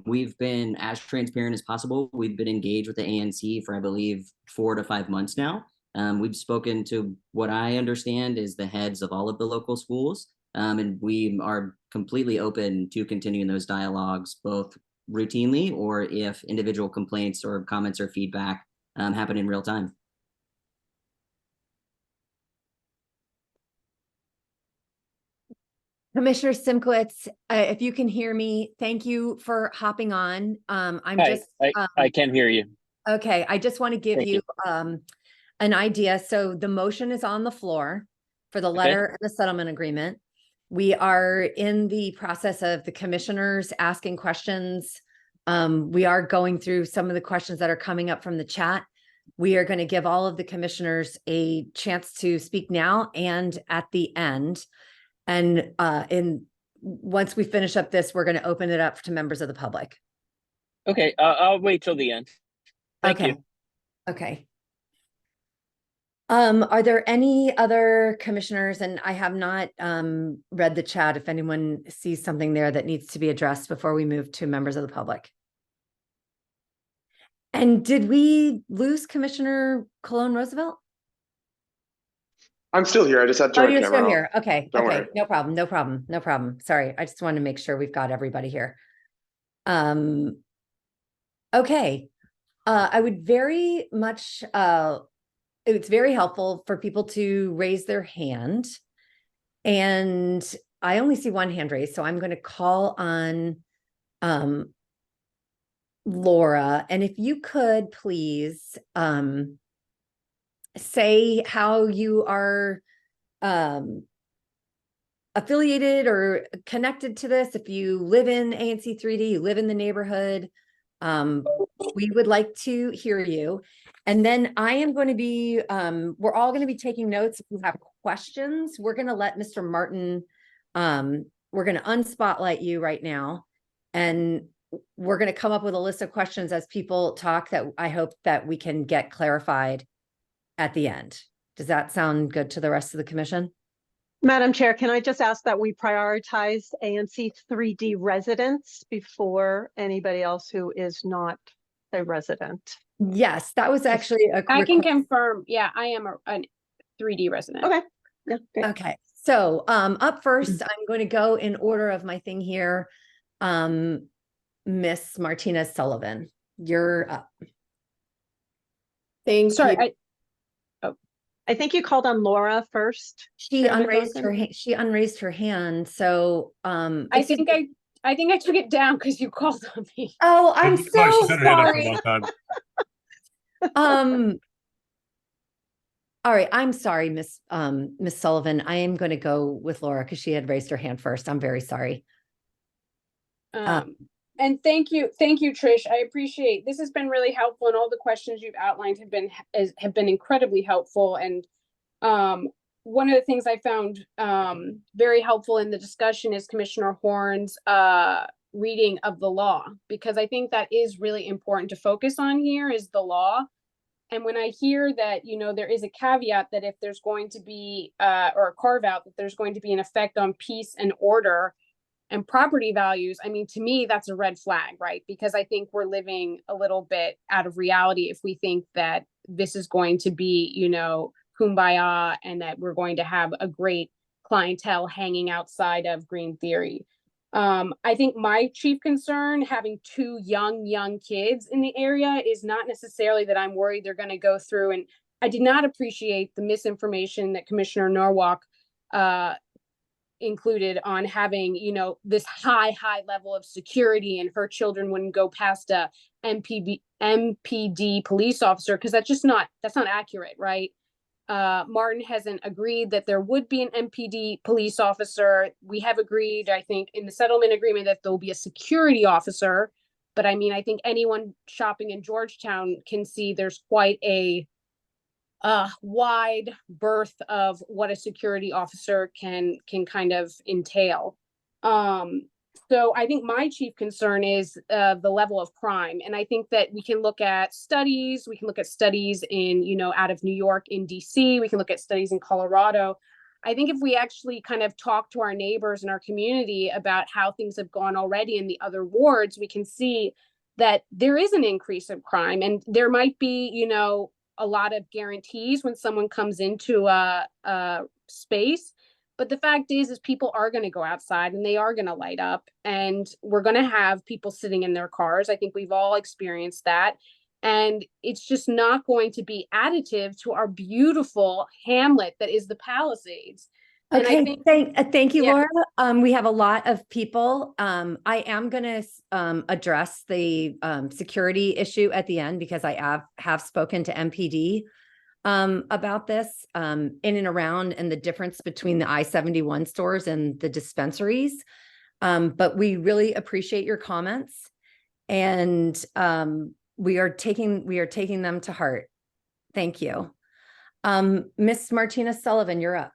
We've been as transparent as possible. We've been engaged with the ANC for, I believe, 4 to 5 months now. We've spoken to what I understand is the heads of all of the local schools, and we are completely open to continuing those dialogues, both routinely or if individual complaints or comments or feedback happen in real time. Commissioner Simkowitz, if you can hear me, thank you for hopping on. I can hear you. Okay, I just want to give Thank you an idea. So the motion is on the floor for the letter and the settlement agreement. We are in the process of the commissioners asking questions. We are going through some of the questions that are coming up from the chat. We are going to give all of the commissioners a chance to speak now and at the end. And once we finish up this, we're going to open it up to members of the public. Okay, I'll wait till the end. Thank you. Okay. Are there any other commissioners? And I have not read the chat. If anyone sees something there that needs to be addressed before we move to members of the public. And did we lose Commissioner Cologne Roosevelt? I'm still here. I just had to turn you're camera still off. here. Okay. Don't Okay. worry. No problem. No problem. No problem. Sorry. I just wanted to make sure we've got everybody here. Okay. I would very much, it's very helpful for people to raise their hand. And I only see one hand raised, so I'm going to call on Laura. And if you could please say how you are affiliated or connected to this. If you live in ANC 3D, you live in the neighborhood, we would like to hear you. And then I am going to be, we're all going to be taking notes. If you have questions, we're going to let Mr. Martin, we're going to unspotlight you right now. And we're going to come up with a list of questions as people talk that I hope that we can get clarified at the end. Does that sound good to the rest of the commission? Madam Chair, can I just ask that we prioritize ANC 3D residents before anybody else who is not a resident? Yes, that was actually a I can confirm. Yeah, I am a 3D resident. Okay. Yeah, great. Okay. So up first, I'm going to go in order of my thing here. Miss Martinez Sullivan, you're up. Thank Sorry, you. I think you called on Laura first. She unraised her hand. She unraised her hand. So I think I took it down because you called on me. Oh, I'm so She's had her hand up for a sorry. long time. All right, I'm sorry, Miss Sullivan. I am going to go with Laura because she had raised her hand first. I'm very sorry. And thank you, Trish. I appreciate this has been really helpful, and all the questions you've outlined have been incredibly helpful. And one of the things I found very helpful in the discussion is Commissioner Horn's reading of the law, because I think that is really important to focus on here is the law. And when I hear that, you know, there is a caveat that if there's going to be or a carve out that there's going to be an effect on peace and order and property values, I mean, to me, that's a red flag, right? Because I think we're living a little bit out of reality if we think that this is going to be, you know, kumbaya and that we're going to have a great clientele hanging outside of Green Theory. I think my chief concern, having two young kids in the area, is not necessarily that I'm worried they're going to go through. And I did not appreciate the misinformation that Commissioner Norwalk included on having, you know, this high level of security and her children wouldn't go past a MPD police officer, because that's not accurate, right? Martin hasn't agreed that there would be an MPD police officer. We have agreed, I think, in the settlement agreement that there will be a security officer. But I mean, I think anyone shopping in Georgetown can see there's quite a wide berth of what a security officer can kind of entail. So I think my chief concern is the level of crime. And I think that we can look at studies. We can look at studies in, you know, out of New York, in DC. We can look at studies in Colorado. I think if we actually kind of talk to our neighbors and our community about how things have gone already in the other wards, we can see that there is an increase of crime. And there might be, you know, a lot of guarantees when someone comes into a space. But the fact is people are going to go outside and they are going to light up, and we're going to have people sitting in their cars. I think we've all experienced that. And it's just not going to be additive to our beautiful hamlet that is the Palisades. And I Okay, think, thank you, yeah. Laura. We have a lot of people. I am going to address the security issue at the end because I have spoken to MPD about this in and around and the difference between the I-71 stores and the dispensaries. But we really appreciate your comments, and we are taking them to heart. Thank you. Miss Martina Sullivan, you're up.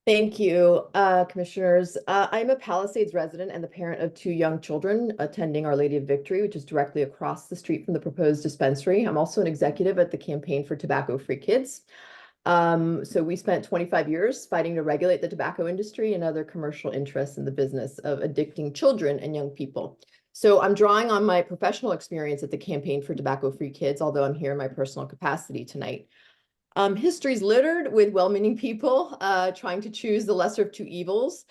Thank you, commissioners. I'm a Palisades resident and the parent of two young children attending Our Lady of Victory, which is directly across the street from the proposed dispensary. I'm also an executive at the Campaign for Tobacco-Free Kids. So we spent 25 years fighting to regulate the tobacco industry and other commercial interests in the business of addicting children and young people. So I'm drawing on my professional experience at the Campaign for Tobacco-Free Kids, although I'm here in my personal capacity tonight. History's littered with well-meaning people trying to choose the lesser of two evils,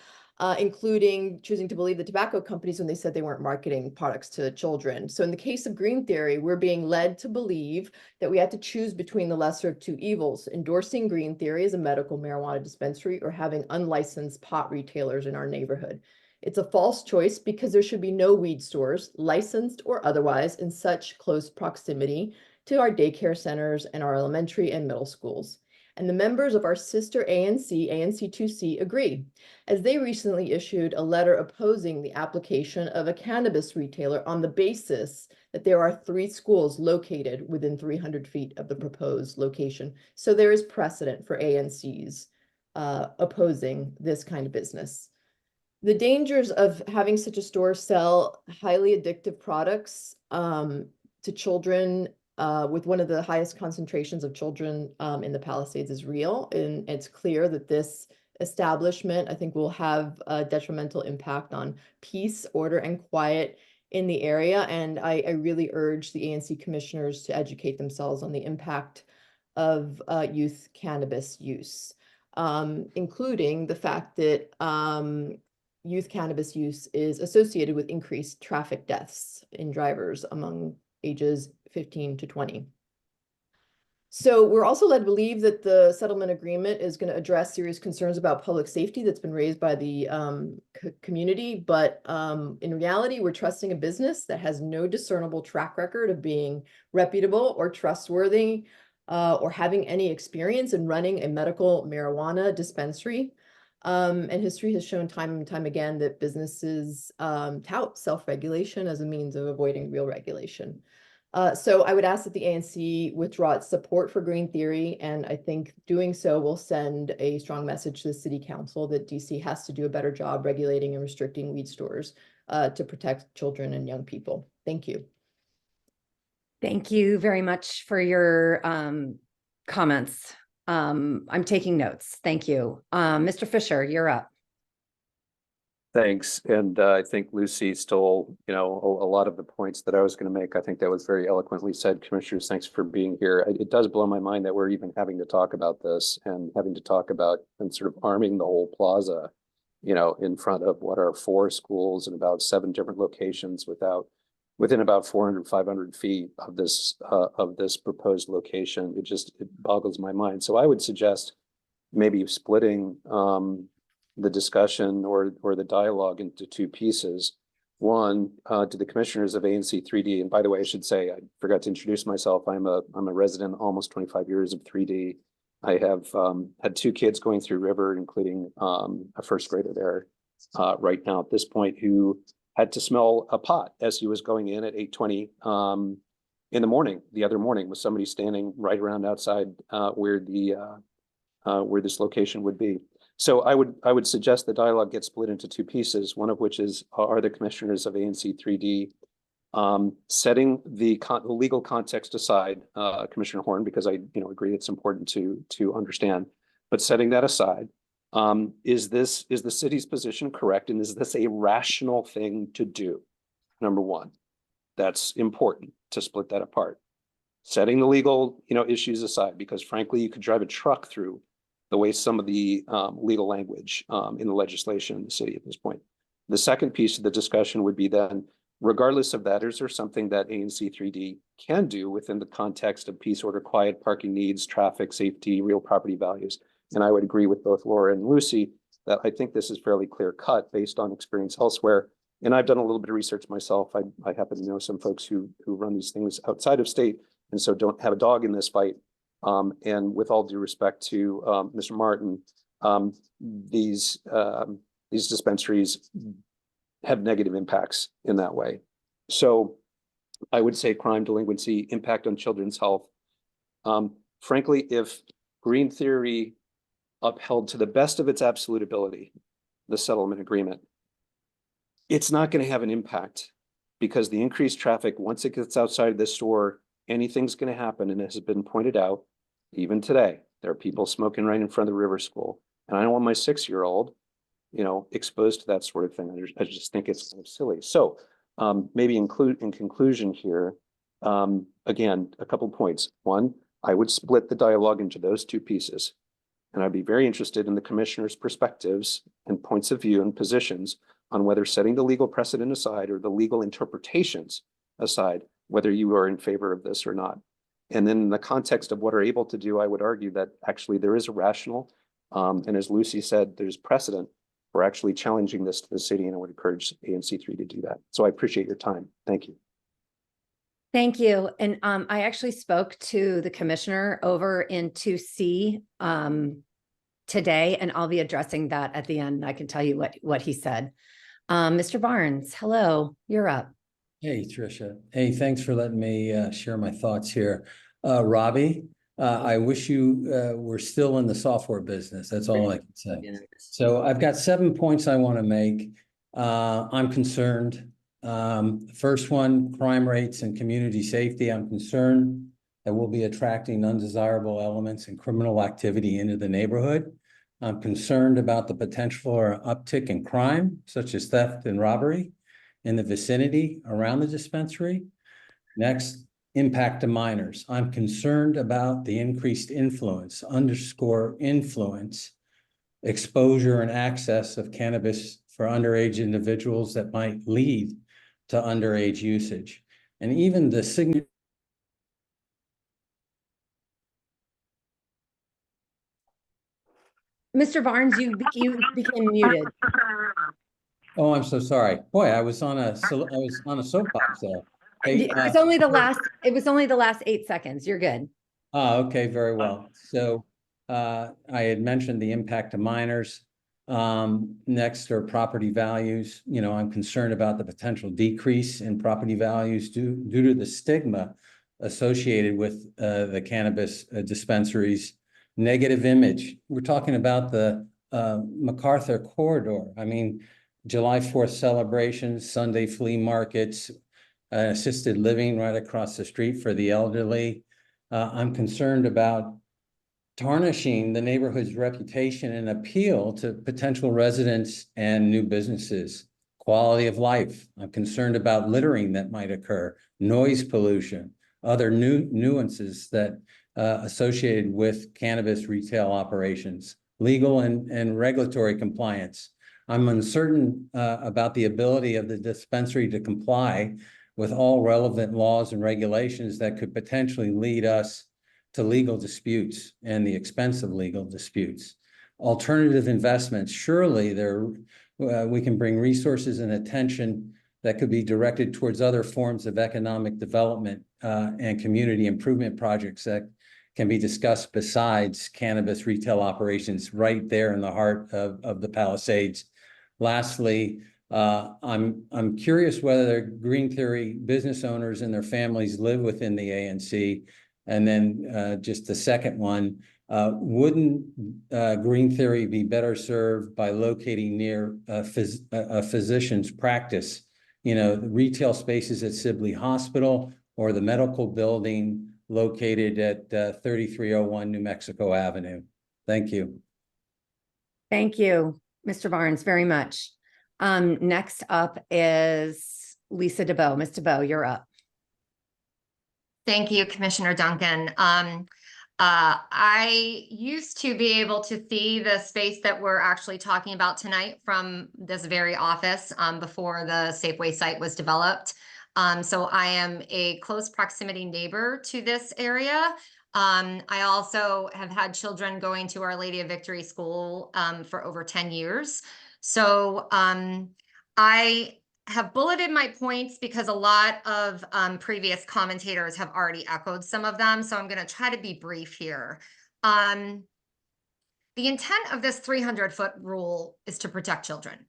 including choosing to believe the tobacco companies when they said they weren't marketing products to children. So in the case of Green Theory, we're being led to believe that we had to choose between the lesser of two evils, endorsing Green Theory as a medical marijuana dispensary or having unlicensed pot retailers in our neighborhood. It's a false choice because there should be no weed stores, licensed or otherwise, in such close proximity to our daycare centers and our elementary and middle schools. And the members of our sister ANC, ANC2C, agree, as they recently issued a letter opposing the application of a cannabis retailer on the basis that there are 3 schools located within 300 feet of the proposed location. So there is precedent for ANCs opposing this kind of business. The dangers of having such a store sell highly addictive products to children with one of the highest concentrations of children in the Palisades is real. And it's clear that this establishment, I think, will have a detrimental impact on peace, order, and quiet in the area. And I really urge the ANC commissioners to educate themselves on the impact of youth cannabis use, including the fact that youth cannabis use is associated with increased traffic deaths in drivers among ages 15 to 20. So we're also led to believe that the settlement agreement is going to address serious concerns about public safety that's been raised by the community. But in reality, we're trusting a business that has no discernible track record of being reputable or trustworthy or having any experience in running a medical marijuana dispensary. And history has shown time and time again that businesses tout self-regulation as a means of avoiding real regulation. So I would ask that the ANC withdraw its support for green theory, and I think doing so will send a strong message to the city council that DC has to do a better job regulating and restricting weed stores to protect children and young people. Thank you. Thank you very much for your comments. I'm taking notes. Thank you. Mr. Fisher, you're up. Thanks. And I think Lucy stole, a lot of the points that I was going to make. I think that was very eloquently said. Commissioners, thanks for being here. It does blow my mind that we're even having to talk about this and having to talk about and sort of arming the whole plaza, in front of what are 4 schools and about 7 different locations within about 400, 500 feet of this proposed location. It boggles my mind. So I would suggest maybe splitting the discussion or the dialogue into 2 pieces. One, to the commissioners of ANC 3D, and by the way, I should say, I forgot to introduce myself. I'm a resident, almost 25 years of 3D. I have had 2 kids going through River, including a first grader there right now at this point, who had to smell a pot as he was going in at 8:20 in the morning, the other morning, with somebody standing right around outside where this location would be. So I would suggest the dialogue gets split into 2 pieces, one of which is, are the commissioners of ANC 3D setting the legal context aside, Commissioner Horn, because I agree it's important to understand, but setting that aside, is the city's position correct, and is this a rational thing to do? Number one, that's important to split that apart. Setting the legal issues aside, because frankly, you could drive a truck through the way some of the legal language in the legislation in the city at this point. The second piece of the discussion would be then, regardless of that, is there something that ANC 3D can do within the context of peace, order, quiet, parking needs, traffic, safety, real property values? And I would agree with both Laura and Lucy that I think this is fairly clear cut based on experience elsewhere. And I've done a little bit of research myself. I happen to know some folks who run these things outside of state, and so don't have a dog in this fight. And with all due respect to Mr. Martin, these dispensaries have negative impacts in that way. So I would say crime, delinquency, impact on children's health. Frankly, if green theory upheld to the best of its absolute ability the settlement agreement, it's not going to have an impact, because the increased traffic, once it gets outside of this store, anything's going to happen. And as has been pointed out, even today, there are people smoking right in front of the River School. And I don't want my 6-year-old, exposed to that sort of thing. I just think it's kind of silly. So maybe in conclusion here, again, a couple points. One, I would split the dialogue into those 2 pieces. And I'd be very interested in the commissioner's perspectives and points of view and positions on whether, setting the legal precedent aside or the legal interpretations aside, whether you are in favor of this or not. And then in the context of what are able to do, I would argue that actually there is a rational, and as Lucy said, there's precedent for actually challenging this to the city, and I would encourage ANC 3 to do that. So I appreciate your time. Thank you. Thank you. And I actually spoke to the commissioner over in 2C today, and I'll be addressing that at the end. I can tell you what he said. Mr. Barnes, hello, you're up. Hey, Tricia. Hey, thanks for letting me share my thoughts here. Robbie, I wish you were still in the software business. That's all I can say. So I've got 7 points I want to make. I'm concerned. First one, crime rates and community safety. I'm concerned that we'll be attracting undesirable elements and criminal activity into the neighborhood. I'm concerned about the potential for an uptick in crime, such as theft and robbery in the vicinity around the dispensary. Next, impact to minors. I'm concerned about the increased influence, influence, exposure and access of cannabis for underage individuals that might lead to underage usage. And even the Mr. Barnes, you became muted. Oh, I'm so sorry. Boy, I was on a soapbox there. Hey, It was only the last 8 seconds. You're good. Okay, very well. So I had mentioned the impact to minors. Next are property values. You know, I'm concerned about the potential decrease in property values due to the stigma associated with the cannabis dispensaries. Negative image. We're talking about the MacArthur corridor. I mean, July 4th celebrations, Sunday flea markets, assisted living right across the street for the elderly. I'm concerned about tarnishing the neighborhood's reputation and appeal to potential residents and new businesses. Quality of life. I'm concerned about littering that might occur, noise pollution, other nuances that associated with cannabis retail operations, legal and regulatory compliance. I'm uncertain about the ability of the dispensary to comply with all relevant laws and regulations that could potentially lead us to legal disputes and the expense of legal disputes. Alternative investments, surely we can bring resources and attention that could be directed towards other forms of economic development and community improvement projects that can be discussed besides cannabis retail operations right there in the heart of the Palisades. Lastly, I'm curious whether green theory business owners and their families live within the ANC. And then just the second one, wouldn't green theory be better served by locating near a physician's practice? You know, the retail spaces at Sibley Hospital or the medical building located at 3301 New Mexico Avenue. Thank you. Thank you, Mr. Barnes, very much. Next up is Lisa DeBow. Ms. DeBow, you're up. Thank you, Commissioner Duncan. I used to be able to see the space that we're actually talking about tonight from this very office before the Safeway site was developed. So I am a close proximity neighbor to this area. I also have had children going to Our Lady of Victory School for over 10 years. So I have bulleted my points because a lot of previous commentators have already echoed some of them. So I'm going to try to be brief here. The intent of this 300-foot rule is to protect children.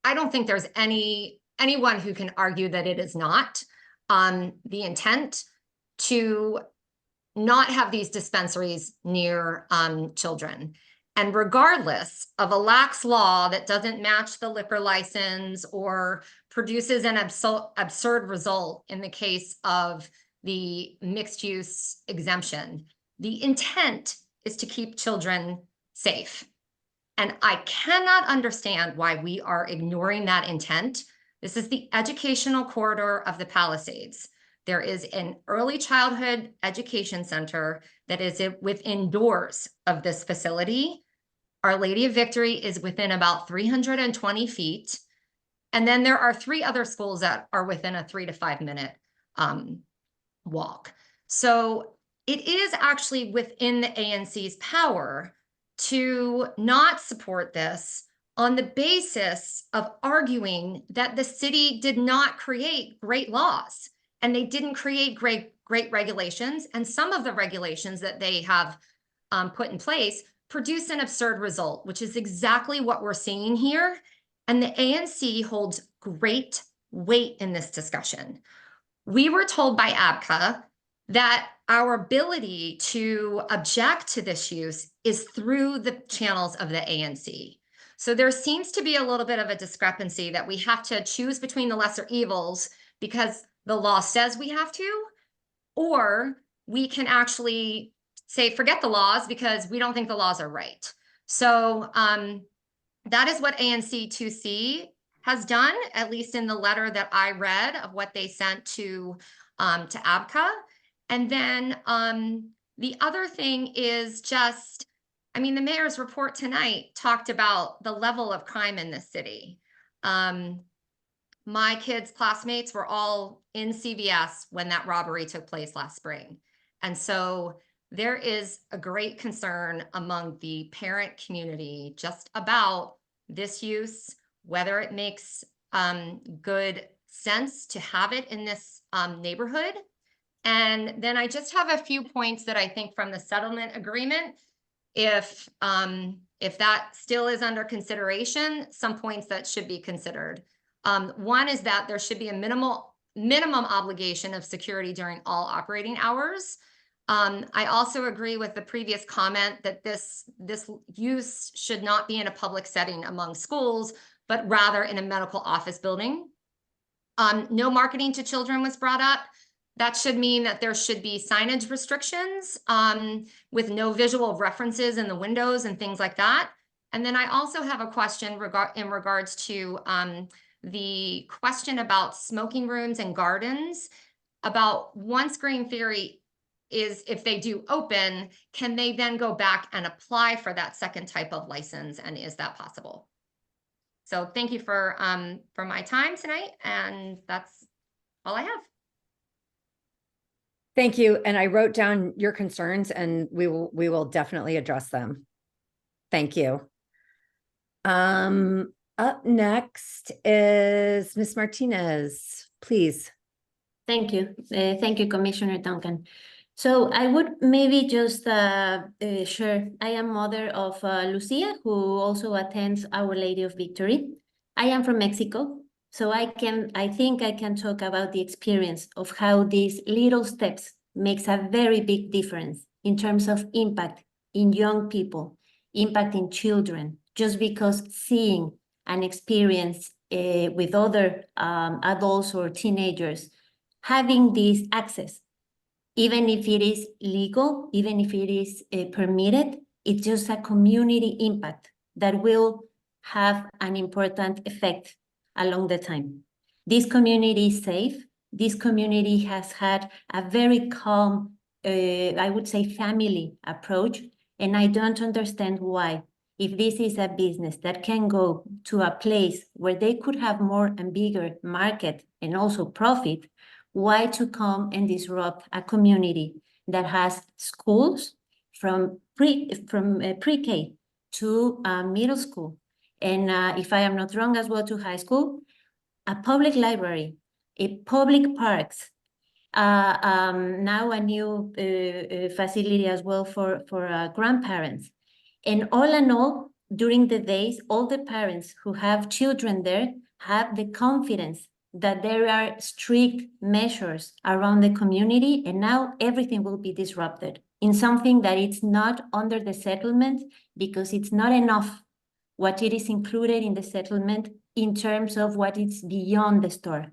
I don't think there's anyone who can argue that it is not. The intent to not have these dispensaries near children. And regardless of a lax law that doesn't match the liquor license or produces an absurd result in the case of the mixed use exemption, the intent is to keep children safe. And I cannot understand why we are ignoring that intent. This is the educational corridor of the Palisades. There is an early childhood education center that is within doors of this facility. Our Lady of Victory is within about 320 feet. And then there are 3 other schools that are within a 3 to 5 minute walk. So it is actually within the ANC's power to not support this on the basis of arguing that the city did not create great laws and they didn't create great regulations. And some of the regulations that they have put in place produce an absurd result, which is exactly what we're seeing here. And the ANC holds great weight in this discussion. We were told by ABCA that our ability to object to this use is through the channels of the ANC. So there seems to be a little bit of a discrepancy that we have to choose between the lesser evils because the law says we have to, or we can actually say, forget the laws because we don't think the laws are right. So that is what ANC 2C has done, at least in the letter that I read of what they sent to ABCA. And then the other thing is just, I mean, the mayor's report tonight talked about the level of crime in this city. My kids' classmates were all in CVS when that robbery took place last spring. And so there is a great concern among the parent community just about this use, whether it makes good sense to have it in this neighborhood. And then I just have a few points that I think from the settlement agreement, if that still is under consideration, some points that should be considered. One is that there should be a minimum obligation of security during all operating hours. I also agree with the previous comment that this use should not be in a public setting among schools, but rather in a medical office building. No marketing to children was brought up. That should mean that there should be signage restrictions with no visual references in the windows and things like that. And then I also have a question in regards to the question about smoking rooms and gardens. About once Green Theory is, if they do open, can they then go back and apply for that second type of license? And is that possible? So thank you for my time tonight. And that's all I have. Thank you. And I wrote down your concerns and we will definitely address them. Thank you. Up next is Ms. Martinez, please. Thank you. Thank you, Commissioner Duncan. So I would maybe just share, I am mother of Lucia, who also attends Our Lady of Victory. I am from Mexico. So I think I can talk about the experience of how these little steps makes a very big difference in terms of impact in young people, impact in children, just because seeing an experience with other adults or teenagers, having this access, even if it is legal, even if it is permitted, it's just a community impact that will have an important effect along the time. This community is safe. This community has had a very calm, I would say, family approach. And I don't understand why, if this is a business that can go to a place where they could have more and bigger market and also profit, why to come and disrupt a community that has schools from pre-K to middle school, and if I am not wrong as well, to high school, a public library, a public parks, now a new facility as well for grandparents. And all in all, during the days, all the parents who have children there have the confidence that there are strict measures around the community, and now everything will be disrupted in something that it's not under the settlement, because it's not enough what it is included in the settlement in terms of what is beyond the store.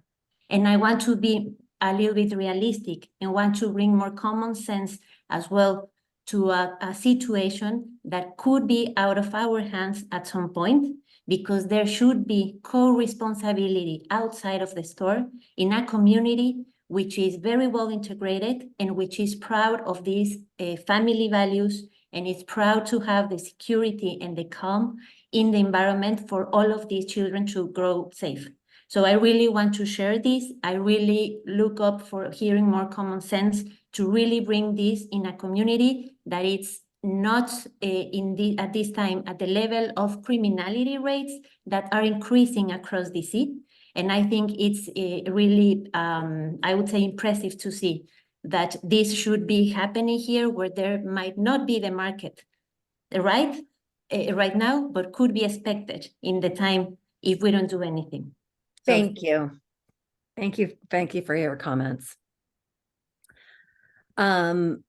And I want to be a little bit realistic and want to bring more common sense as well to a situation that could be out of our hands at some point, because there should be co-responsibility outside of the store in a community which is very well integrated and which is proud of these family values, and is proud to have the security and the calm in the environment for all of these children to grow safe. So I really want to share this. I really look up for hearing more common sense to really bring this in a community that it's not at this time at the level of criminality rates that are increasing across DC. And I think it's really, I would say, impressive to see that this should be happening here, where there might not be the market right now, but could be expected in the time if we don't do anything. So, Thank you. Thank you. Thank you for your comments. Up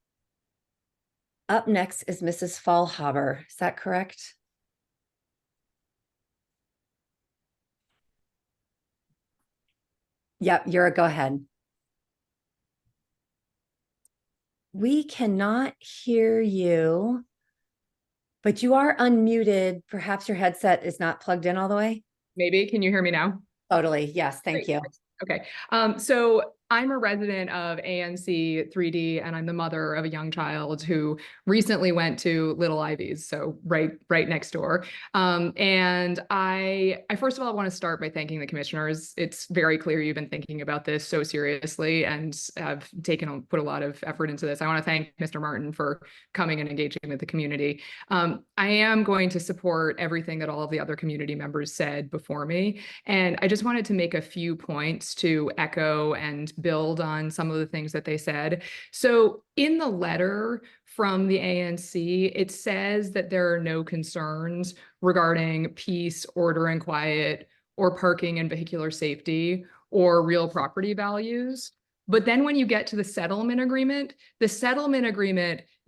next is Mrs. Fallhaber. Is that correct? Yep, go ahead. We cannot hear you, but you are unmuted. Perhaps your headset is not plugged in all the way. Maybe. Can you hear me now? Totally. Yes. Thank you. Okay. So I'm a resident of ANC 3D, and I'm the mother of a young child who recently went to Little Ivy's, so right next door. And I first of all want to start by thanking the commissioners. It's very clear you've been thinking about this so seriously and have put a lot of effort into this. I want to thank Mr. Martin for coming and engaging with the community. I am going to support everything that all of the other community members said before me, and I just wanted to make a few points to echo and build on some of the things that they said. So in the letter from the ANC, it says that there are no concerns regarding peace, order, and quiet, or parking and vehicular safety, or real property values. But then when you get to the settlement agreement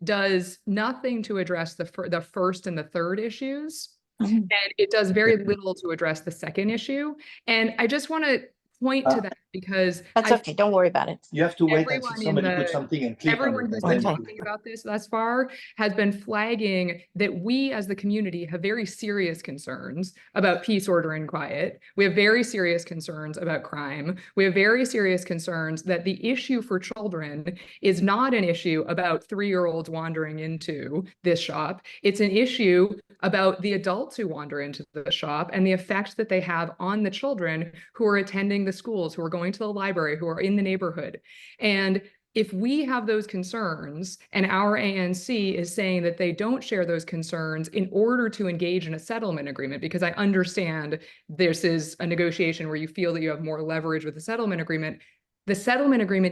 does nothing to address the first and the third issues. And it does very little to address the second issue. And I just want to point to that because That's okay. Don't worry about it. You have to wait until everyone in somebody the- puts something and click on everyone it. who's and been then- talking about this thus far has been flagging that we as the community have very serious concerns about peace, order, and quiet. We have very serious concerns about crime. We have very serious concerns that the issue for children is not an issue about 3-year-olds wandering into this shop. It's an issue about the adults who wander into the shop and the effect that they have on the children who are attending the schools, who are going to the library, who are in the neighborhood. And if we have those concerns and our ANC is saying that they don't share those concerns in order to engage in a settlement agreement, because I understand this is a negotiation where you feel that you have more leverage with the settlement agreement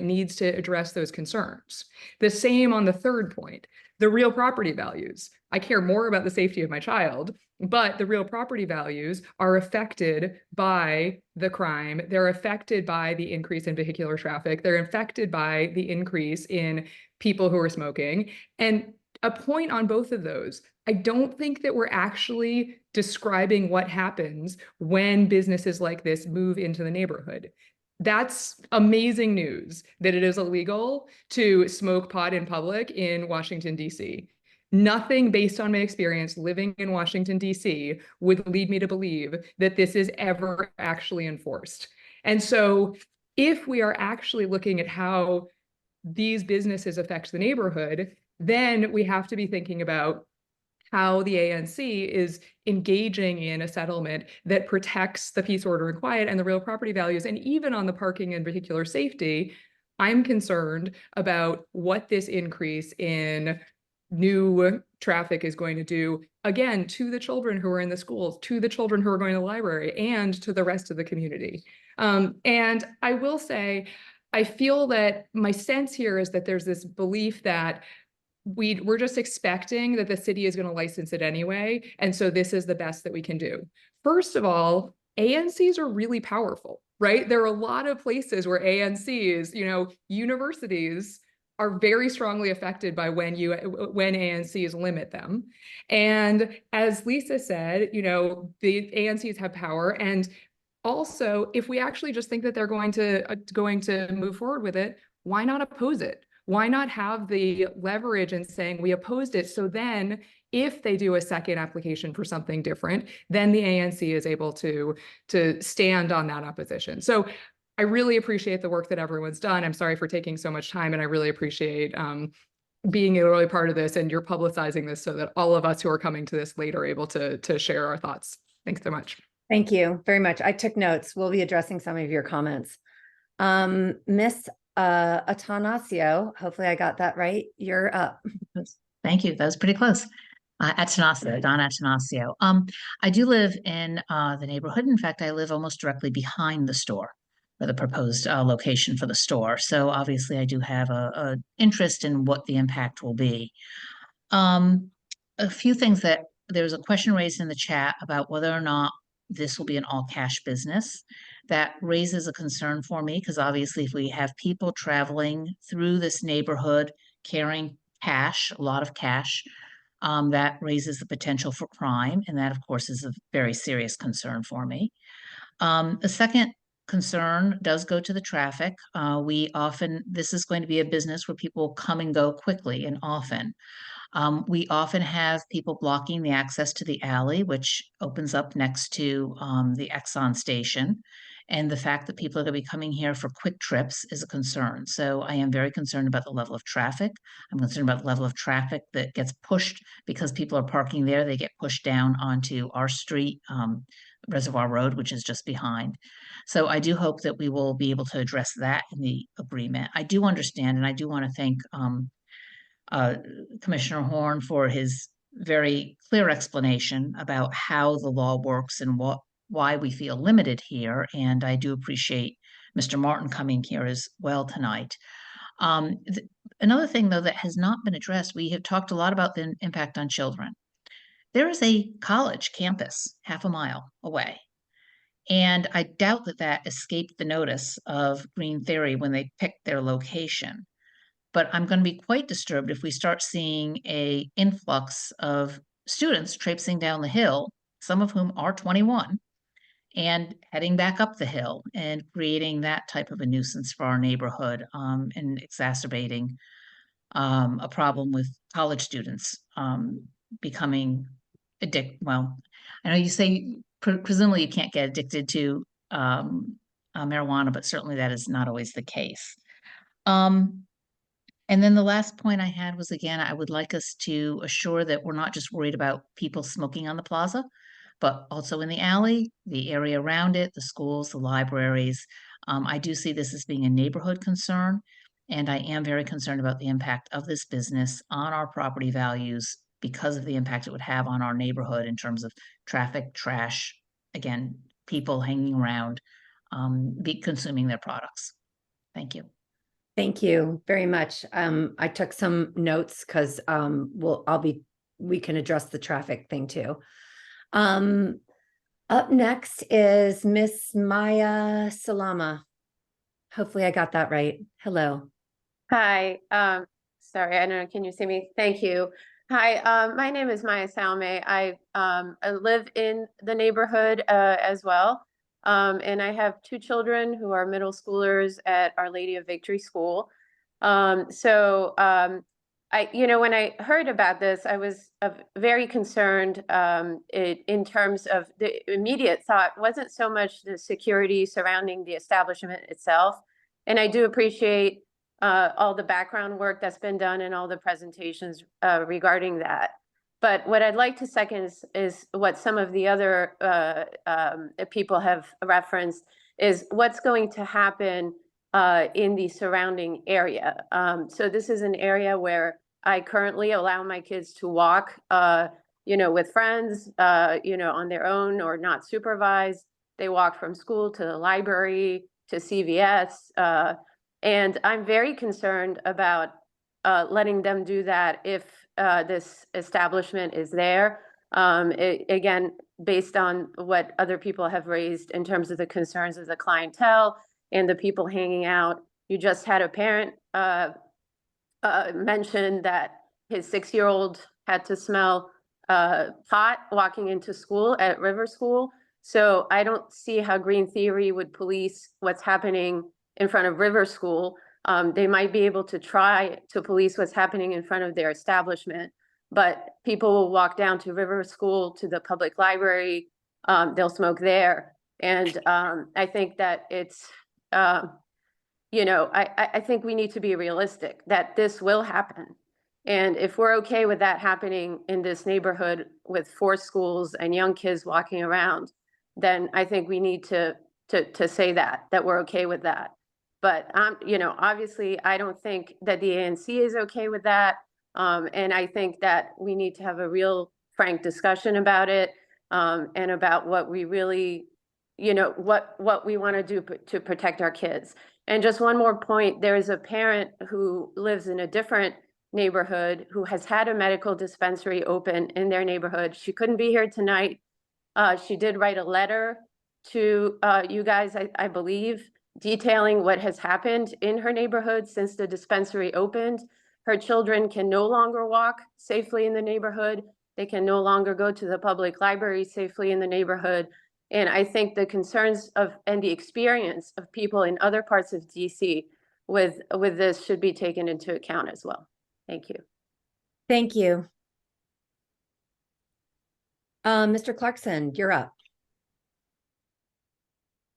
needs to address those concerns. The same on the third point, the real property values. I care more about the safety of my child, but the real property values are affected by the crime. They're affected by the increase in vehicular traffic. They're affected by the increase in people who are smoking. And a point on both of those, I don't think that we're actually describing what happens when businesses like this move into the neighborhood. That's amazing news that it is illegal to smoke pot in public in Washington, D.C. Nothing based on my experience living in Washington, D.C. would lead me to believe that this is ever actually enforced. And so if we are actually looking at how these businesses affect the neighborhood, then we have to be thinking about how the ANC is engaging in a settlement that protects the peace, order, and quiet and the real property values. And even on the parking and vehicular safety, I'm concerned about what this increase in new traffic is going to do, again, to the children who are in the schools, to the children who are going to the library, and to the rest of the community. And I will say, I feel that my sense here is that there's this belief that we're just expecting that the city is going to license it anyway. And so this is the best that we can do. First of all, ANCs are really powerful, right? There are a lot of places where ANCs, universities are very strongly affected by when ANCs limit them. And as Lisa said, the ANCs have power. And also, if we actually just think that they're going to move forward with it, why not oppose it? Why not have the leverage in saying we opposed it? So then if they do a second application for something different, then the ANC is able to stand on that opposition. So I really appreciate the work that everyone's done. I'm sorry for taking so much time, and I really appreciate being a early part of this, and you're publicizing this so that all of us who are coming to this late are able to share our thoughts. Thanks so much. Thank you very much. I took notes. We'll be addressing some of your comments. Miss Atanasio, hopefully I got that right. You're up. Thank you. That was pretty close. Atanasio, Don Atanasio. I do live in the neighborhood. In fact, I live almost directly behind the store, or the proposed location for the store. So obviously I do have a interest in what the impact will be. A few things that there was a question raised in the chat about whether or not this will be an all cash business. That raises a concern for me because obviously if we have people traveling through this neighborhood carrying cash, a lot of cash, that raises the potential for crime. And that of course is a very serious concern for me. The second concern does go to the traffic. This is going to be a business where people come and go quickly and often. We often have people blocking the access to the alley, which opens up next to the Exxon station. And the fact that people are going to be coming here for quick trips is a concern. So I am very concerned about the level of traffic. I'm concerned about the level of traffic that gets pushed because people are parking there. They get pushed down onto our street, Reservoir Road, which is just behind. So I do hope that we will be able to address that in the agreement. I do understand, and I do want to thank Commissioner Horn for his very clear explanation about how the law works and why we feel limited here. And I do appreciate Mr. Martin coming here as well tonight. Another thing, though, that has not been addressed, we have talked a lot about the impact on children. There is a college campus half a mile away, and I doubt that that escaped the notice of Green Theory when they picked their location. But I'm going to be quite disturbed if we start seeing an influx of students traipsing down the hill, some of whom are 21, and heading back up the hill and creating that type of a nuisance for our neighborhood, and exacerbating a problem with college students becoming addicted. Well, I know you say presumably you can't get addicted to marijuana, but certainly that is not always the case. And then the last point I had was, again, I would like us to assure that we're not just worried about people smoking on the plaza, but also in the alley, the area around it, the schools, the libraries. I do see this as being a neighborhood concern, and I am very concerned about the impact of this business on our property values because of the impact it would have on our neighborhood in terms of traffic, trash, again, people hanging around, consuming their products. Thank you. Thank you very much. I took some notes because we can address the traffic thing too. Up next is Miss Maya Salama. Hopefully I got that right. Hello. Hi, sorry, I don't know, can you see me? Thank you. Hi, my name is Maya Salme. I live in the neighborhood as well. And I have 2 children who are middle schoolers at Our Lady of Victory School. When I heard about this, I was very concerned in terms of the immediate thought wasn't so much the security surrounding the establishment itself. And I do appreciate all the background work that's been done and all the presentations regarding that. But what I'd like to second is what some of the other people have referenced is what's going to happen in the surrounding area. So this is an area where I currently allow my kids to walk, with friends, on their own or not supervised. They walk from school to the library, to CVS. And I'm very concerned about letting them do that if this establishment is there. Again, based on what other people have raised in terms of the concerns of the clientele and the people hanging out. You just had a parent mention that his 6-year-old had to smell pot walking into school at River School. So I don't see how Green Theory would police what's happening in front of River School. They might be able to try to police what's happening in front of their establishment, but people will walk down to River School, to the public library, they'll smoke there. And I think that it's, I think we need to be realistic that this will happen. And if we're okay with that happening in this neighborhood with 4 schools and young kids walking around, then I think we need to say that we're okay with that. But, obviously, I don't think that the ANC is okay with that. And I think that we need to have a real frank discussion about it, and about what we really, what we want to do to protect our kids. And just one more point, there is a parent who lives in a different neighborhood who has had a medical dispensary open in their neighborhood. She couldn't be here tonight. She did write a letter to you guys, I believe, detailing what has happened in her neighborhood since the dispensary opened. Her children can no longer walk safely in the neighborhood. They can no longer go to the public library safely in the neighborhood. And I think the concerns and the experience of people in other parts of DC with this should be taken into account as well. Thank you. Thank you. Mr. Clarkson, you're up.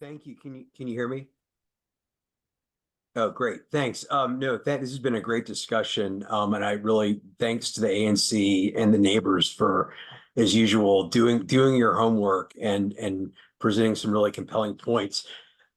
Thank you. Can you hear me? Oh, great. Thanks. No, this has been a great discussion. And I really, thanks to the ANC and the neighbors for, as usual, doing your homework and presenting some really compelling points.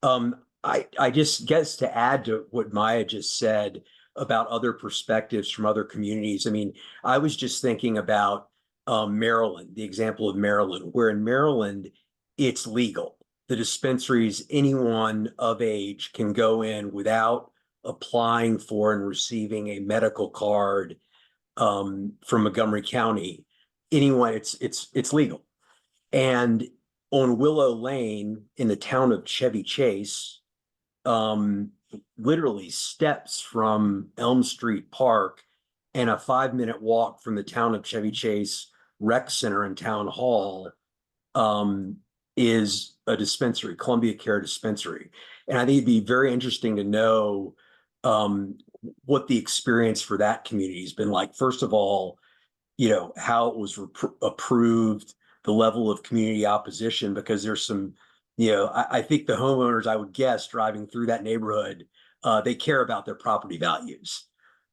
I just guess to add to what Maya just said about other perspectives from other communities. I mean, I was just thinking about Maryland, the example of Maryland, where in Maryland, it's legal. the dispensaries, anyone of age can go in without applying for and receiving a medical card from Montgomery County. Anyone, it's legal. And on Willow Lane in the town of Chevy Chase, literally steps from Elm Street Park and a 5-minute walk from the town of Chevy Chase Rec Center and Town Hall, is a dispensary, Columbia Care Dispensary. And I think it'd be very interesting to know what the experience for that community has been like. First of all, how it was approved, the level of community opposition, because there's some, I think the homeowners, I would guess, driving through that neighborhood, they care about their property values.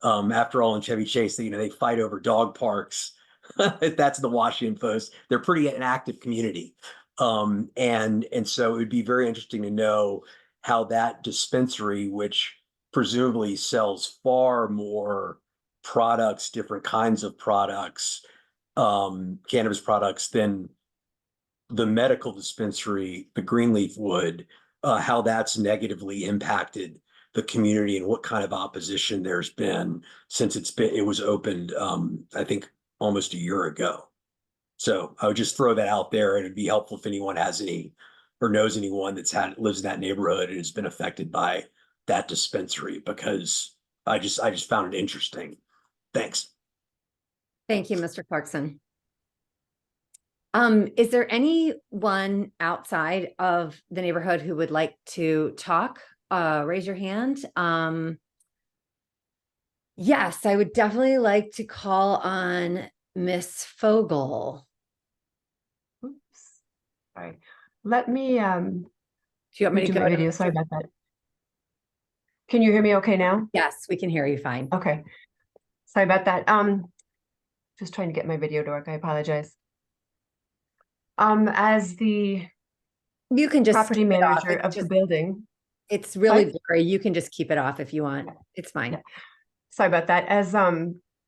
After all, in Chevy Chase, they fight over dog parks. That's the Washington Post. They're pretty an active community. And so it'd be very interesting to know how that dispensary, which presumably sells far more products, different kinds of products, cannabis products, than the medical dispensary, the Greenleaf would, how that's negatively impacted the community and what kind of opposition there's been since it was opened, I think almost a year ago. So I would just throw that out there, and it'd be helpful if anyone has any or knows anyone lives in that neighborhood and has been affected by that dispensary, because I just found it interesting. Thanks. Thank you, Mr. Clarkson. Is there anyone outside of the neighborhood who would like to talk? Raise your hand. Yes, I would definitely like to call on Miss Fogel. Oops. All right. Let me Do you want me to do go my video? Sorry about that. Can you hear me okay now? Yes, we can hear you fine. Okay. Sorry about that. Just trying to get my video to work. I apologize. As the You can just property keep it off. manager of the building. It's really Sorry? blurry. You can just keep it off if you want. It's fine. Yeah. Sorry about that.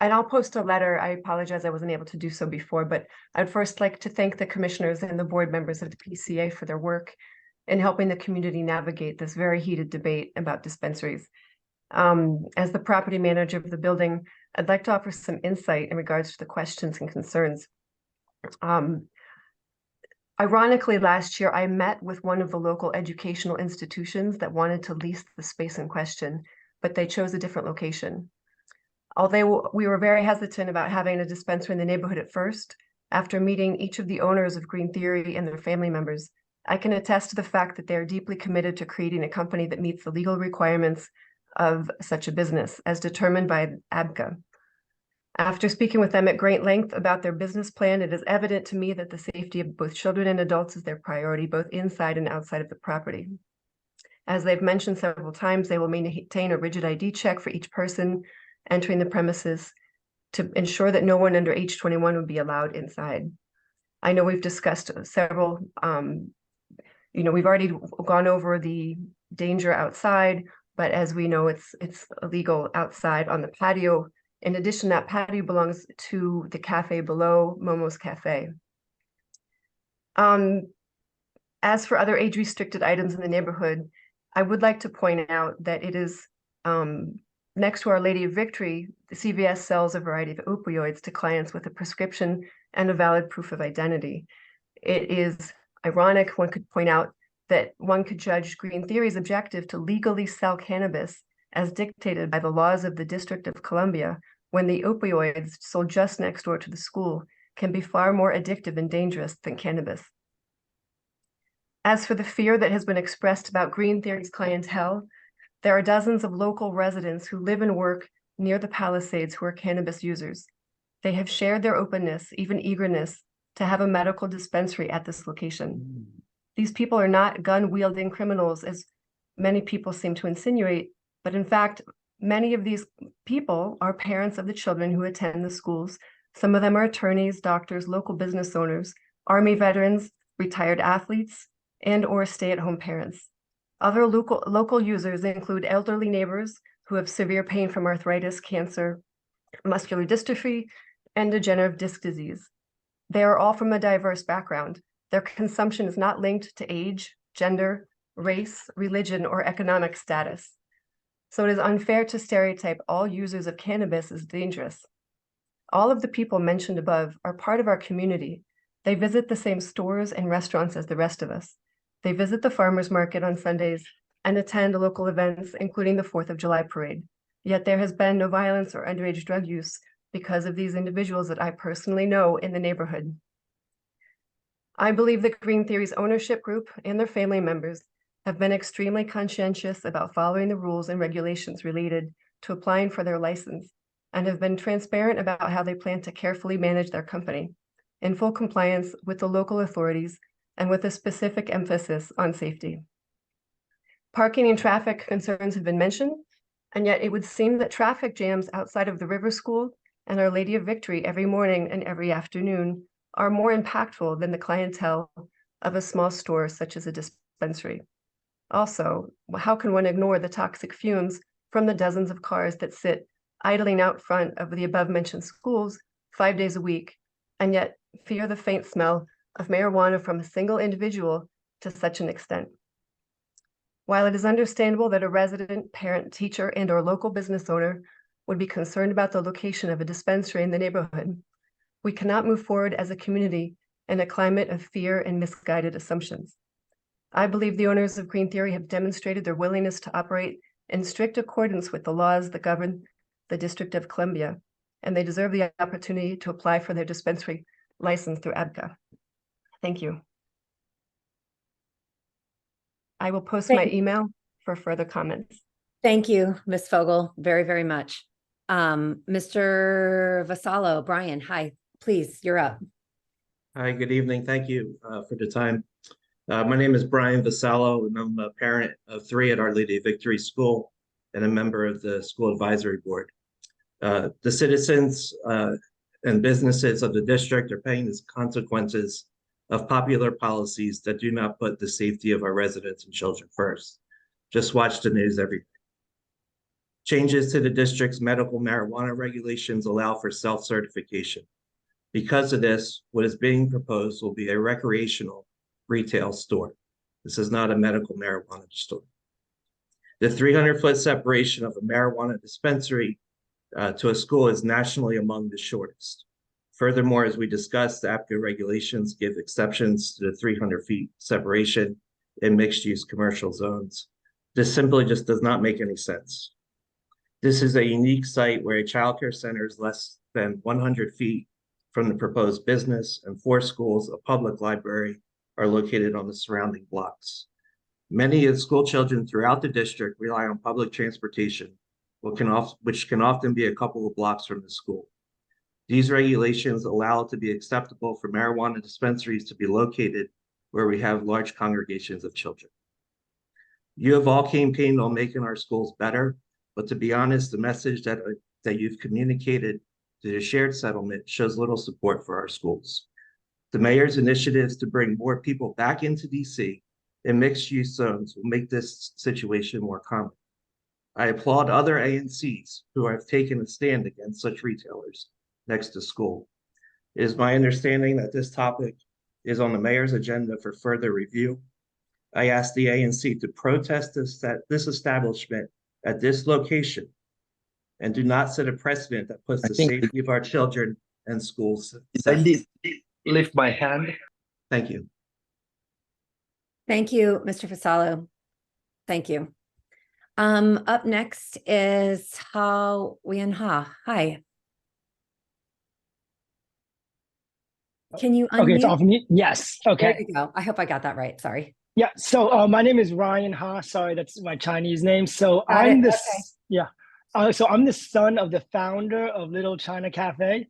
And I'll post a letter. I apologize, I wasn't able to do so before, but I'd first like to thank the commissioners and the board members of the PCA for their work in helping the community navigate this very heated debate about dispensaries. As the property manager of the building, I'd like to offer some insight in regards to the questions and concerns. Ironically, last year, I met with one of the local educational institutions that wanted to lease the space in question, but they chose a different location. Although we were very hesitant about having a dispensary in the neighborhood at first, after meeting each of the owners of Green Theory and their family members, I can attest to the fact that they are deeply committed to creating a company that meets the legal requirements of such a business, as determined by ABCA. After speaking with them at great length about their business plan, it is evident to me that the safety of both children and adults is their priority, both inside and outside of the property. As they've mentioned several times, they will maintain a rigid ID check for each person entering the premises to ensure that no one under age 21 would be allowed inside. I know we've discussed several, we've already gone over the danger outside, but as we know, it's illegal outside on the patio. In addition, that patio belongs to the cafe below, Momo's Cafe. As for other age-restricted items in the neighborhood, I would like to point out that it is next to Our Lady of Victory, the CVS sells a variety of opioids to clients with a prescription and a valid proof of identity. It is ironic, one could point out, that one could judge Green Theory's objective to legally sell cannabis as dictated by the laws of the District of Columbia, when the opioids sold just next door to the school can be far more addictive and dangerous than cannabis. As for the fear that has been expressed about Green Theory's clientele, there are dozens of local residents who live and work near the Palisades who are cannabis users. They have shared their openness, even eagerness, to have a medical dispensary at this location. These people are not gun-wielding criminals, as many people seem to insinuate, but in fact, many of these people are parents of the children who attend the schools. Some of them are attorneys, doctors, local business owners, Army veterans, retired athletes, and or stay-at-home parents. Other local users include elderly neighbors who have severe pain from arthritis, cancer, muscular dystrophy, and degenerative disc disease. They are all from a diverse background. Their consumption is not linked to age, gender, race, religion, or economic status. So it is unfair to stereotype all users of cannabis as dangerous. All of the people mentioned above are part of our community. They visit the same stores and restaurants as the rest of us. They visit the farmers market on Sundays and attend local events, including the 4th of July parade. Yet there has been no violence or underage drug use because of these individuals that I personally know in the neighborhood. I believe the Green Theory's ownership group and their family members have been extremely conscientious about following the rules and regulations related to applying for their license and have been transparent about how they plan to carefully manage their company in full compliance with the local authorities and with a specific emphasis on safety. Parking and traffic concerns have been mentioned, and yet it would seem that traffic jams outside of the River School and Our Lady of Victory every morning and every afternoon are more impactful than the clientele of a small store such as a dispensary. Also, how can one ignore the toxic fumes from the dozens of cars that sit idling out front of the above-mentioned schools 5 days a week, and yet fear the faint smell of marijuana from a single individual to such an extent? While it is understandable that a resident, parent, teacher, and/or local business owner would be concerned about the location of a dispensary in the neighborhood, we cannot move forward as a community in a climate of fear and misguided assumptions. I believe the owners of Green Theory have demonstrated their willingness to operate in strict accordance with the laws that govern the District of Columbia, and they deserve the opportunity to apply for their dispensary license through ABCA. Thank you. I will post my email for further comments. Thank you, Ms. Fogel, very, very much. Mr. Vasallo, Brian, hi, please, you're up. Hi, good evening. Thank you for the time. My name is Brian Vasallo, and I'm a parent of 3 at Our Lady of Victory School and a member of the School Advisory Board. The citizens and businesses of the district are paying the consequences of popular policies that do not put the safety of our residents and children first. Just watch the news every day. Changes to the district's medical marijuana regulations allow for self-certification. Because of this, what is being proposed will be a recreational retail store. This is not a medical marijuana store. The 300-foot separation of a marijuana dispensary to a school is nationally among the shortest. Furthermore, as we discussed, the APCA regulations give exceptions to the 300 feet separation in mixed-use commercial zones. This simply just does not make any sense. This is a unique site where a childcare center is less than 100 feet from the proposed business, and 4 schools, a public library, are located on the surrounding blocks. Many of the school children throughout the district rely on public transportation, which can often be a couple of blocks from the school. These regulations allow it to be acceptable for marijuana dispensaries to be located where we have large congregations of children. You have all campaigned on making our schools better, but to be honest, the message that you've communicated to the shared settlement shows little support for our schools. The mayor's initiatives to bring more people back into DC in mixed-use zones will make this situation more common. I applaud other ANCs who have taken a stand against such retailers next to school. It is my understanding that this topic is on the mayor's agenda for further review. I ask the ANC to protest this establishment at this location and do not set a precedent that puts the safety of our children and schools. I lift my hand. Thank you. Thank you, Mr. Vasallo. Thank you. Up next is Ha Wien Ha. Hi. Can you unmute? Okay, it's off mute. Yes. Okay. There you go. I hope I got that right. Sorry. Yeah. So my name is Ryan Ha. Sorry, that's my Chinese name. So Got I'm it. the Okay. yeah. So I'm the son of the founder of Little China Cafe,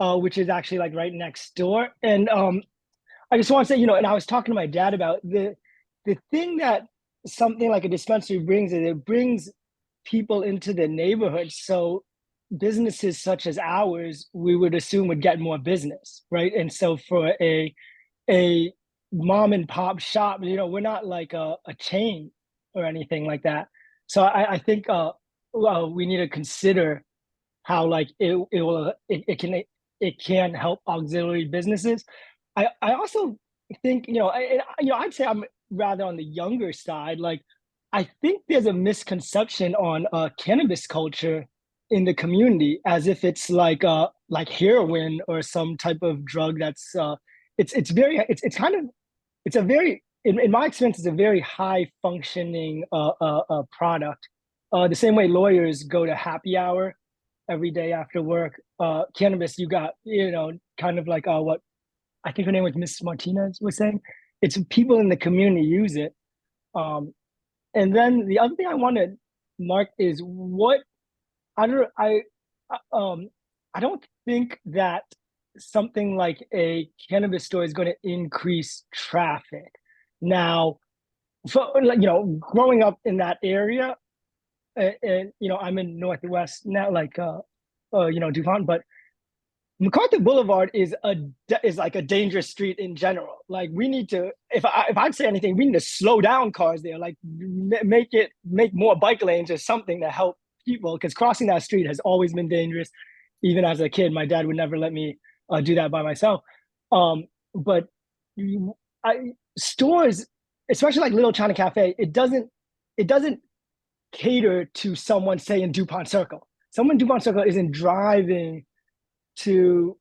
which is actually like right next door. And I just want to say, and I was talking to my dad about the thing that something like a dispensary brings is it brings people into the neighborhood. So businesses such as ours, we would assume would get more business, right? And so for a mom and pop shop, we're not like a chain or anything like that. So I think we need to consider how like it can help auxiliary businesses. I also think I'd say I'm rather on the younger side. Like, I think there's a misconception on cannabis culture in the community, as if it's like heroin or some type of drug that's it's kind of it's a very in my experience it's a very high functioning product. The same way lawyers go to happy hour every day after work, cannabis, you got, kind of like what I think her name was Miss Martinez was saying. It's people in the community use it. And then the other thing I want to mark is what I don't think that something like a cannabis store is going to increase traffic. Now, growing up in that area, and I'm in Northwest now, like DuPont, but MacArthur Boulevard is like a dangerous street in general. Like, we need to, if I'd say anything, we need to slow down cars there, like make more bike lanes or something to help people, because crossing that street has always been dangerous. Even as a kid, my dad would never let me do that by myself. But stores, especially like Little China Cafe, it doesn't cater to someone, say, in DuPont Circle. Someone in DuPont Circle isn't driving to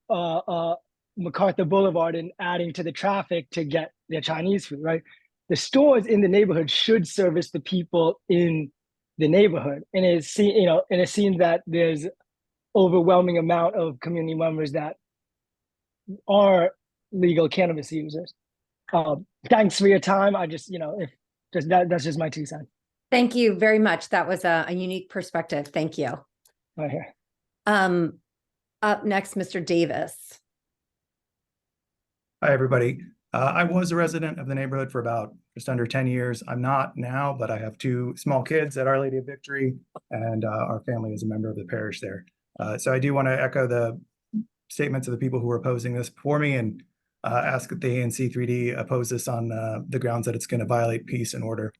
MacArthur Boulevard and adding to the traffic to get their Chinese food, right? The stores in the neighborhood should service the people in the neighborhood, and it seems that there's overwhelming amount of community members that are legal cannabis users. Thanks for your time. I just, that's just my 2 cents. Thank you very much. That was a unique perspective. Thank you. Right here. Up next, Mr. Davis. Hi, everybody. I was a resident of the neighborhood for about just under 10 years. I'm not now, but I have 2 small kids at Our Lady of Victory, and our family is a member of the parish there. So I do want to echo the statements of the people who are opposing this before me, and ask that the ANC 3D oppose this on the grounds that it's going to violate peace and order.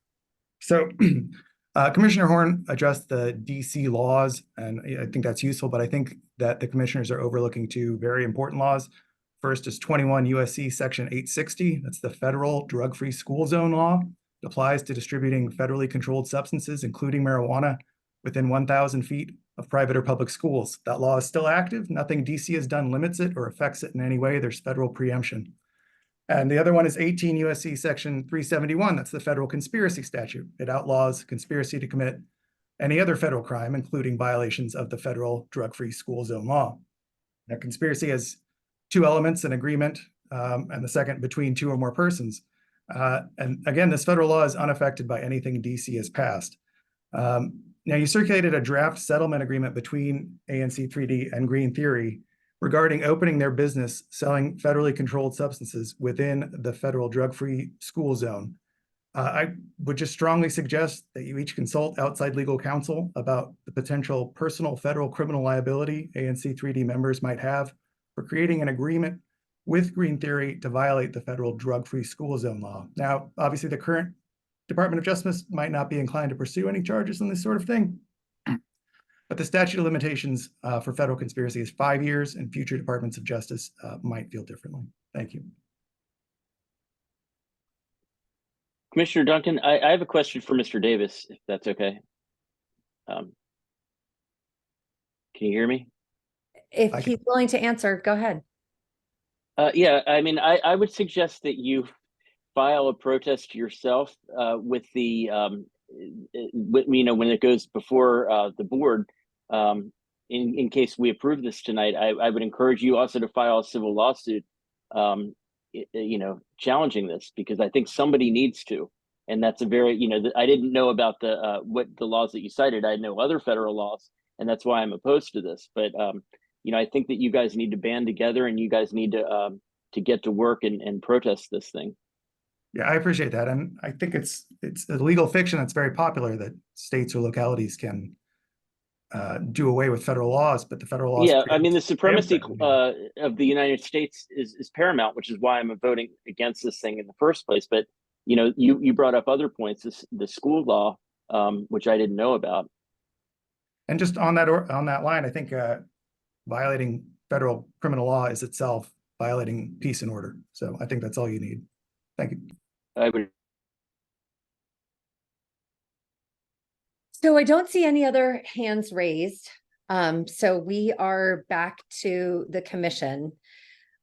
So Commissioner Horn addressed the DC laws, and I think that's useful, but I think that the commissioners are overlooking 2 very important laws. First is 21 USC section 860. That's the federal drug-free school zone law. It applies to distributing federally controlled substances, including marijuana, within 1,000 feet of private or public schools. That law is still active. Nothing DC has done limits it or affects it in any way. There's federal preemption. And the other one is 18 USC section 371. That's the federal conspiracy statute. It outlaws conspiracy to commit any other federal crime, including violations of the federal drug-free school zone law. Now, conspiracy has 2 elements: an agreement, and the second between 2 or more persons. And again, this federal law is unaffected by anything DC has passed. Now, you circulated a draft settlement agreement between ANC 3D and Green Theory regarding opening their business selling federally controlled substances within the federal drug-free school zone. I would just strongly suggest that you each consult outside legal counsel about the potential personal federal criminal liability ANC 3D members might have for creating an agreement with Green Theory to violate the federal drug-free school zone law. Now, obviously, the current Department of Justice might not be inclined to pursue any charges on this sort of thing, but the statute of limitations for federal conspiracy is 5 years, and future departments of justice might feel differently. Thank you. Commissioner Duncan, I have a question for Mr. Davis, if that's okay. Can you hear me? If he's willing to answer, go ahead. Yeah, I mean, I would suggest that you file a protest yourself with the, when it goes before the board. In case we approve this tonight, I would encourage you also to file a civil lawsuit, challenging this, because I think somebody needs to. And that's a very, I didn't know about what the laws that you cited. I know other federal laws, and that's why I'm opposed to this. But I think that you guys need to band together, and you guys need to get to work and protest this thing. Yeah, I appreciate that, and I think it's a legal fiction that's very popular that states or localities can do away with federal laws, but the federal laws. Yeah, I mean, the supremacy of the United States is paramount, which is why I'm voting against this thing in the first place. But you brought up other points, the school law, which I didn't know about. And just on that line, I think violating federal criminal law is itself violating peace and order. So I think that's all you need. Thank you. I would So I don't see any other hands raised. So we are back to the commission.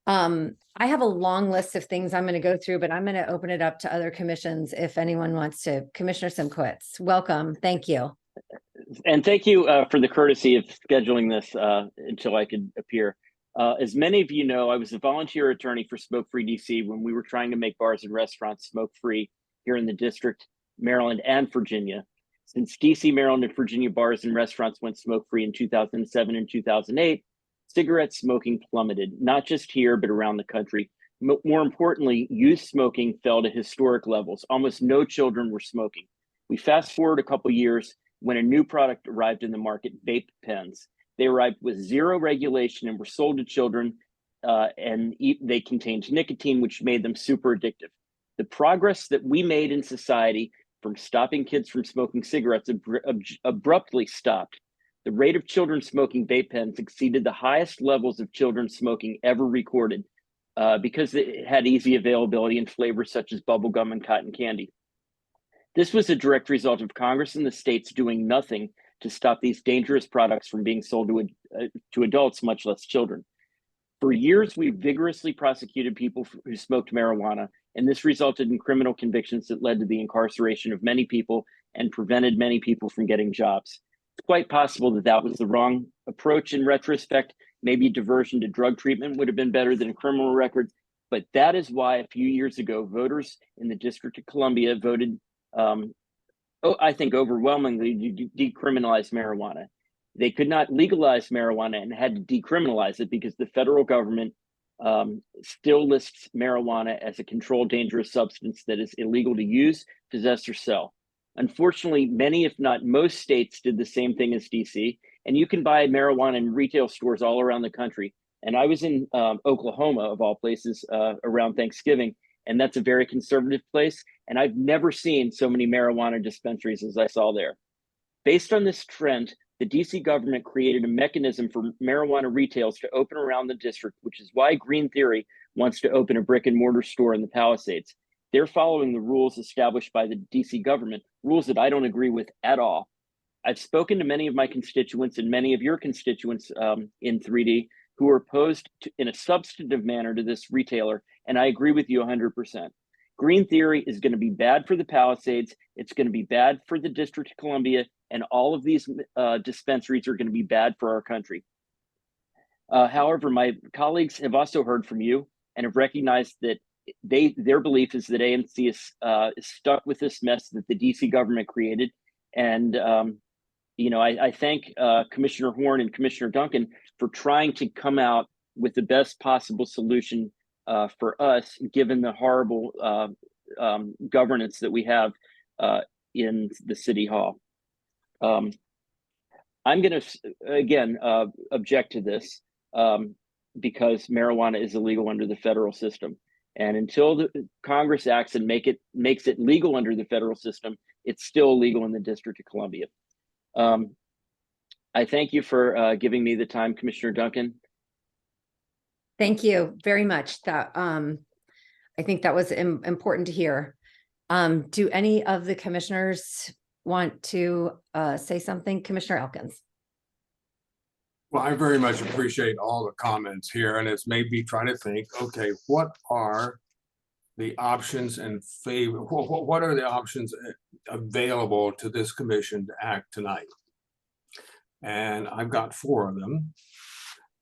I have a long list of things I'm going to go through, but I'm going to open it up to other commissions if anyone wants to. Commissioner Simkowitz, welcome. Thank you. And thank you for the courtesy of scheduling this until I could appear. As many of you know, I was a volunteer attorney for Smoke Free DC when we were trying to make bars and restaurants smoke free here in the district, Maryland, and Virginia. Since DC, Maryland, and Virginia bars and restaurants went smoke free in 2007 and 2008, cigarette smoking plummeted, not just here, but around the country. More importantly, youth smoking fell to historic levels. Almost no children were smoking. We fast forward a couple years when a new product arrived in the market, vape pens. They arrived with zero regulation and were sold to children, and they contained nicotine, which made them super addictive. The progress that we made in society from stopping kids from smoking cigarettes abruptly stopped. The rate of children smoking vape pens exceeded the highest levels of children smoking ever recorded because it had easy availability and flavors such as bubblegum and cotton candy. This was a direct result of Congress and the states doing nothing to stop these dangerous products from being sold to adults, much less children. For years, we vigorously prosecuted people who smoked marijuana, and this resulted in criminal convictions that led to the incarceration of many people and prevented many people from getting jobs. It's quite possible that that was the wrong approach in retrospect. Maybe diversion to drug treatment would have been better than a criminal record, but that is why a few years ago, voters in the District of Columbia voted I think overwhelmingly to decriminalize marijuana. They could not legalize marijuana and had to decriminalize it because the federal government still lists marijuana as a controlled dangerous substance that is illegal to use, possess, or sell. Unfortunately, many, if not most states did the same thing as DC, and you can buy marijuana in retail stores all around the country. And I was in Oklahoma, of all places, around Thanksgiving, and that's a very conservative place. And I've never seen so many marijuana dispensaries as I saw there. Based on this trend, the DC government created a mechanism for marijuana retailers to open around the district, which is why Green Theory wants to open a brick and mortar store in the Palisades. They're following the rules established by the DC government, rules that I don't agree with at all. I've spoken to many of my constituents and many of your constituents in 3D who are opposed in a substantive manner to this retailer, and I agree with you 100%. Green Theory is going to be bad for the Palisades. It's going to be bad for the District of Columbia, and all of these dispensaries are going to be bad for our country. However, my colleagues have also heard from you and have recognized that their belief is that ANC is stuck with this mess that the DC government created. And I thank Commissioner Horn and Commissioner Duncan for trying to come out with the best possible solution for us, given the horrible governance that we have in the City Hall. I'm going to, again, object to this because marijuana is illegal under the federal system. And until the Congress acts and makes it legal under the federal system, it's still illegal in the District of Columbia. I thank you for giving me the time, Commissioner Duncan. Thank you very much. That I think that was important to hear. Do any of the commissioners want to say something? Commissioner Elkins. Well, I very much appreciate all the comments here, and it's made me try to think, okay, what are the options and favor? What are the options available to this commission to act tonight? And I've got 4 of them.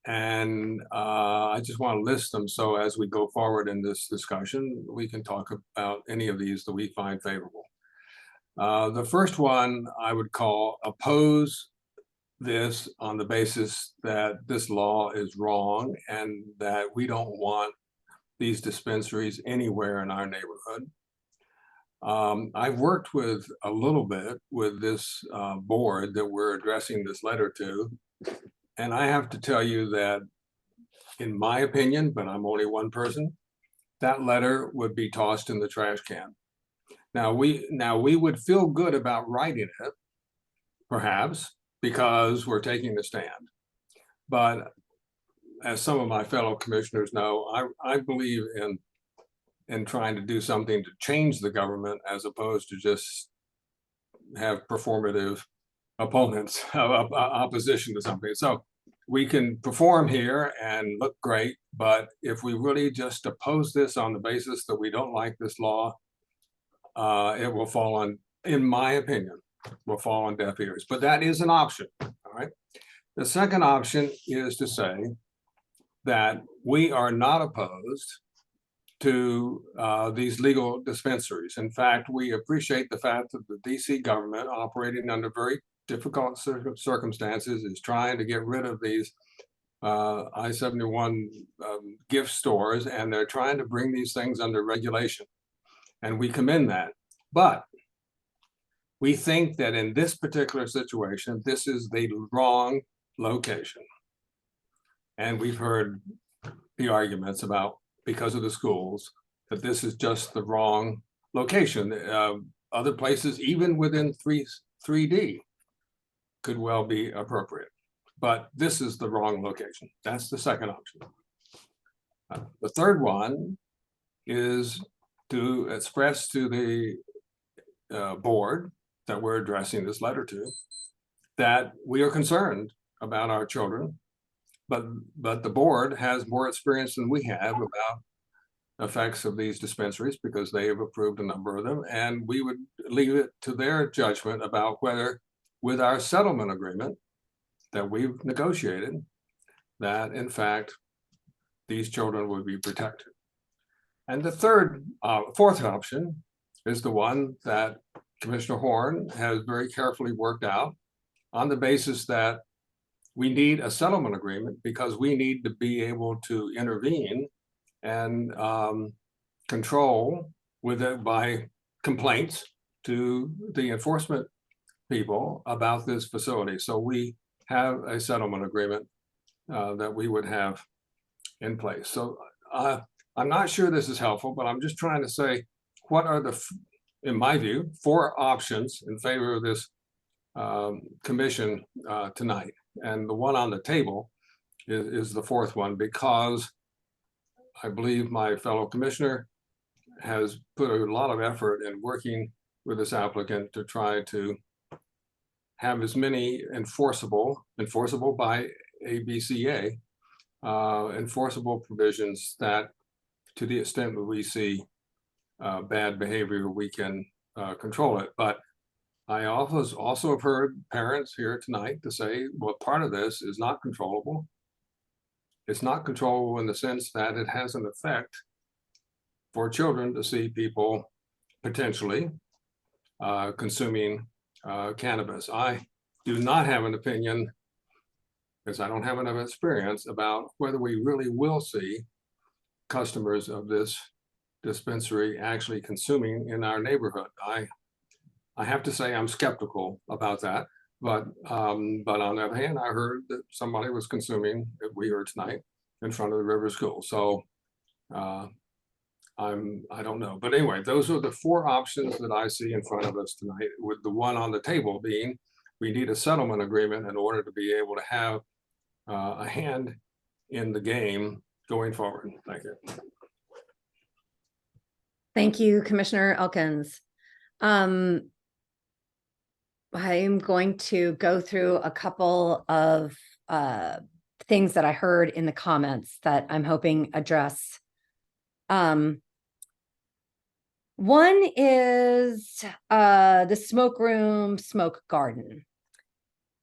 And I just want to list them so as we go forward in this discussion, we can talk about any of these that we find favorable. The first one I would call oppose this on the basis that this law is wrong and that we don't want these dispensaries anywhere in our neighborhood. I've worked with a little bit with this board that we're addressing this letter to. And I have to tell you that, in my opinion, but I'm only one person, that letter would be tossed in the trash can. Now we would feel good about writing it, perhaps, because we're taking a stand. But as some of my fellow commissioners know, I believe in trying to do something to change the government as opposed to just have performative opponents, opposition to something. So we can perform here and look great, but if we really just oppose this on the basis that we don't like this law, it will fall on, in my opinion, will fall on deaf ears. But that is an option, all right? The second option is to say that we are not opposed to these legal dispensaries. In fact, we appreciate the fact that the DC government, operating under very difficult circumstances, is trying to get rid of these I-71 gift stores, and they're trying to bring these things under regulation. And we commend that. But we think that in this particular situation, this is the wrong location. And we've heard the arguments about, because of the schools, that this is just the wrong location. Other places, even within 3D, could well be appropriate. But this is the wrong location. That's the second option. The third one is to express to the board that we're addressing this letter to, that we are concerned about our children, but the board has more experience than we have about effects of these dispensaries, because they have approved a number of them, and we would leave it to their judgment about whether, with our settlement agreement that we've negotiated, that in fact these children would be protected. And the fourth option is the one that Commissioner Horn has very carefully worked out, on the basis that we need a settlement agreement because we need to be able to intervene and control with it by complaints to the enforcement people about this facility. So we have a settlement agreement that we would have in place. So I'm not sure this is helpful, but I'm just trying to say, what are the, in my view, 4 options in favor of this commission tonight. And the one on the table is the fourth one, because I believe my fellow commissioner has put a lot of effort in working with this applicant to try to have as many enforceable by ABCA, enforceable provisions that, to the extent that we see bad behavior, we can control it. But I also have heard parents here tonight to say, well, part of this is not controllable. It's not controllable in the sense that it has an effect for children to see people potentially consuming cannabis. I do not have an opinion, because I don't have enough experience, about whether we really will see customers of this dispensary actually consuming in our neighborhood. I have to say I'm skeptical about that, but on the other hand, I heard that somebody was consuming, we heard tonight, in front of the River School. So I don't know, but anyway, those are the 4 options that I see in front of us tonight, with the one on the table being, we need a settlement agreement in order to be able to have a hand in the game going forward. Thank you. Thank you, Commissioner Elkins. I'm going to go through a couple of things that I heard in the comments that I'm hoping address. One is the smoke room, smoke garden.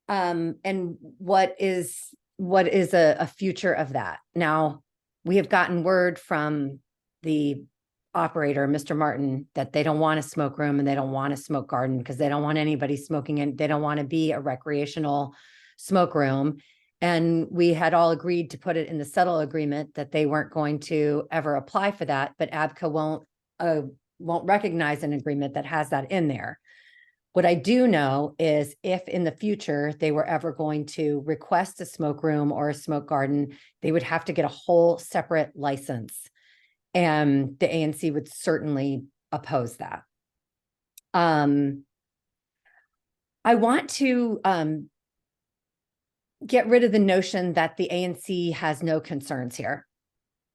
And what is a future of that? Now, we have gotten word from the operator, Mr. Martin, that they don't want a smoke room and they don't want a smoke garden because they don't want anybody smoking, and they don't want to be a recreational smoke room. And we had all agreed to put it in the settle agreement that they weren't going to ever apply for that, but ABCA won't recognize an agreement that has that in there. What I do know is if in the future they were ever going to request a smoke room or a smoke garden, they would have to get a whole separate license. And the ANC would certainly oppose that. I want to get rid of the notion that the ANC has no concerns here.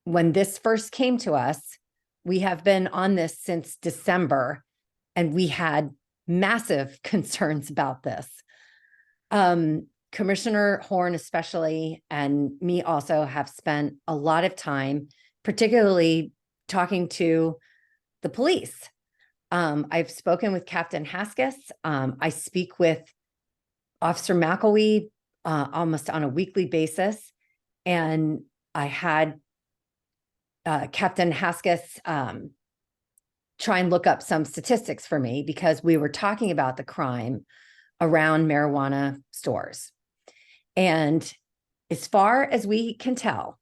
When this first came to us, we have been on this since December, and we had massive concerns about this. Commissioner Horn especially, and me also, have spent a lot of time, particularly talking to the police. I've spoken with Captain Haskis. I speak with Officer McElwee almost on a weekly basis. And I had Captain Haskis try and look up some statistics for me, because we were talking about the crime around marijuana stores. And as far as we can tell,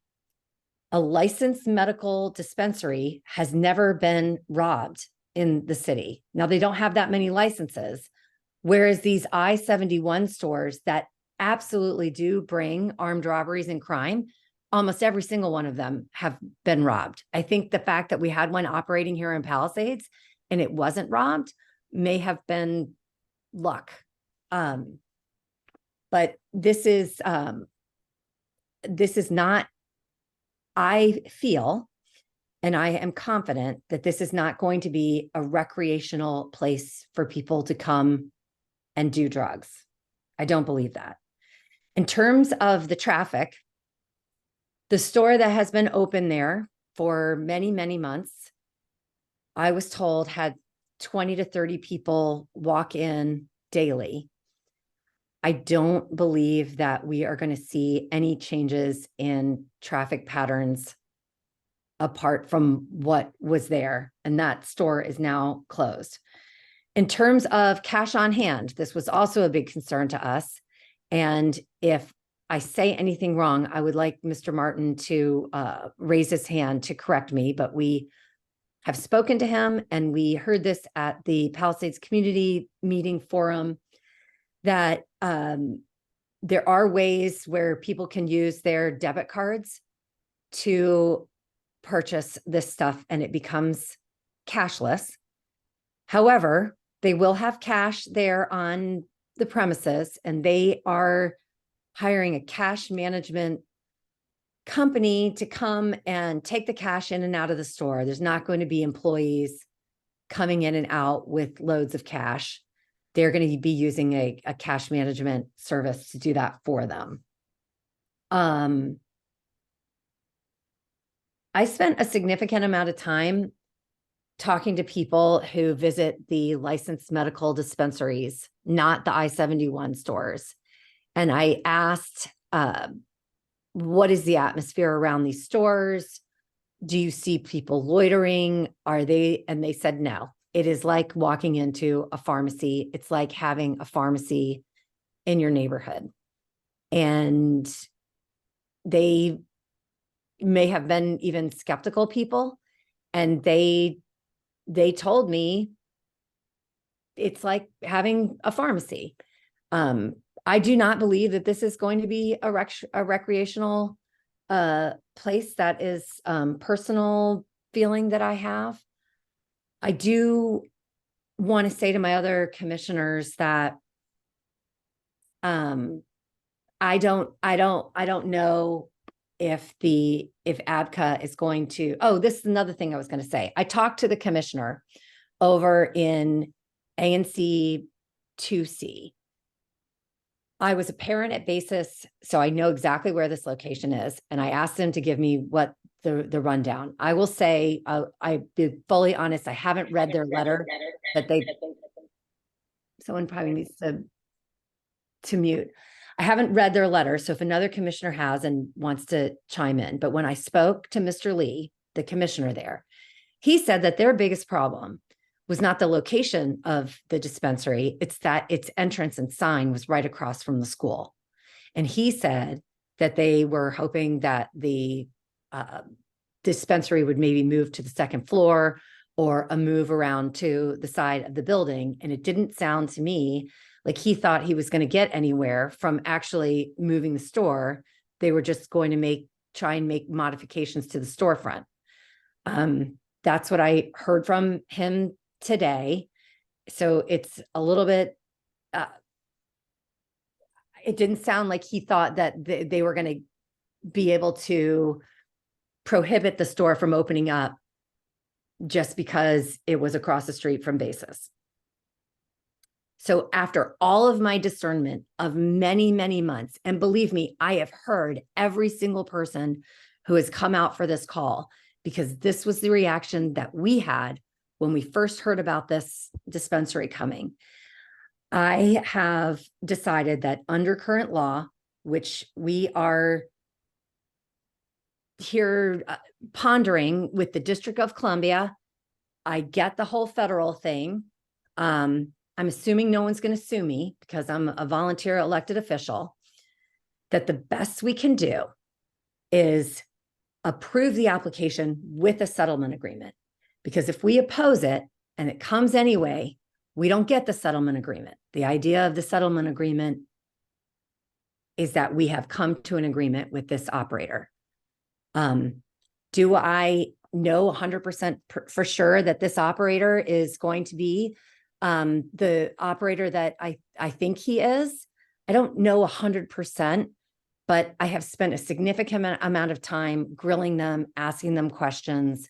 a licensed medical dispensary has never been robbed in the city. Now, they don't have that many licenses, whereas these I-71 stores that absolutely do bring armed robberies and crime, almost every single one of them have been robbed. I think the fact that we had one operating here in Palisades and it wasn't robbed may have been luck. But this is not, I feel, and I am confident that this is not going to be a recreational place for people to come and do drugs. I don't believe that. In terms of the traffic, the store that has been open there for many, many months, I was told, had 20 to 30 people walk in daily. I don't believe that we are going to see any changes in traffic patterns apart from what was there, and that store is now closed. In terms of cash on hand, this was also a big concern to us. And if I say anything wrong, I would like Mr. Martin to raise his hand to correct me, but we have spoken to him, and we heard this at the Palisades Community Meeting Forum, that there are ways where people can use their debit cards to purchase this stuff and it becomes cashless. However, they will have cash there on the premises, and they are hiring a cash management company to come and take the cash in and out of the store. There's not going to be employees coming in and out with loads of cash. They're going to be using a cash management service to do that for them. I spent a significant amount of time talking to people who visit the licensed medical dispensaries, not the I-71 stores. And I asked, what is the atmosphere around these stores? Do you see people loitering? And they said, no, it is like walking into a pharmacy. It's like having a pharmacy in your neighborhood. And they may have been even skeptical people. And they told me it's like having a pharmacy. I do not believe that this is going to be a recreational place. That is personal feeling that I have. I do want to say to my other commissioners that I don't know if ABCA is going to, this is another thing I was going to say. I talked to the commissioner over in ANC 2C. I was a parent at Basis, so I know exactly where this location is. And I asked them to give me what the rundown. I will say, I'll be fully honest, I haven't read their letter that someone probably needs to mute. I haven't read their letter. So if another commissioner has and wants to chime in, but when I spoke to Mr. Lee, the commissioner there, he said that their biggest problem was not the location of the dispensary, it's that its entrance and sign was right across from the school. And he said that they were hoping that the dispensary would maybe move to the second floor or a move around to the side of the building. And it didn't sound to me like he thought he was going to get anywhere from actually moving the store. They were just going to try and make modifications to the storefront. That's what I heard from him today. So it's a little bit, it didn't sound like he thought that they were going to be able to prohibit the store from opening up just because it was across the street from Basis. So after all of my discernment of many, many months, and believe me, I have heard every single person who has come out for this call, because this was the reaction that we had when we first heard about this dispensary coming. I have decided that under current law, which we are here pondering with the District of Columbia, I get the whole federal thing. I'm assuming no one's going to sue me because I'm a volunteer elected official, that the best we can do is approve the application with a settlement agreement. Because if we oppose it and it comes anyway, we don't get the settlement agreement. The idea of the settlement agreement is that we have come to an agreement with this operator. Do I know 100% for sure that this operator is going to be the operator that I think he is? I don't know 100%, but I have spent a significant amount of time grilling them, asking them questions.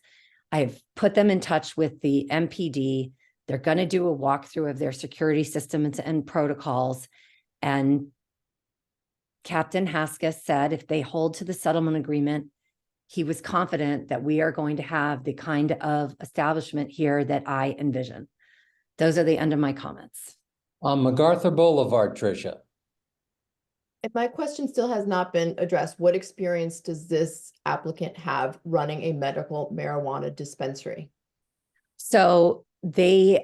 I've put them in touch with the MPD. They're going to do a walkthrough of their security systems and protocols. And Captain Haskell said if they hold to the settlement agreement, he was confident that we are going to have the kind of establishment here that I envision. Those are the end of my comments. On MacArthur Boulevard, Tricia. If my question still has not been addressed, what experience does this applicant have running a medical marijuana dispensary? So we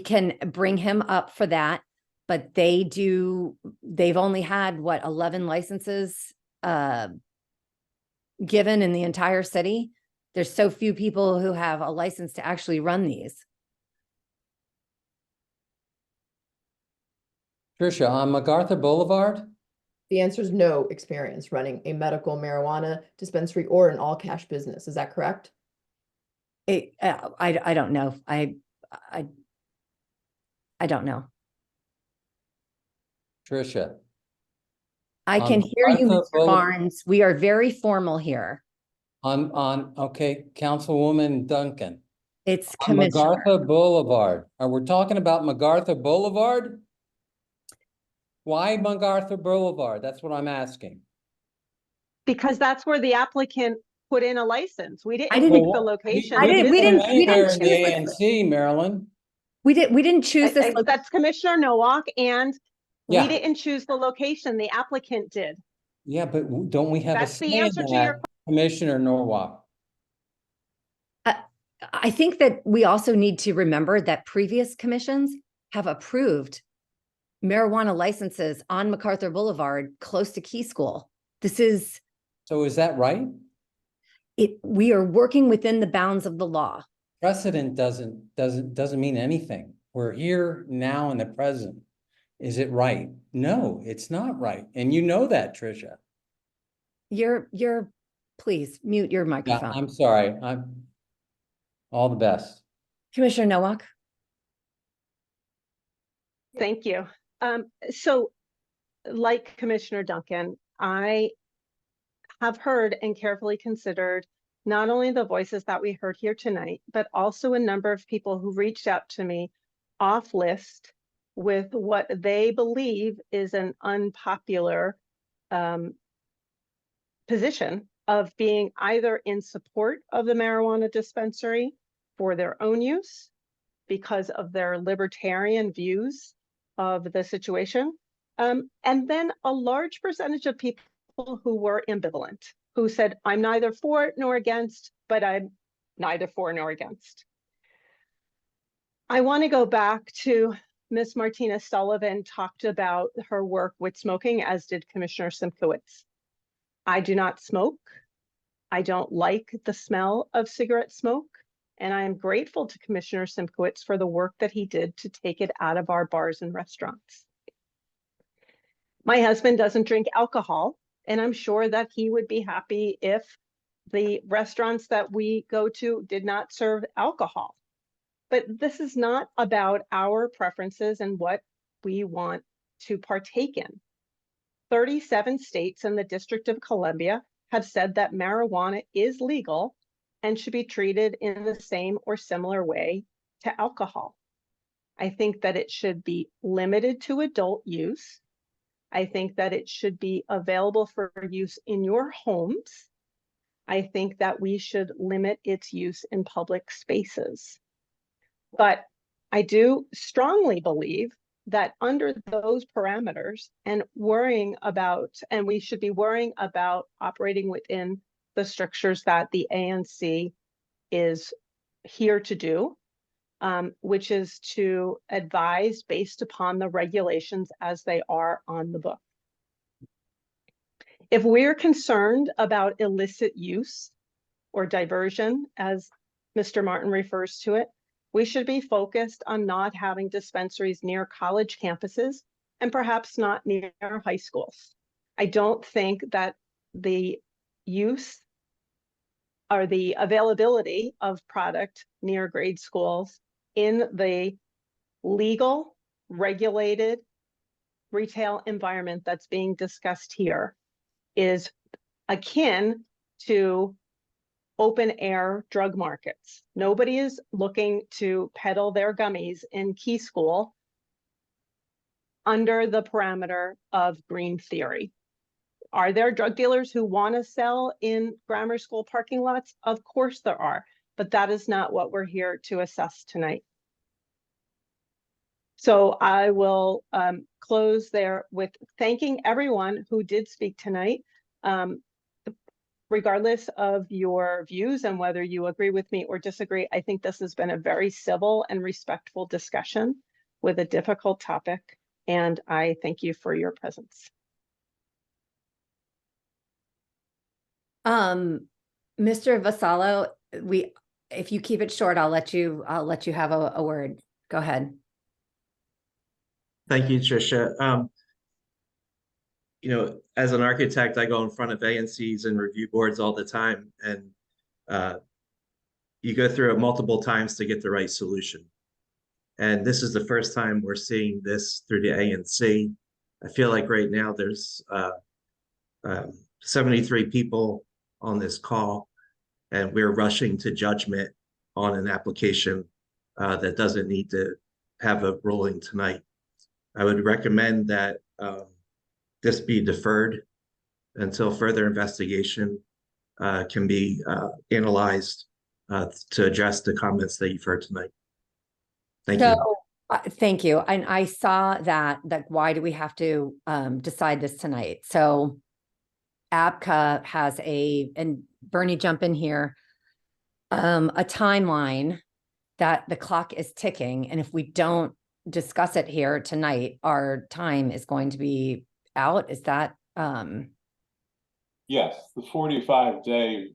can bring him up for that, but they've only had what, 11 licenses given in the entire city. There's so few people who have a license to actually run these. Tricia, on MacArthur Boulevard? The answer is no experience running a medical marijuana dispensary or an all cash business. Is that correct? I don't know. I don't know. Tricia. I can hear you, MacArthur Mr. Barnes. We are very formal here. Okay, Councilwoman Duncan. It's on Commissioner. MacArthur Boulevard. Are we talking about MacArthur Boulevard? Why MacArthur Boulevard? That's what I'm asking. Because that's where the applicant put in a license. We didn't didn't- pick the location. we didn't Anywhere choose in the ANC, Maryland. We didn't choose this. That's Commissioner Nowak, and Yeah. we didn't choose the location. The applicant did. Yeah, but don't we have a That's the say in answer to your that, Commissioner Norwalk? I think that we also need to remember that previous commissions have approved marijuana licenses on MacArthur Boulevard close to Key School. So is that right? We are working within the bounds of the law. Precedent doesn't mean anything. We're here now in the present. Is it right? No, it's not right. And you know that, Tricia. Please mute your Yeah, microphone. I'm sorry. I'm all the best. Commissioner Nowak. Thank you. So like Commissioner Duncan, I have heard and carefully considered not only the voices that we heard here tonight, but also a number of people who reached out to me off list with what they believe is an unpopular position of being either in support of the marijuana dispensary for their own use because of their libertarian views of the situation. And then a large percentage of people who were ambivalent, who said, I'm neither for nor against, but I'm neither for nor against. I want to go back to Ms. Martina Sullivan talked about her work with smoking, as did Commissioner Simkowitz. I do not smoke. I don't like the smell of cigarette smoke. And I am grateful to Commissioner Simkowitz for the work that he did to take it out of our bars and restaurants. My husband doesn't drink alcohol, and I'm sure that he would be happy if the restaurants that we go to did not serve alcohol. But this is not about our preferences and what we want to partake in. 37 states and the District of Columbia have said that marijuana is legal and should be treated in the same or similar way to alcohol. I think that it should be limited to adult use. I think that it should be available for use in your homes. I think that we should limit its use in public spaces. But I do strongly believe that under those parameters and we should be worrying about operating within the strictures that the ANC is here to do, which is to advise based upon the regulations as they are on the book. If we're concerned about illicit use or diversion, as Mr. Martin refers to it, we should be focused on not having dispensaries near college campuses and perhaps not near high schools. I don't think that the use or the availability of product near grade schools in the legal, regulated retail environment that's being discussed here is akin to open air drug markets. Nobody is looking to peddle their gummies in Key School under the parameter of green theory. Are there drug dealers who want to sell in grammar school parking lots? Of course there are, but that is not what we're here to assess tonight. So I will close there with thanking everyone who did speak tonight. Regardless of your views and whether you agree with me or disagree, I think this has been a very civil and respectful discussion with a difficult topic, and I thank you for your presence. Mr. Vassallo, if you keep it short, I'll let you have a word. Go ahead. Thank you, Tricia. You know, as an architect, I go in front of ANCs and review boards all the time, and you go through it multiple times to get the right solution. And this is the first time we're seeing this through the ANC. I feel like right now there's 73 people on this call, and we're rushing to judgment on an application that doesn't need to have a ruling tonight. I would recommend that this be deferred until further investigation can be analyzed to address the comments that you've heard tonight. Thank you. Thank you. And I saw that, why do we have to decide this tonight? So ABCA has and Bernie, jump in here, a timeline that the clock is ticking. And if we don't discuss it here tonight, our time is going to be out. Is that? Yes, the 45-day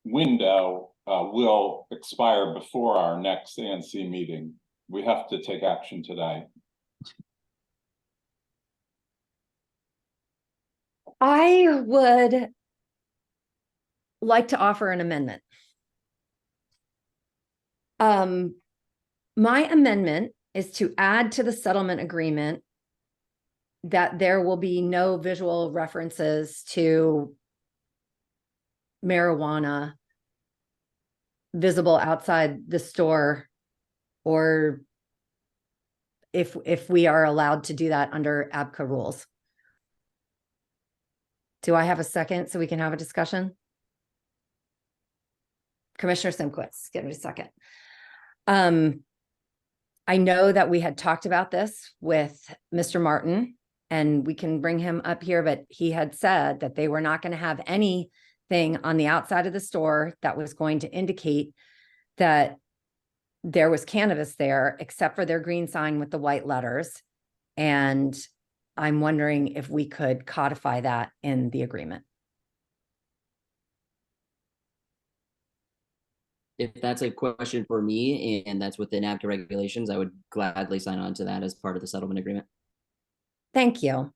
window will expire before our next ANC meeting. We have to take action today. I would like to offer an amendment. My amendment is to add to the settlement agreement that there will be no visual references to marijuana visible outside the store, or if we are allowed to do that under ABCA rules. Do I have a second so we can have a discussion? Commissioner Simkowitz, give me a second. I know that we had talked about this with Mr. Martin, and we can bring him up here, but he had said that they were not going to have anything on the outside of the store that was going to indicate that there was cannabis there, except for their green sign with the white letters. And I'm wondering if we could codify that in the agreement. If that's a question for me and that's within ABCA regulations, I would gladly sign on to that as part of the settlement agreement. Thank you.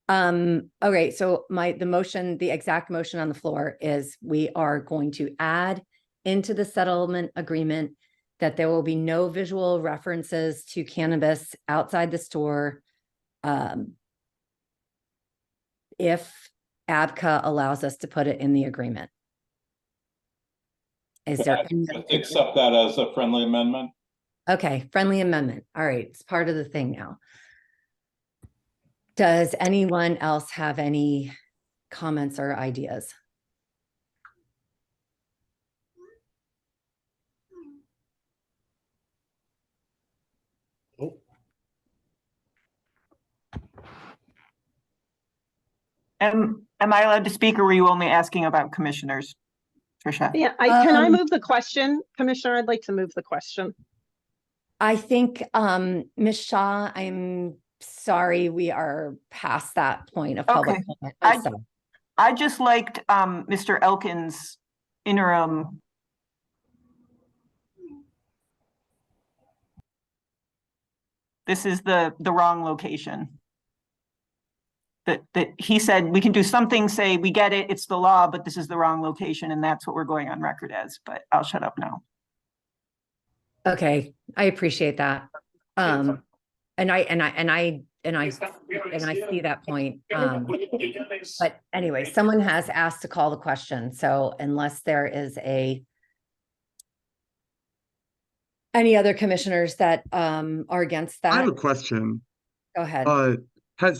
Okay, so the exact motion on the floor is we are going to add into the settlement agreement that there will be no visual references to cannabis outside the store if ABCA allows us to put it in the agreement. Is there Accept that as a friendly amendment? Okay, friendly amendment. All right, it's part of the thing now. Does anyone else have any comments or ideas? Am I allowed to speak, or were you only asking about commissioners, Tricia? Yeah, can I move the question, Commissioner? I'd like to move the question. I think, Ms. Shaw, I'm sorry, we are past that point of public Okay. comment. I'm sorry. I just liked Mr. Elkins' interim. This is the wrong location. That he said we can do something, say we get it, it's the law, but this is the wrong location, and that's what we're going on record as. But I'll shut up now. Okay, I appreciate that. And I see that point. But anyway, someone has asked to call the question. So unless there is any other commissioners that are against that? I have a question. Go ahead. I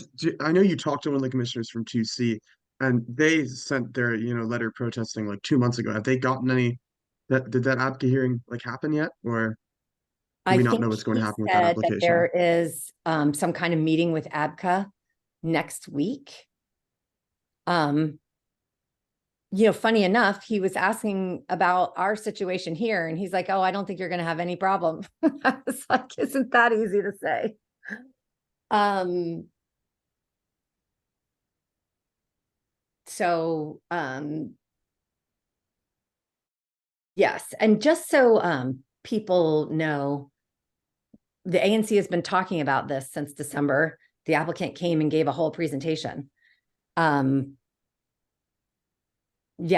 know you talked to one of the commissioners from 2C, and they sent their, letter protesting like 2 months ago. Have they gotten any, did that APCA hearing like happen yet? Or do we not know what's going to happen with that That application? there is some kind of meeting with ABCA next week. Funny enough, he was asking about our situation here, and he's like, "Oh, I don't think you're going to have any problem." I was like, "Isn't that easy to say?" So, yes, and just so people know, the ANC has been talking about this since December. The applicant came and gave a whole presentation. Yeah,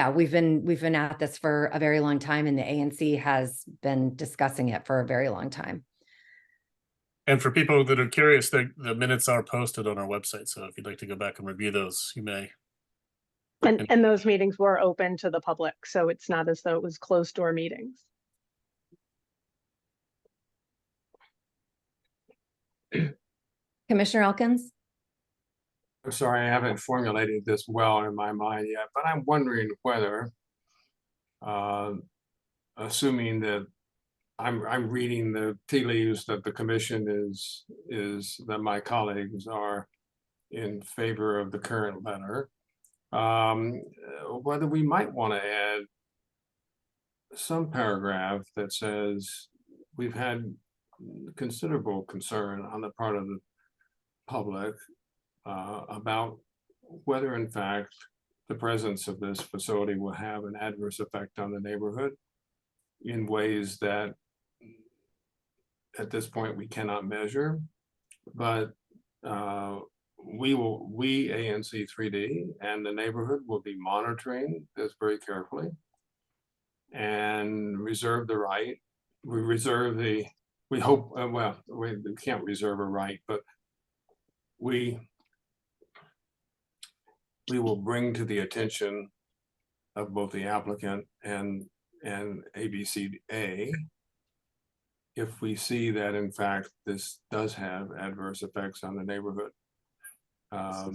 we've been at this for a very long time, and the ANC has been discussing it for a very long time. And for people that are curious, the minutes are posted on our website. So if you'd like to go back and review those, you may. And those meetings were open to the public, so it's not as though it was closed door meetings. Commissioner Elkins? I'm sorry, I haven't formulated this well in my mind yet, but I'm wondering whether, assuming that I'm reading the tea leaves that the commission is that my colleagues are in favor of the current letter, whether we might want to add some paragraph that says we've had considerable concern on the part of the public about whether in fact the presence of this facility will have an adverse effect on the neighborhood in ways that at this point we cannot measure, but we ANC 3D and the neighborhood will be monitoring this very carefully and reserve the right. We hope, well, we can't reserve a right, but we will bring to the attention of both the applicant and ABCA if we see that in fact this does have adverse effects on the neighborhood. I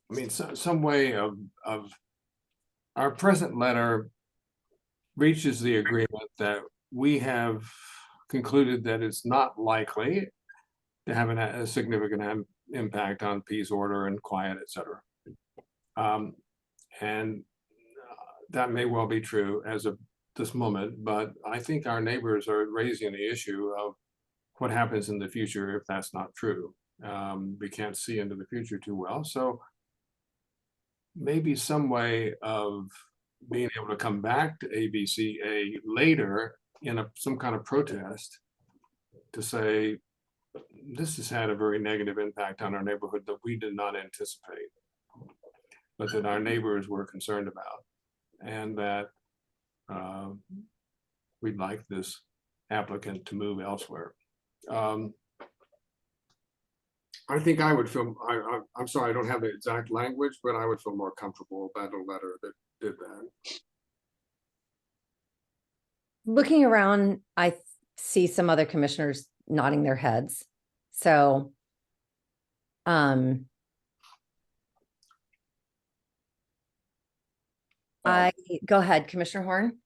mean, some way of our present letter reaches the agreement that we have concluded that it's not likely to have a significant impact on peace, order, and quiet, etc. And that may well be true as of this moment, but I think our neighbors are raising the issue of what happens in the future if that's not true. We can't see into the future too well, so maybe some way of being able to come back to ABCA later in some kind of protest to say, this has had a very negative impact on our neighborhood that we did not anticipate, but that our neighbors were concerned about, and that we'd like this applicant to move elsewhere. I think I would feel, I'm sorry, I don't have the exact language, but I would feel more comfortable about a letter that did that. Looking around, I see some other commissioners nodding their heads. So, go ahead, Commissioner Horn.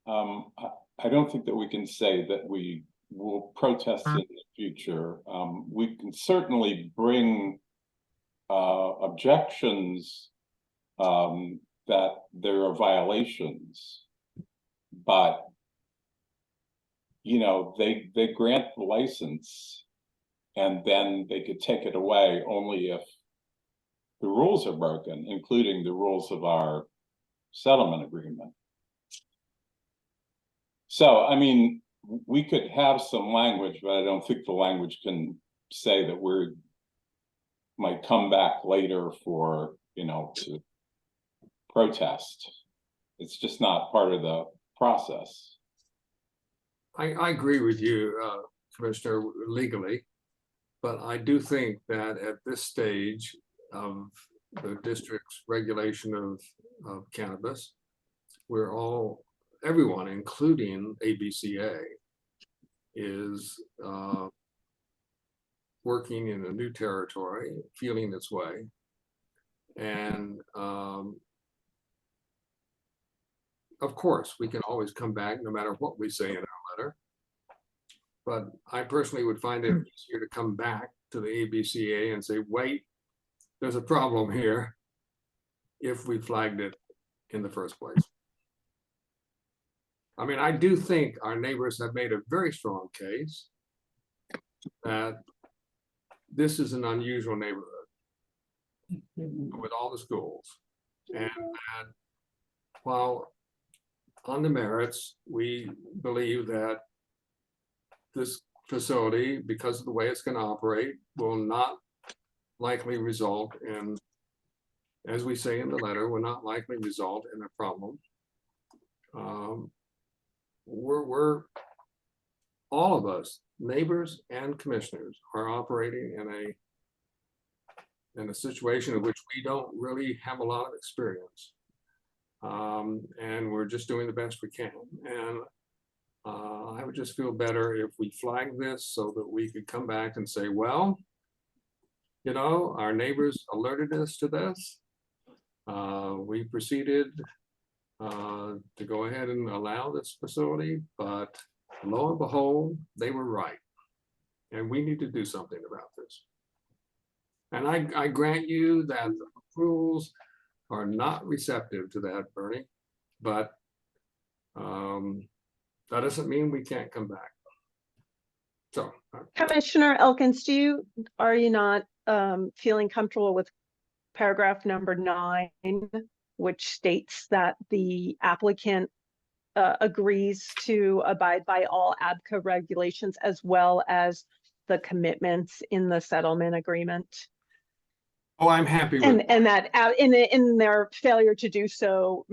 I don't think that we can say that we will protest in the future. We can certainly bring objections that there are violations, but you know, they grant the license and then they could take it away only if the rules are broken, including the rules of our settlement agreement. So, I mean, we could have some language, but I don't think the language can say that we might come back later for, you know, to protest. It's just not part of the process. I agree with you, Commissioner, legally, but I do think that at this stage of the district's regulation of cannabis, everyone, including ABCA, is working in a new territory, feeling its way. And of course, we can always come back no matter what we say in our letter. But I personally would find it easier to come back to the ABCA and say, wait, there's a problem here, if we flagged it in the first place. I mean, I do think our neighbors have made a very strong case that this is an unusual neighborhood with all the schools. And that while on the merits, we believe that this facility, because of the way it's going to operate, will not likely result in, as we say in the letter, will not likely result in a problem. We're all of us, neighbors and commissioners, are operating in a situation in which we don't really have a lot of experience. And we're just doing the best we can. And I would just feel better if we flag this so that we could come back and say, well, you know, our neighbors alerted us to this. We proceeded to go ahead and allow this facility, but lo and behold, they were right. And we need to do something about this. And I grant you that the rules are not receptive to that, Bernie, but that doesn't mean we can't come back. So, Commissioner Elkins, are you not feeling comfortable with paragraph number 9, which states that the applicant agrees to abide by all ABCA regulations as well as the commitments in the settlement agreement? oh, I'm happy with And that in their failure to do so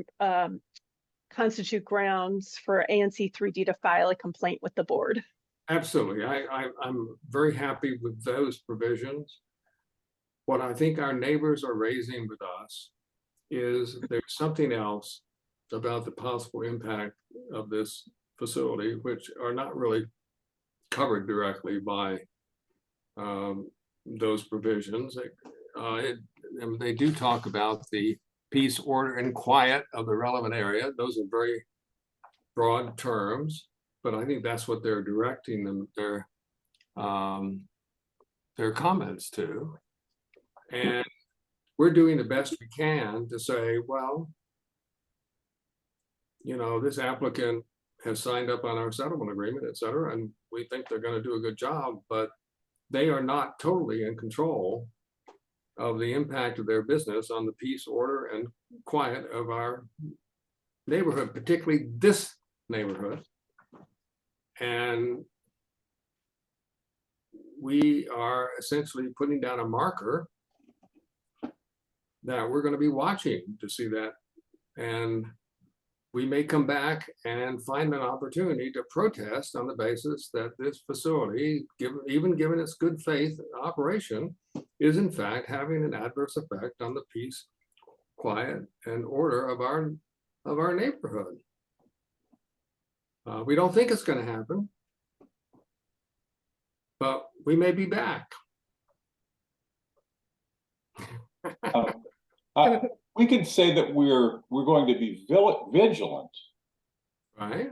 constitute grounds for ANC 3D to file a complaint with the board. Absolutely. I'm very happy with those provisions. What I think our neighbors are raising with us is there's something else about the possible impact of this facility, which are not really covered directly by those provisions. And they do talk about the peace, order, and quiet of the relevant area. Those are very broad terms, but I think that's what they're directing them their comments to. And we're doing the best we can to say, well, you know, this applicant has signed up on our settlement agreement, et cetera, and we think they're going to do a good job, but they are not totally in control of the impact of their business on the peace, order, and quiet of our neighborhood, particularly this neighborhood. And we are essentially putting down a marker that we're going to be watching to see that. And we may come back and find an opportunity to protest on the basis that this facility, even given its good faith operation, is in fact having an adverse effect on the peace, quiet, and order of our neighborhood. We don't think it's going to happen, but we may be back. We could say that we're going to be vigilant. Right.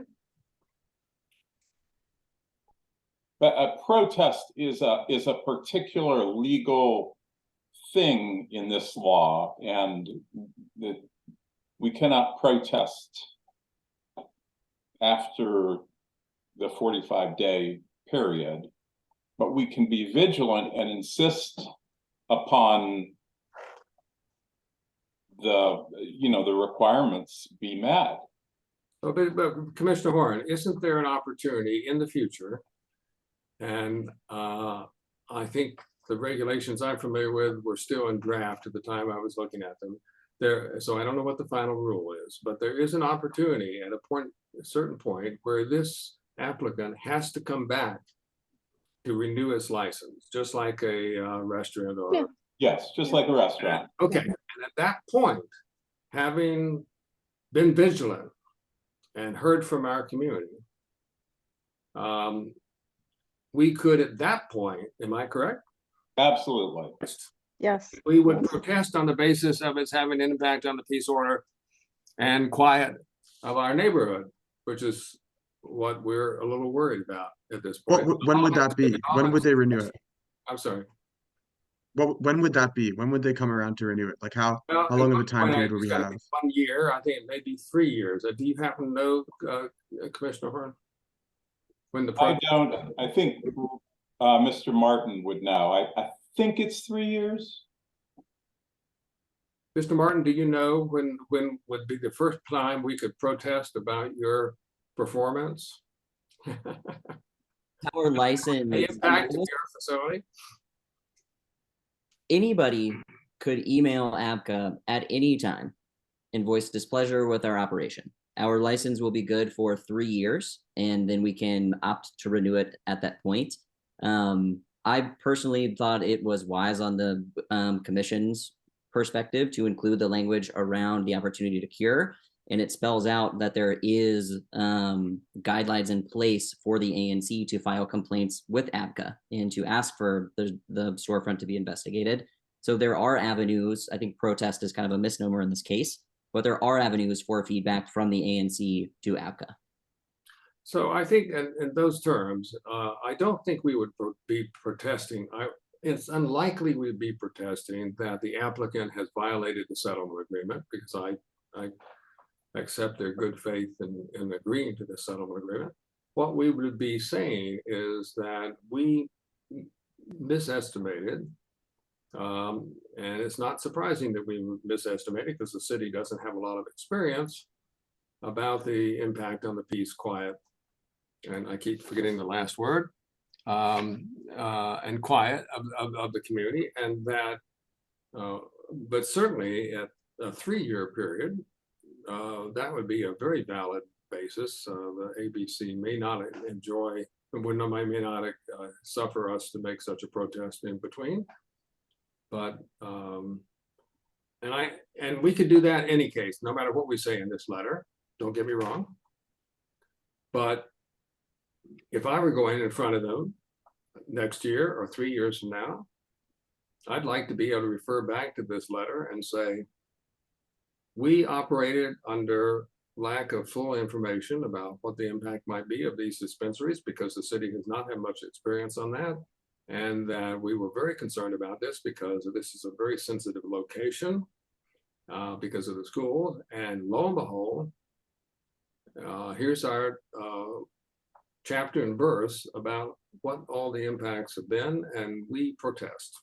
But a protest is a particular legal thing in this law, and that we cannot protest after the 45-day period, but we can be vigilant and insist upon the requirements be met. But Commissioner Horn, isn't there an opportunity in the future? And I think the regulations I'm familiar with were still in draft at the time I was looking at them. So I don't know what the final rule is, but there is an opportunity at a certain point where this applicant has to come back to renew his license, just like a restaurant or. Yes, just like a restaurant. Okay, and at that point, having been vigilant and heard from our community, we could at that point, am I correct? Absolutely. Yes. We would protest on the basis of it's having an impact on the peace, order, and quiet of our neighborhood, which is what we're a little worried about at this point. When would that be? When would they renew it? I'm sorry. When would that be? When would they come around to renew it? Like how long of a time period would we have? 1 year, I think it may be 3 years. Do you happen to know, Commissioner Horn? When the I don't. I think Mr. Martin would know. I think it's 3 years. Mr. Martin, do you know when would be the first time we could protest about your performance? Our license. The impact of your facility? Anybody could email ABCA at any time and voice displeasure with our operation. Our license will be good for 3 years, and then we can opt to renew it at that point. I personally thought it was wise on the commission's perspective to include the language around the opportunity to cure, and it spells out that there is guidelines in place for the ANC to file complaints with ABCA and to ask for the storefront to be investigated. So there are avenues. I think protest is kind of a misnomer in this case, but there are avenues for feedback from the ANC to ABCA. So I think in those terms, I don't think we would be protesting. It's unlikely we'd be protesting that the applicant has violated the settlement agreement, because I accept their good faith in agreeing to the settlement agreement. What we would be saying is that we misestimated, and it's not surprising that we misestimated because the city doesn't have a lot of experience about the impact on the peace, quiet, and I keep forgetting the last word, and quiet of the community, and that, but certainly at a 3-year period, that would be a very valid basis. The ABC may not enjoy, may not suffer us to make such a protest in between, but and we could do that in any case, no matter what we say in this letter. Don't get me wrong, but if I were going in front of them next year or 3 years from now, I'd like to be able to refer back to this letter and say, we operated under lack of full information about what the impact might be of these dispensaries because the city has not had much experience on that. And that we were very concerned about this because this is a very sensitive location because of the school. And lo and behold, here's our chapter and verse about what all the impacts have been, and we protest.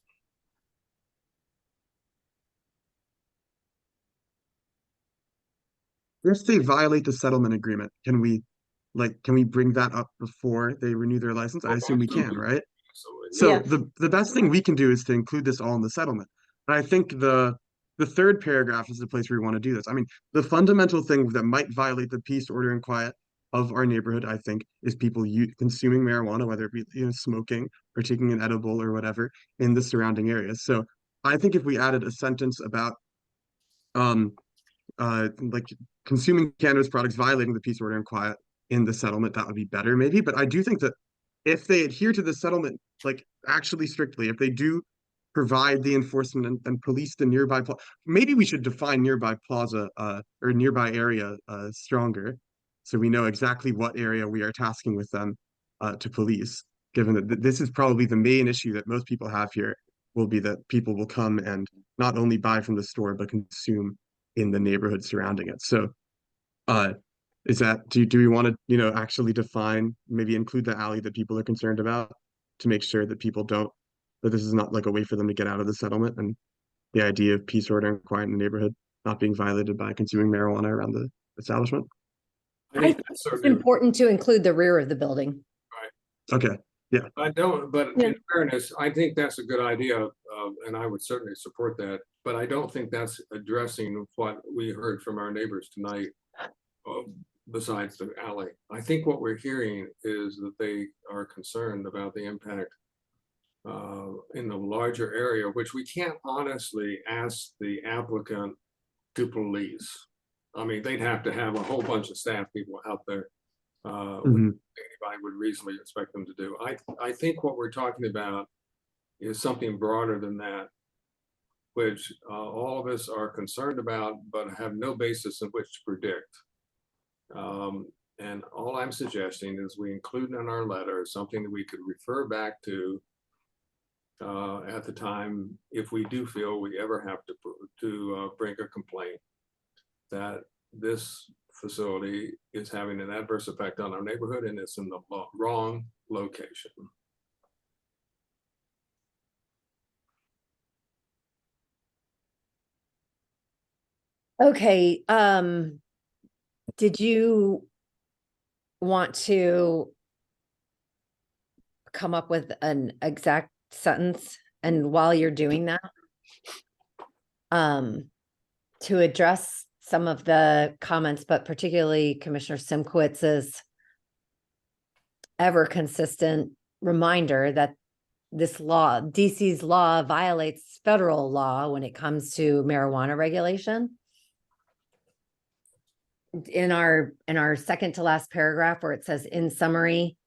If they violate the settlement agreement, can we bring that up before they renew their license? I assume we can, right? So Yes. the best thing we can do is to include this all in the settlement. And I think the third paragraph is the place where we want to do this. I mean, the fundamental thing that might violate the peace, order, and quiet of our neighborhood, I think, is people consuming marijuana, whether it be smoking or taking an edible or whatever in the surrounding areas. So I think if we added a sentence about like consuming cannabis products violating the peace, order, and quiet in the settlement, that would be better maybe. But I do think that if they adhere to the settlement, like actually strictly, if they do provide the enforcement and police the nearby maybe we should define nearby plaza or nearby area stronger, so we know exactly what area we are tasking with them to police, given that this is probably the main issue that most people have here, will be that people will come and not only buy from the store but consume in the neighborhood surrounding it. So is that, do we want to, you know, actually define, maybe include the alley that people are concerned about, to make sure that people don't, that this is not like a way for them to get out of the settlement, and the idea of peace, order, and quiet in the neighborhood not being violated by consuming marijuana around the establishment? I I think think that's it's certainly important to include the rear of the building. Okay, yeah. I don't, but Yeah. in fairness, I think that's a good idea, and I would certainly support that. But I don't think that's addressing what we heard from our neighbors tonight, besides the alley. I think what we're hearing is that they are concerned about the impact in the larger area, which we can't honestly ask the applicant to police. I mean, they'd have to have a whole bunch of staff people out there. Anybody would reasonably expect them to do. I think what we're talking about is something broader than that, which all of us are concerned about, but have no basis in which to predict. And all I'm suggesting is we include in our letter something that we could refer back to at the time, if we do feel we ever have to bring a complaint that this facility is having an adverse effect on our neighborhood and it's in the wrong location. Okay, did you want to come up with an exact sentence? And while you're doing that, to address some of the comments, but particularly Commissioner Simkowitz's ever consistent reminder that this law, DC's law, violates federal law when it comes to marijuana regulation. In our second to last paragraph, where it says, in summary,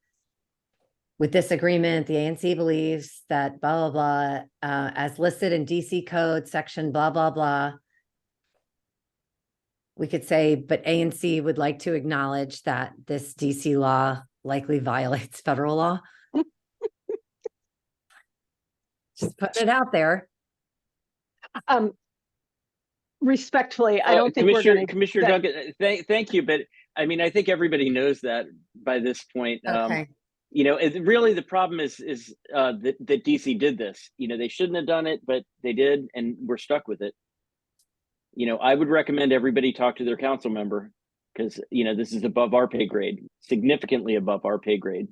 with this agreement, the ANC believes that blah, blah, blah, as listed in DC code section, blah, blah, blah. We could say, but ANC would like to acknowledge that this DC law likely violates federal law. Just putting it out there. Respectfully, I don't think we're going to. Commissioner Duncan, thank you, but I mean, I think everybody knows that by this point. Okay. You know, really the problem is that DC did this. You know, they shouldn't have done it, but they did, and we're stuck with it. You know, I would recommend everybody talk to their council member, because, you know, this is above our pay grade, significantly above our pay grade.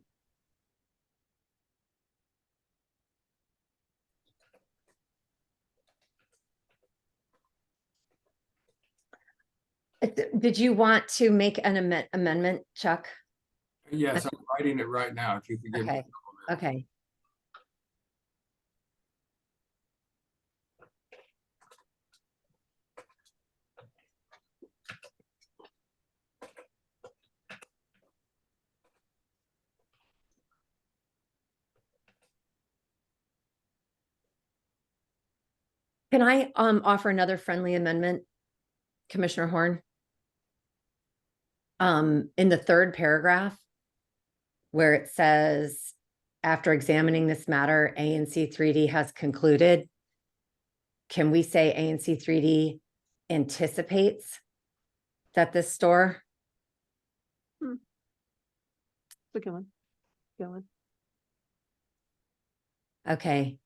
Did you want to make an amendment, Chuck? Yes, I'm writing it right now. If you could give me a Okay. Okay. Can I offer another friendly amendment, Commissioner Horn? In the third paragraph, where it says, after examining this matter, ANC 3D has concluded. Can we say ANC 3D anticipates that this store? It's a good one. Good one. Okay.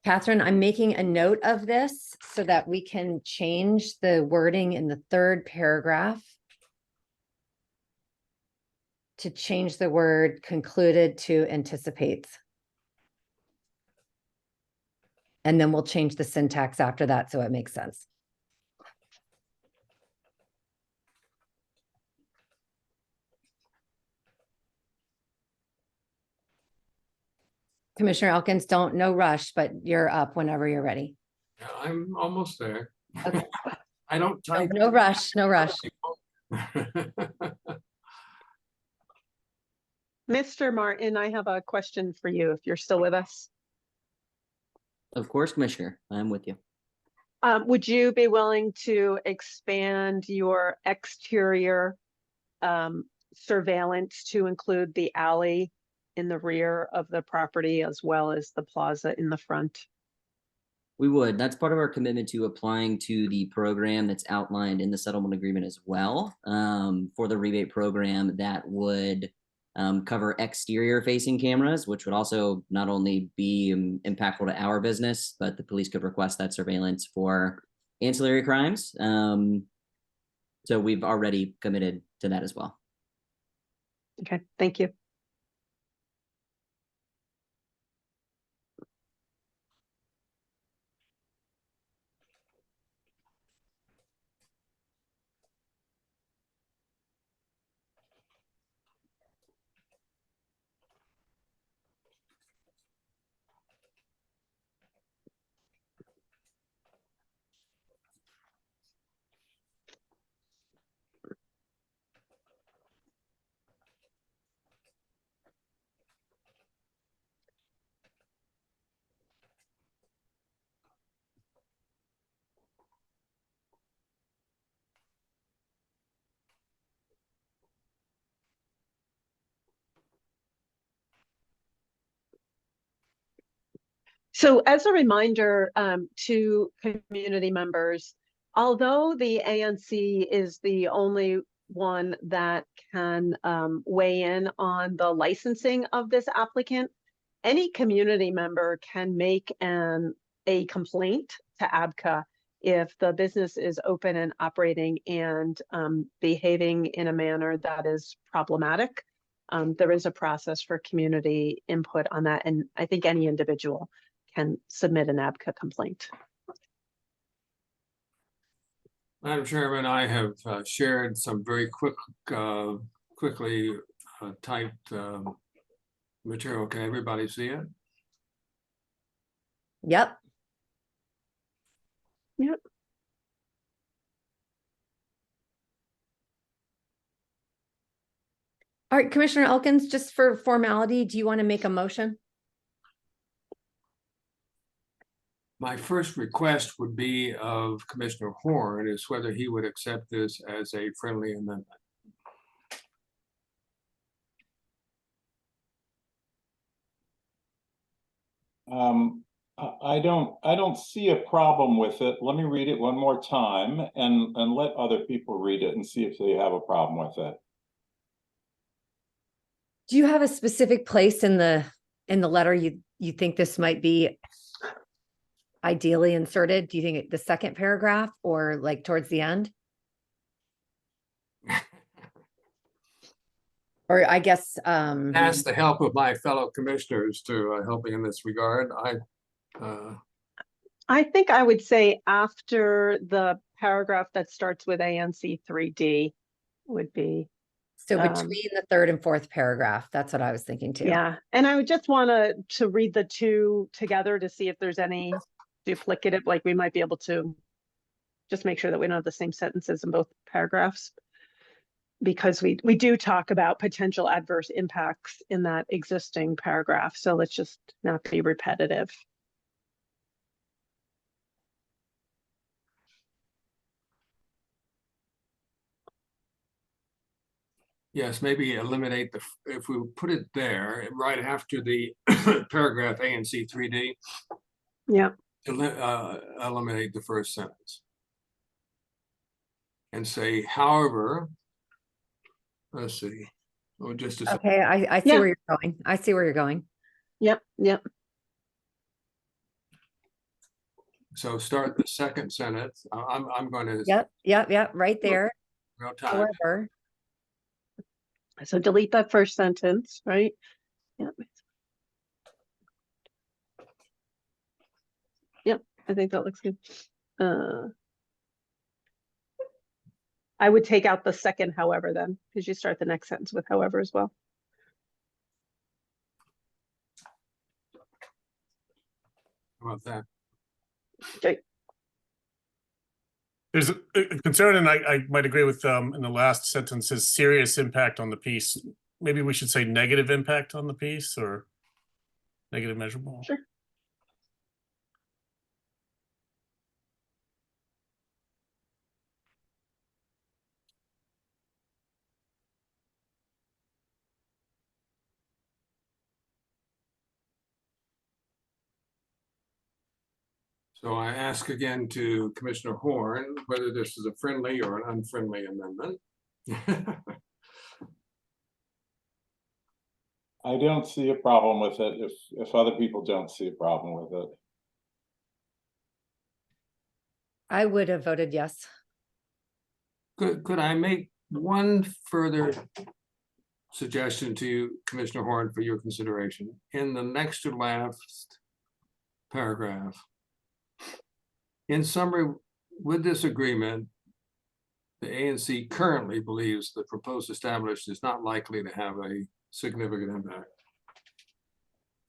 Catherine, I'm making a note of this so that we can change the wording in the third paragraph to change the word concluded to anticipates. And then we'll change the syntax after that so it makes sense. Commissioner Elkins, no rush, but you're up whenever you're ready. I'm almost there. Okay. I don't type. No rush, no rush. Mr. Martin, I have a question for you if you're still with us. Of course, Commissioner, I'm with you. Would you be willing to expand your exterior surveillance to include the alley in the rear of the property as well as the plaza in the front? We would. That's part of our commitment to applying to the program that's outlined in the settlement agreement as well. For the rebate program that would cover exterior facing cameras, which would also not only be impactful to our business, but the police could request that surveillance for ancillary crimes. So we've already committed to that as well. Okay, thank you. So as a reminder to community members, although the ANC is the only one that can weigh in on the licensing of this applicant, any community member can make a complaint to ABCA if the business is open and operating and behaving in a manner that is problematic. There is a process for community input on that, and I think any individual can submit an ABCA complaint. Madam Chairman, I have shared some very quickly typed material. Can everybody see it? Yep. Yep. All right, Commissioner Elkins, just for formality, do you want to make a motion? My first request would be of Commissioner Horn is whether he would accept this as a friendly amendment. I don't see a problem with it. Let me read it one more time and let other people read it and see if they have a problem with it. Do you have a specific place in the letter you think this might be ideally inserted? Do you think the second paragraph or like towards the end? Or I guess ask the help of my fellow commissioners to help me in this regard. I think I would say after the paragraph that starts with ANC 3D would be. So between the third and fourth paragraph, that's what I was thinking too. Yeah, and I would just want to read the two together to see if there's any duplicative, like we might be able to just make sure that we don't have the same sentences in both paragraphs. Because we do talk about potential adverse impacts in that existing paragraph. So let's just not be repetitive. Yes, maybe eliminate if we put it there right after the paragraph ANC 3D. Yeah. Eliminate the first sentence. And say, however, let's see. Oh, just a okay, I see where you're going. I see where you're going. Yep, yep. So start the second sentence. I'm going to. Yep, right there. Real time. However. So delete that first sentence, right? Yep. Yep, I think that looks good. I would take out the second however then, because you start the next sentence with however as well. How about that? Okay. There's a concern, and I might agree with in the last sentence, is serious impact on the peace. maybe we should say negative impact on the piece or negative measurable. Sure. So I ask again to Commissioner Horn, whether this is a friendly or an unfriendly amendment. I don't see a problem with it if other people don't see a problem with it. I would have voted yes. Could I make one further suggestion to you, Commissioner Horn, for your consideration? In the next to last paragraph, in summary, with this agreement, the ANC currently believes the proposed establishment is not likely to have a significant impact.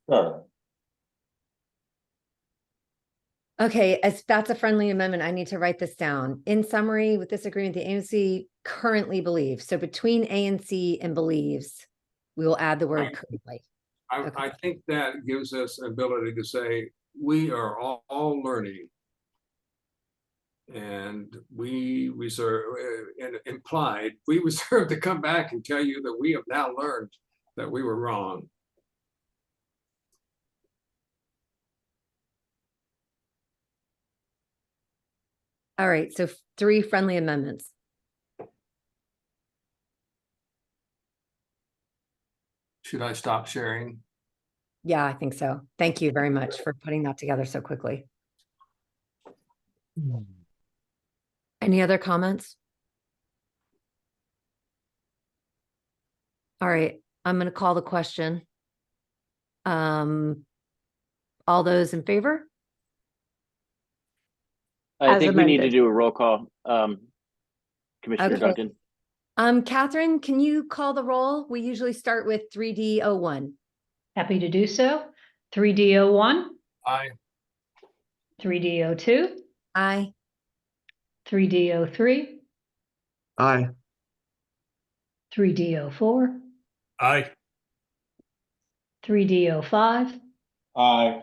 Sure. Okay, as that's a friendly amendment, I need to write this down. In summary, with this agreement, the ANC currently believes. So between ANC and believes, we will add the word currently. I think that gives us ability to say, we are all learning. And we reserve, and implied, we reserve to come back and tell you that we have now learned that we were wrong. All right, so 3 friendly amendments. Should I stop sharing? Yeah, I think so. Thank you very much for putting that together so quickly. Any other comments? All right, I'm going to call the question. All those in favor? I As think we need to amended. do a roll call. Commissioner Okay. Duncan. Catherine, can you call the roll? We usually start with 3D01. Happy to do so. 3D01, Aye. 3D02, Aye. 3D03, Aye. 3D04, Aye. 3D05, Aye.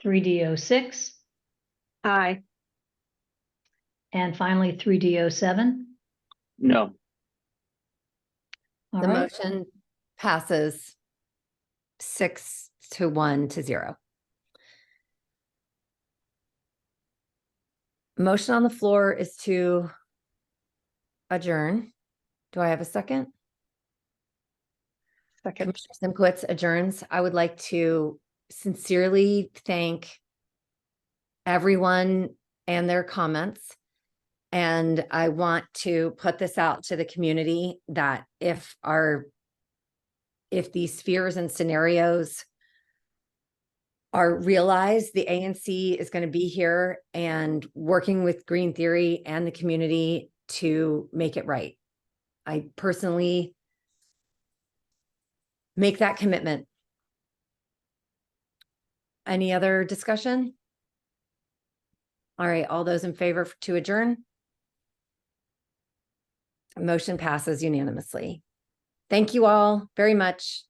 3D06, Aye. and finally 3D07. No. All The right. motion passes 6-1 to 0. Motion on the floor is to adjourn. Do I have a second? Second. Commissioner Simkowitz adjourns. I would like to sincerely thank everyone and their comments. And I want to put this out to the community that if these fears and scenarios are realized, the ANC is going to be here and working with Green Theory and the community to make it right. I personally make that commitment. Any other discussion? All right, all those in favor to adjourn? Motion passes unanimously. Thank you all very much.